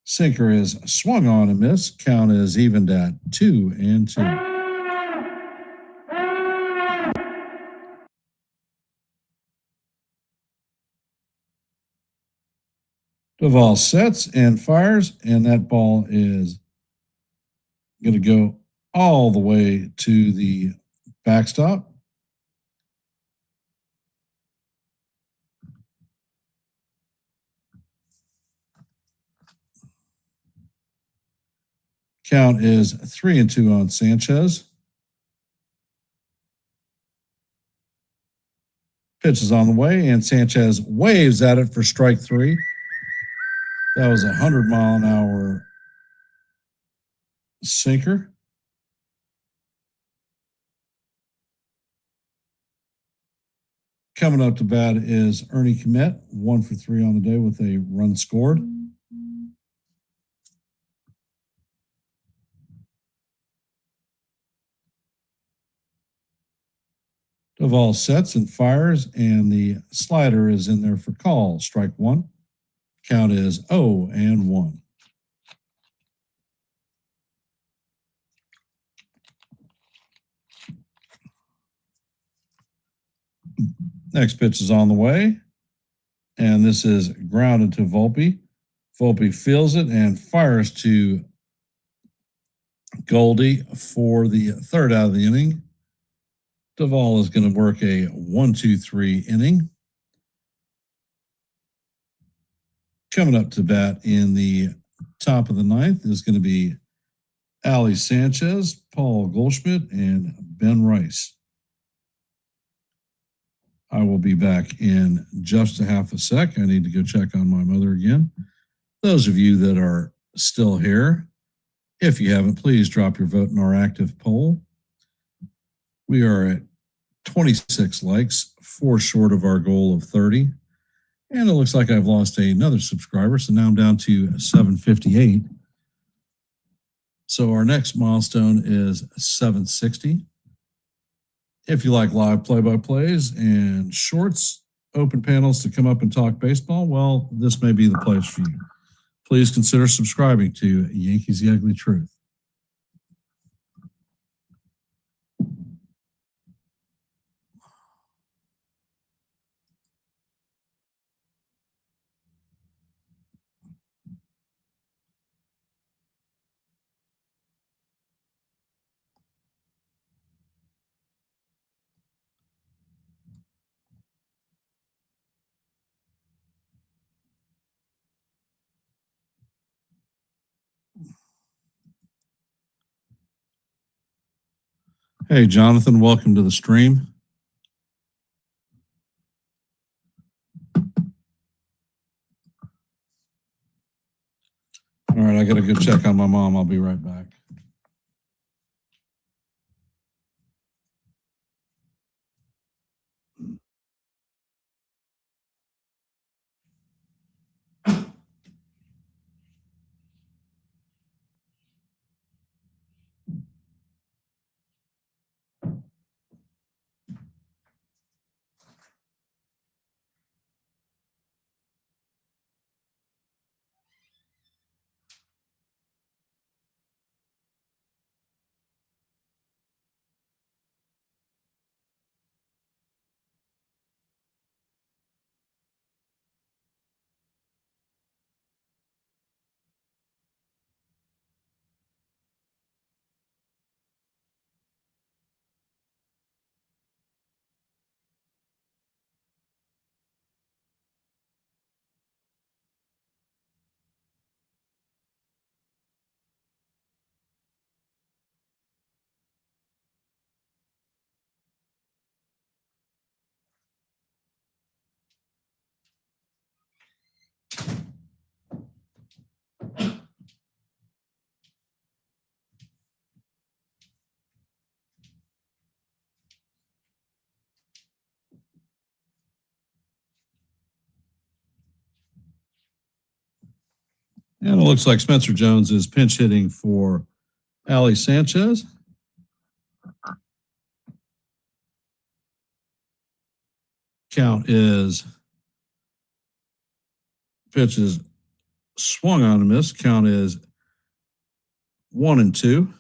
sinker is swung on and missed. Count is evened at 2-2. Duvall sets and fires, and that ball is going to go all the way to the backstop. Count is 3-2 on Sanchez. Pitch is on the way, and Sanchez waves at it for strike three. That was a 100-mile-an-hour sinker. Coming up to bat is Ernie Kmet, 1 for 3 on the day with a run scored. Duvall sets and fires, and the slider is in there for call. Strike one. Count is 0-1. Next pitch is on the way, and this is grounded to Volpe. Volpe feels it and fires to Goldie for the third out of the inning. Duvall is going to work a 1-2-3 inning. Coming up to bat in the top of the ninth is going to be Ali Sanchez, Paul Goldschmidt, and Ben Rice. I will be back in just a half a sec. I need to go check on my mother again. Those of you that are still here, if you haven't, please drop your vote in our active poll. We are at 26 likes, 4 short of our goal of 30. And it looks like I've lost another subscriber, so now I'm down to 758. So our next milestone is 760. If you like live play-by-plays and shorts, open panels to come up and talk baseball, well, this may be the place for you. Please consider subscribing to Yankees The Ugly Truth. Hey, Jonathan, welcome to the stream. All right, I got to go check on my mom. I'll be right back. And it looks like Spencer Jones is pinch hitting for Ali Sanchez. Count is pitch is swung on a miss. Count is 1-2.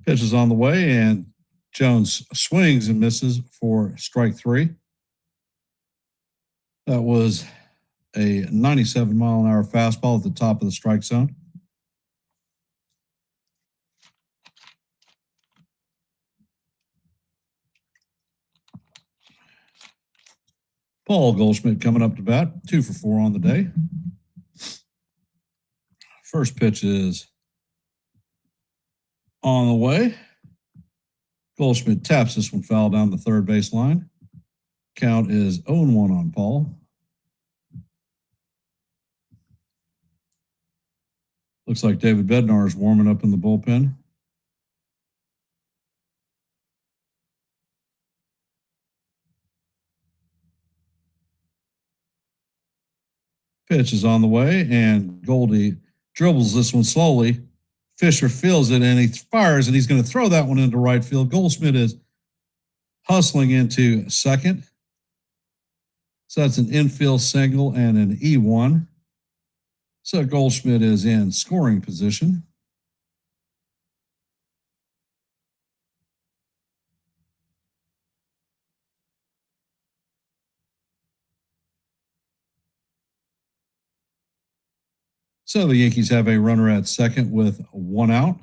Pitch is on the way, and Jones swings and misses for strike 3. That was a 97-mile-an-hour fastball at the top of the strike zone. Paul Goldschmidt coming up to bat, 2 for 4 on the day. First pitch is on the way. Goldschmidt taps this one foul down the third base line. Count is 0-1 on Paul. Looks like David Bednar is warming up in the bullpen. Pitch is on the way, and Goldie dribbles this one slowly. Fisher feels it, and he fires, and he's going to throw that one into right field. Goldschmidt is hustling into second. So that's an infield single and an E1. So Goldschmidt is in scoring position. So the Yankees have a runner at second with one out.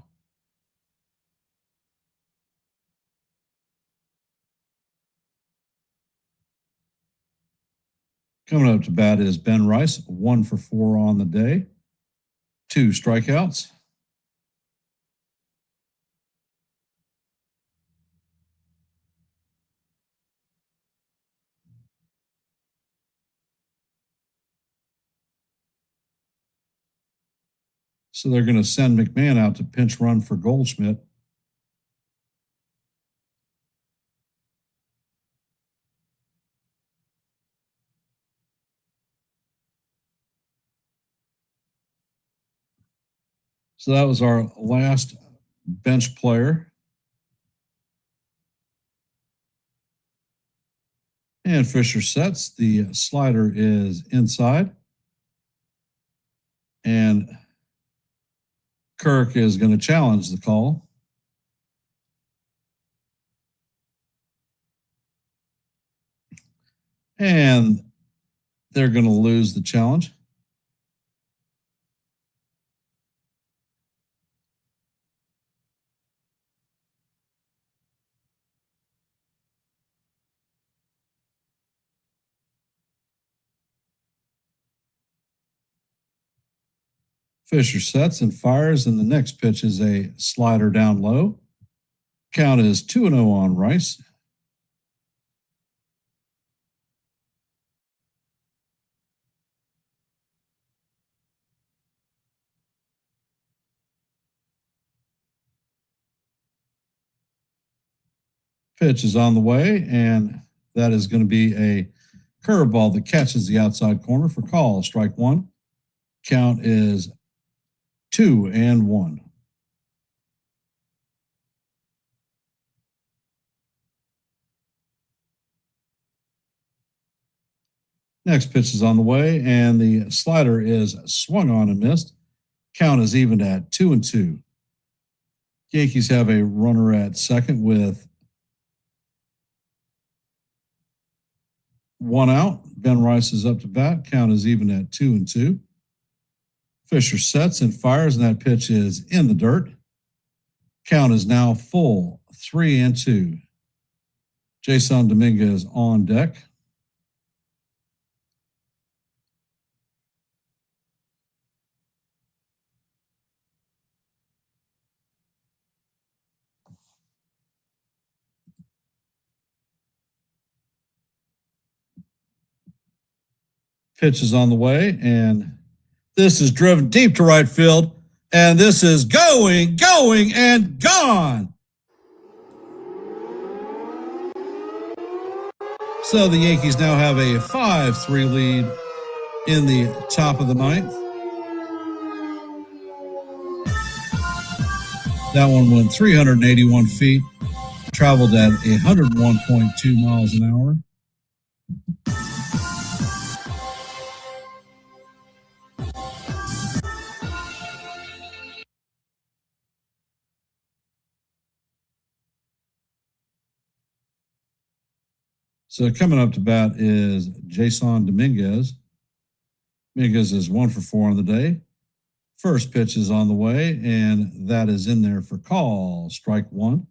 Coming up to bat is Ben Rice, 1 for 4 on the day, 2 strikeouts. So they're going to send McMahon out to pinch run for Goldschmidt. So that was our last bench player. And Fisher sets. The slider is inside. And Kirk is going to challenge the call. And they're going to lose the challenge. Fisher sets and fires, and the next pitch is a slider down low. Count is 2-0 on Rice. Pitch is on the way, and that is going to be a curveball that catches the outside corner for call. Strike one. Count is 2-1. Next pitch is on the way, and the slider is swung on and missed. Count is evened at 2-2. Yankees have a runner at second with one out. Ben Rice is up to bat. Count is even at 2-2. Fisher sets and fires, and that pitch is in the dirt. Count is now full, 3-2. Jason Dominguez on deck. Pitch is on the way, and this is driven deep to right field, and this is going, and gone. So the Yankees now have a 5-3 lead in the top of the ninth. That one went 381 feet, traveled at 101.2 miles an hour. So coming up to bat is Jason Dominguez. Dominguez is 1 for 4 on the day. First pitch is on the way, and that is in there for call. Strike one.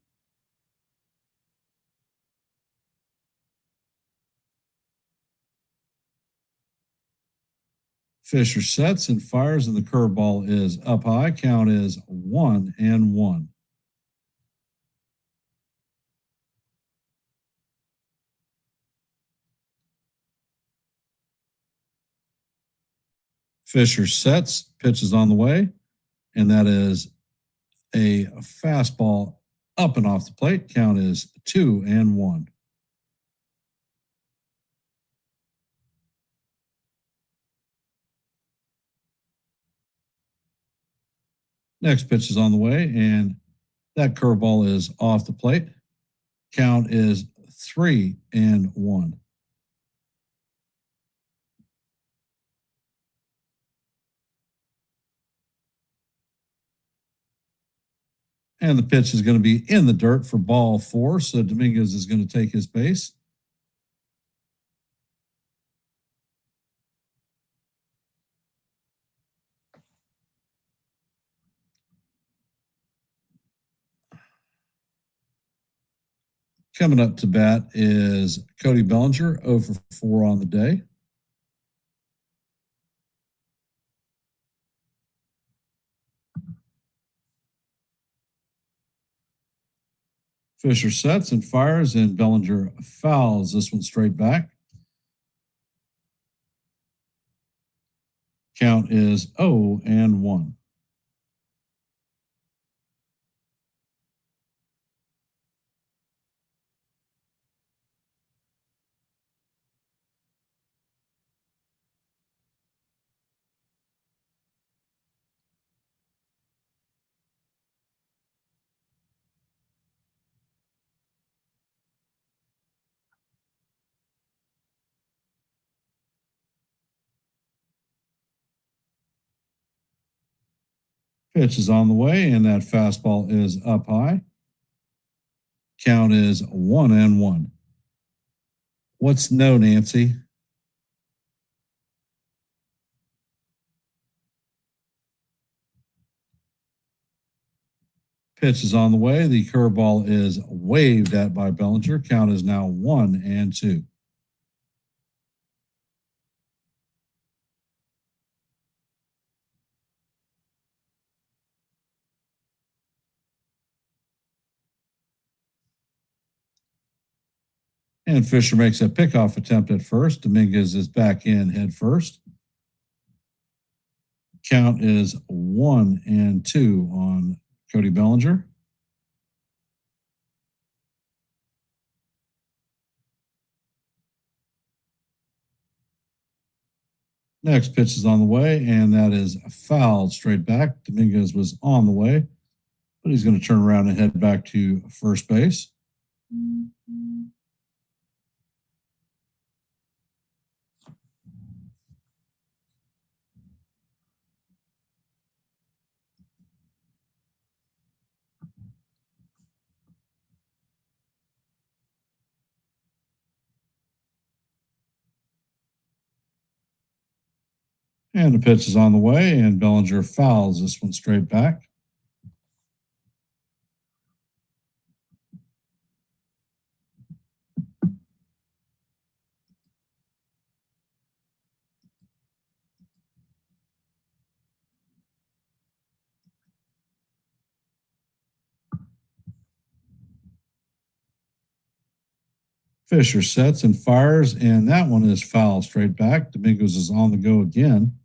Fisher sets and fires, and the curveball is up high. Count is 1-1. Fisher sets, pitch is on the way, and that is a fastball up and off the plate. Count is 2-1. Next pitch is on the way, and that curveball is off the plate. Count is 3-1. And the pitch is going to be in the dirt for ball 4. So Dominguez is going to take his base. Coming up to bat is Cody Bellinger, 0 for 4 on the day. Fisher sets and fires, and Bellinger fouls this one straight back. Count is 0-1. Pitch is on the way, and that fastball is up high. Count is 1-1. What's no, Nancy? Pitch is on the way. The curveball is waved at by Bellinger. Count is now 1-2. And Fisher makes a pickoff attempt at first. Dominguez is back in head first. Count is 1-2 on Cody Bellinger. Next pitch is on the way, and that is fouled straight back. Dominguez was on the way, but he's going to turn around and head back to first base. And the pitch is on the way, and Bellinger fouls this one straight back. Fisher sets and fires, and that one is foul straight back. Dominguez is on the go again.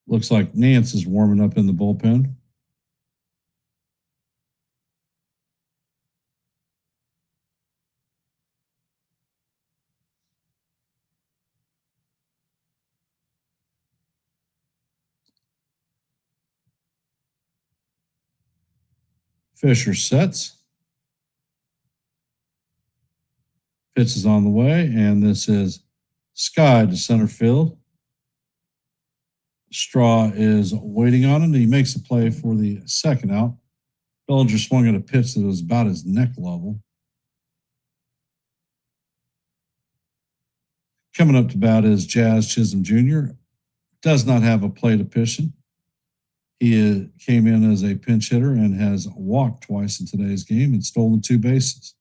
Looks like Nance is warming up in the bullpen. Fisher sets. Pitch is on the way, and this is Sky to center field. Straw is waiting on him. He makes a play for the second out. Bellinger swung at a pitch that was about his neck level. Coming up to bat is Jazz Chisholm Jr. Does not have a plate option. He came in as a pinch hitter and has walked twice in today's game and stolen 2 bases.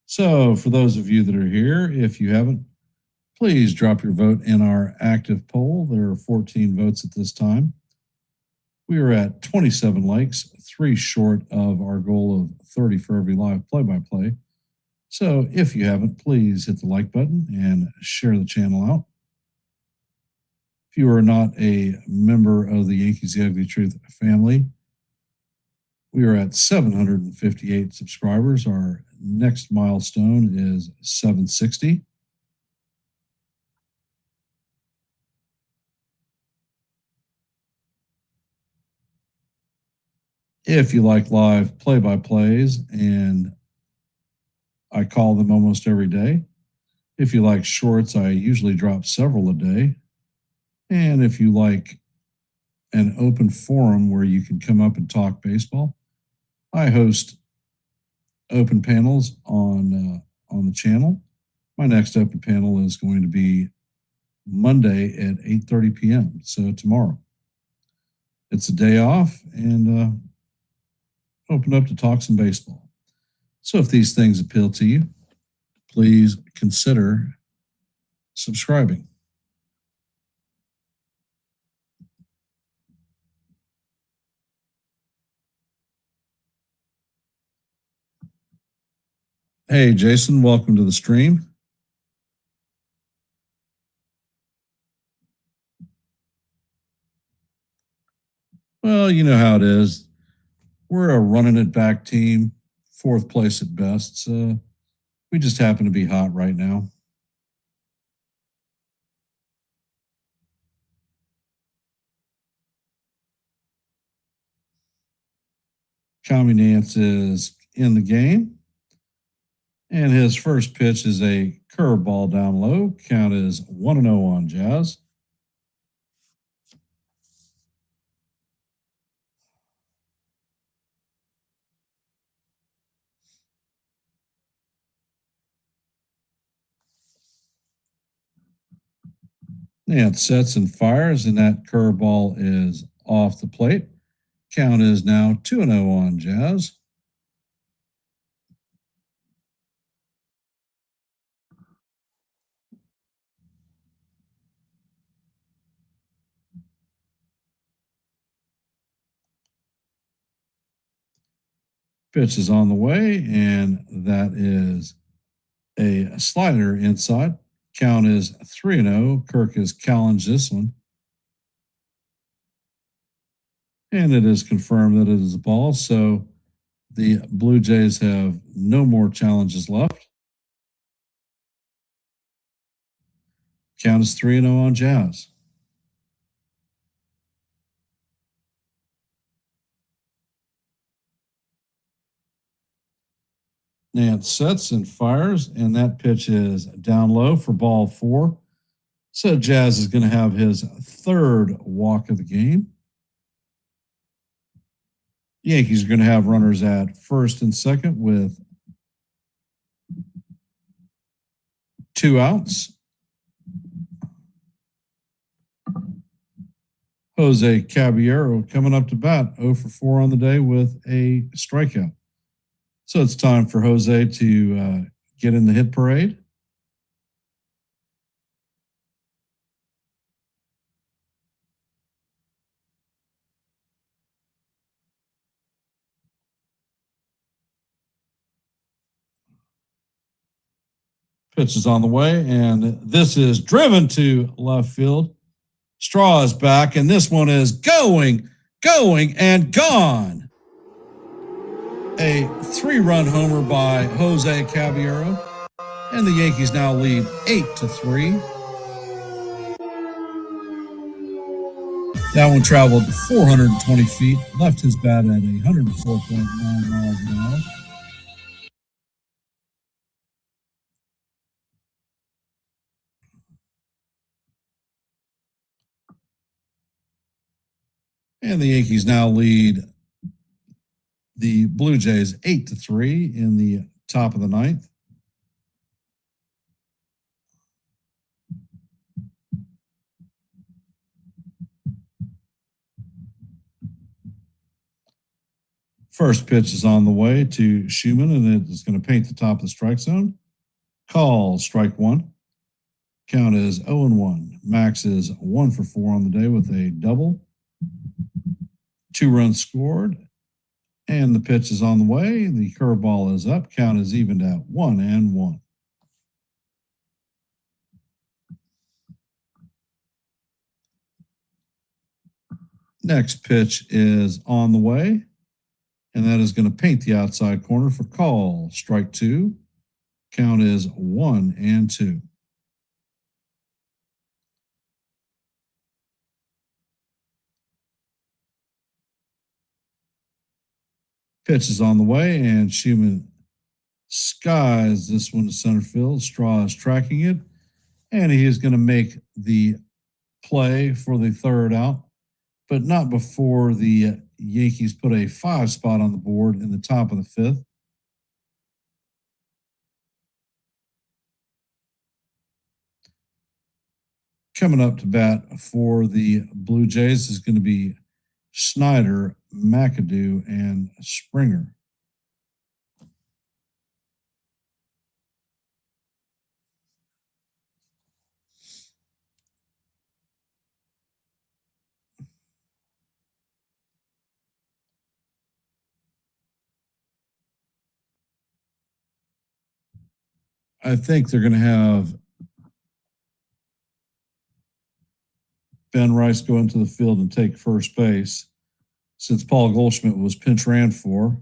So, for those of you that are here, if you haven't, please drop your vote in our active poll. There are 14 votes at this time. We are at 27 likes, 3 short of our goal of 30 for every live play-by-play. So if you haven't, please hit the like button and share the channel out. If you are not a member of the Yankees The Ugly Truth family, we are at 758 subscribers. Our next milestone is 760. If you like live play-by-plays, and I call them almost every day. If you like shorts, I usually drop several a day. And if you like an open forum where you can come up and talk baseball, I host open panels on the channel. My next open panel is going to be Monday at 8:30 p.m. So tomorrow. It's a day off and open up to talk some baseball. So if these things appeal to you, please consider subscribing. Hey, Jason, welcome to the stream. Well, you know how it is. We're a running it back team, fourth place at best. So we just happen to be hot right now. Tommy Nance is in the game. And his first pitch is a curveball down low. Count is 1-0 on Jazz. Nance sets and fires, and that curveball is off the plate. Count is now 2-0 on Jazz. Pitch is on the way, and that is a slider inside. Count is 3-0. Kirk has challenged this one. And it is confirmed that it is a ball. So the Blue Jays have no more challenges left. Count is 3-0 on Jazz. Nance sets and fires, and that pitch is down low for ball 4. So Jazz is going to have his third walk of the game. The Yankees are going to have runners at first and second with 2 outs. Jose Caballero coming up to bat, 0 for 4 on the day with a strikeout. So it's time for Jose to get in the hit parade. Pitch is on the way, and this is driven to left field. Straw is back, and this one is going, and gone. A 3-run homer by Jose Caballero, and the Yankees now lead 8-3. That one traveled 420 feet, left his bat at 104.9 miles an hour. And the Yankees now lead the Blue Jays 8-3 in the top of the ninth. First pitch is on the way to Schumann, and it is going to paint the top of the strike zone. Call strike 1. Count is 0-1. Max is 1 for 4 on the day with a double. 2 runs scored. And the pitch is on the way. The curveball is up. Count is evened at 1-1. Next pitch is on the way, and that is going to paint the outside corner for call. Strike two. Count is 1-2. Pitch is on the way, and Schumann skies this one to center field. Straw is tracking it, and he is going to make the play for the third out, but not before the Yankees put a 5 spot on the board in the top of the fifth. Coming up to bat for the Blue Jays is going to be Schneider, McAdoo, and Springer. I think they're going to have Ben Rice go into the field and take first base since Paul Goldschmidt was pinch ran for.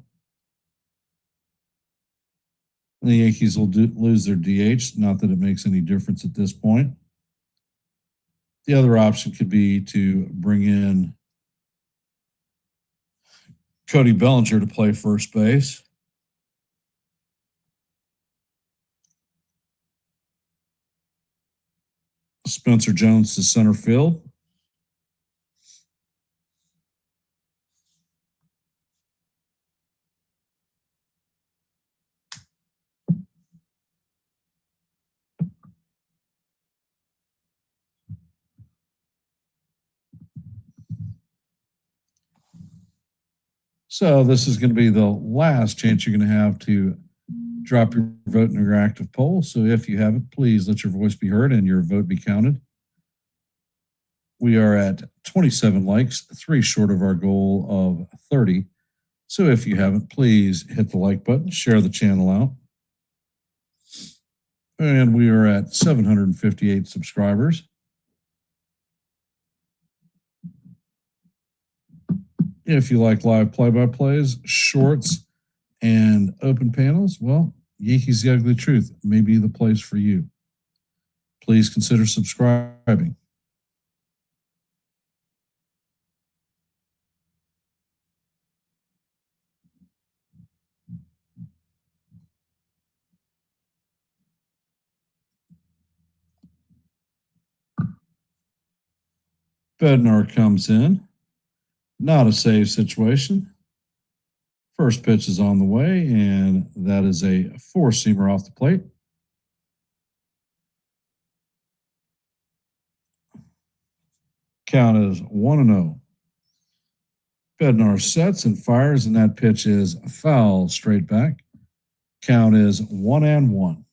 And the Yankees will lose their DH, not that it makes any difference at this point. The other option could be to bring in Cody Bellinger to play first base. Spencer Jones to center field. So this is going to be the last chance you're going to have to drop your vote in your active poll. So if you haven't, please let your voice be heard and your vote be counted. We are at 27 likes, 3 short of our goal of 30. So if you haven't, please hit the like button, share the channel out. And we are at 758 subscribers. If you like live play-by-plays, shorts, and open panels, well, Yankees The Ugly Truth may be the place for you. Please consider subscribing. Bednar comes in. Not a save situation. First pitch is on the way, and that is a 4-seamer off the plate. Count is 1-0. Bednar sets and fires, and that pitch is foul straight back. Count is 1-1.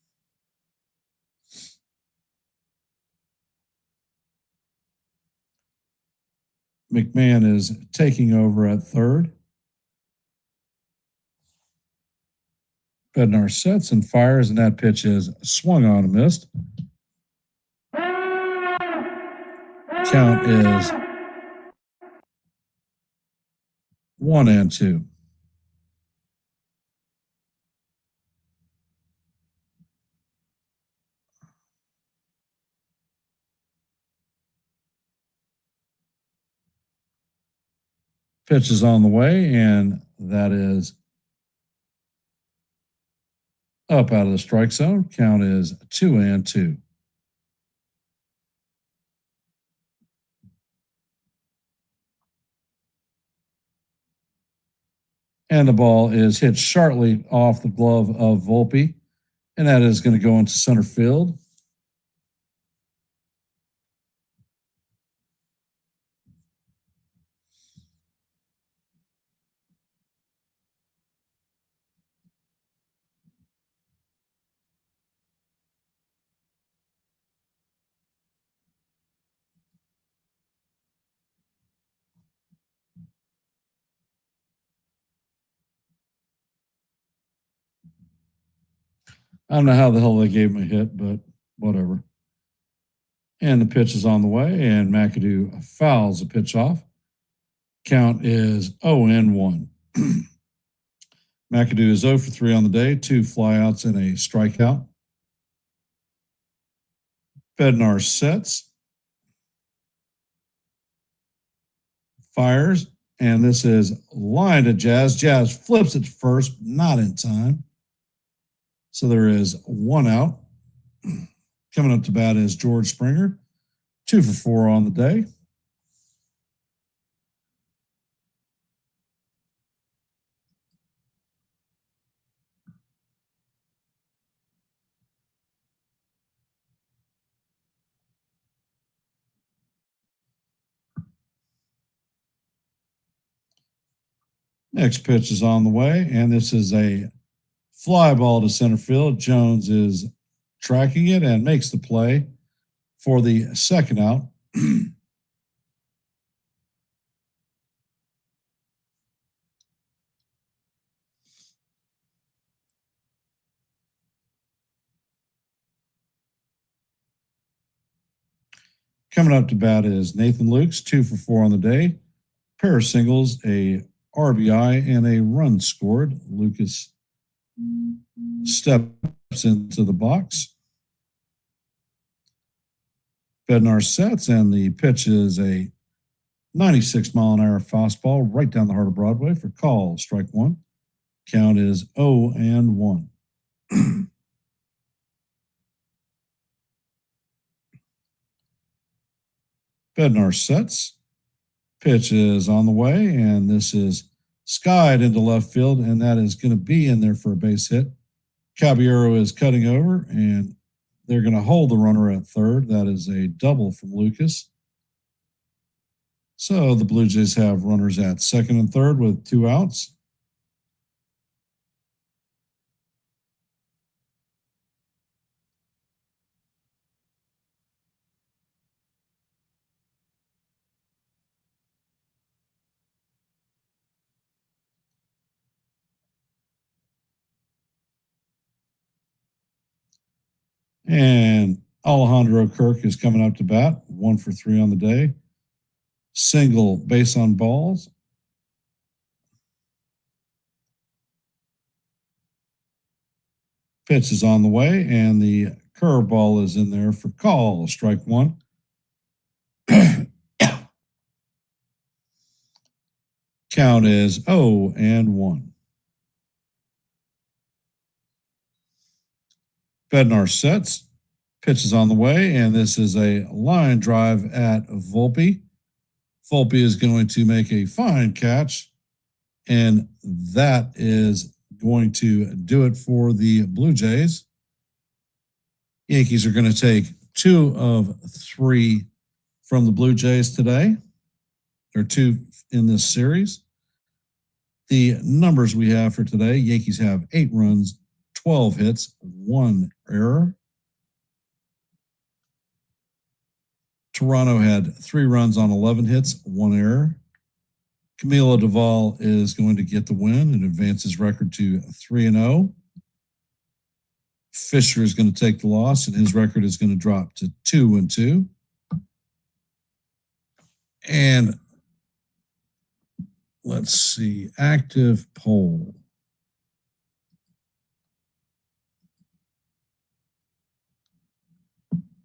McMahon is taking over at third. Bednar sets and fires, and that pitch is swung on and missed. Count is 1-2. Pitch is on the way, and that is up out of the strike zone. Count is 2-2. And the ball is hit sharply off the glove of Volpe, and that is going to go into center field. I don't know how the hell they gave him a hit, but whatever. And the pitch is on the way, and McAdoo fouls the pitch off. Count is 0-1. McAdoo is 0 for 3 on the day, 2 flyouts and a strikeout. Bednar sets, fires, and this is line to Jazz. Jazz flips it first, not in time. So there is 1 out. Coming up to bat is George Springer, 2 for 4 on the day. Next pitch is on the way, and this is a fly ball to center field. Jones is tracking it and makes the play for the second out. Coming up to bat is Nathan Lukes, 2 for 4 on the day. Pair of singles, a RBI, and a run scored. Lucas steps into the box. Bednar sets, and the pitch is a 96-mile-an-hour fastball right down the heart of Broadway for call, strike 1. Count is 0-1. Bednar sets. Pitch is on the way, and this is skied into left field, and that is going to be in there for a base hit. Caballero is cutting over, and they're going to hold the runner at third. That is a double from Lucas. So the Blue Jays have runners at second and third with 2 outs. And Alejandro Kirk is coming up to bat, 1 for 3 on the day. Single base on balls. Pitch is on the way, and the curveball is in there for call, strike 1. Count is 0-1. Bednar sets. Pitch is on the way, and this is a line drive at Volpe. Volpe is going to make a fine catch, and that is going to do it for the Blue Jays. Yankees are going to take 2 of 3 from the Blue Jays today. There are 2 in this series. The numbers we have for today: Yankees have 8 runs, 12 hits, 1 error. Toronto had 3 runs on 11 hits, 1 error. Camilo Duvall is going to get the win and advance his record to 3-0. Fisher is going to take the loss, and his record is going to drop to 2-2. And let's see, active poll.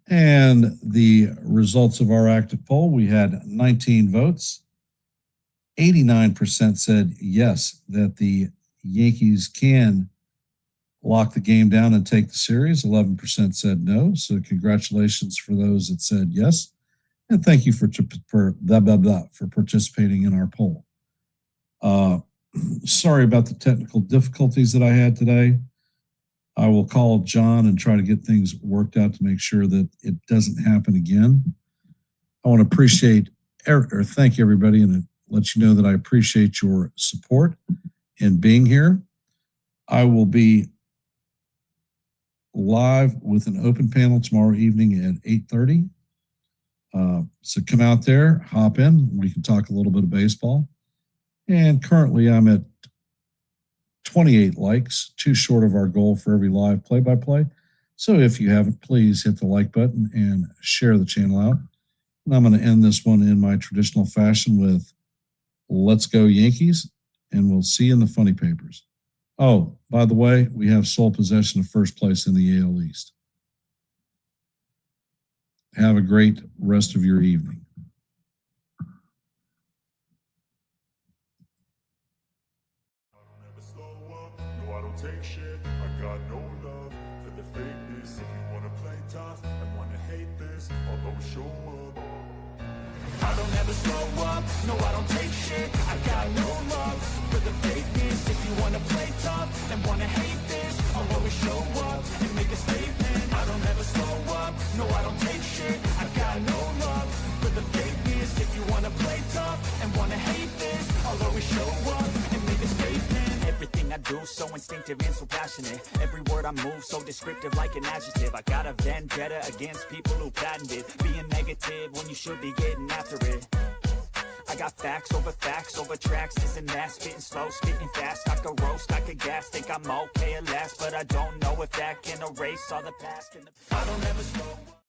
And the results of our active poll: we had 19 votes. 89% said yes, that the Yankees can lock the game down and take the series. 11% said no. So congratulations for those that said yes. And thank you for participating in our poll. Sorry about the technical difficulties that I had today. I will call John and try to get things worked out to make sure that it doesn't happen again. I want to appreciate or thank everybody and let you know that I appreciate your support in being here. I will be live with an open panel tomorrow evening at 8:30. So come out there, hop in. We can talk a little bit of baseball. And currently I'm at 28 likes, too short of our goal for every live play-by-play. So if you haven't, please hit the like button and share the channel out. And I'm going to end this one in my traditional fashion with "Let's go Yankees," and we'll see you in the funny papers. Oh, by the way, we have sole possession of first place in the AL East. Have a great rest of your evening. Never slow up, no I don't take shit. I got no love for the fakeness. If you wanna play tough and wanna hate this, I'll always show up. I don't ever slow up, no I don't take shit. I got no love for the fakeness. If you wanna play tough and wanna hate this, I'll always show up and make a statement. I don't ever slow up, no I don't take shit. I got no love for the fakeness. If you wanna play tough and wanna hate this, I'll always show up and make a statement. Everything I do so instinctive and so passionate. Every word I move so descriptive like an adjective. I got a vendetta against people who patented being negative when you should be getting after it. I got facts over tracks, this and that. Spitting slow, spitting fast. I could roast, I could gas. Think I'm okay at last, but I don't know if that can erase all the past. I don't ever slow up.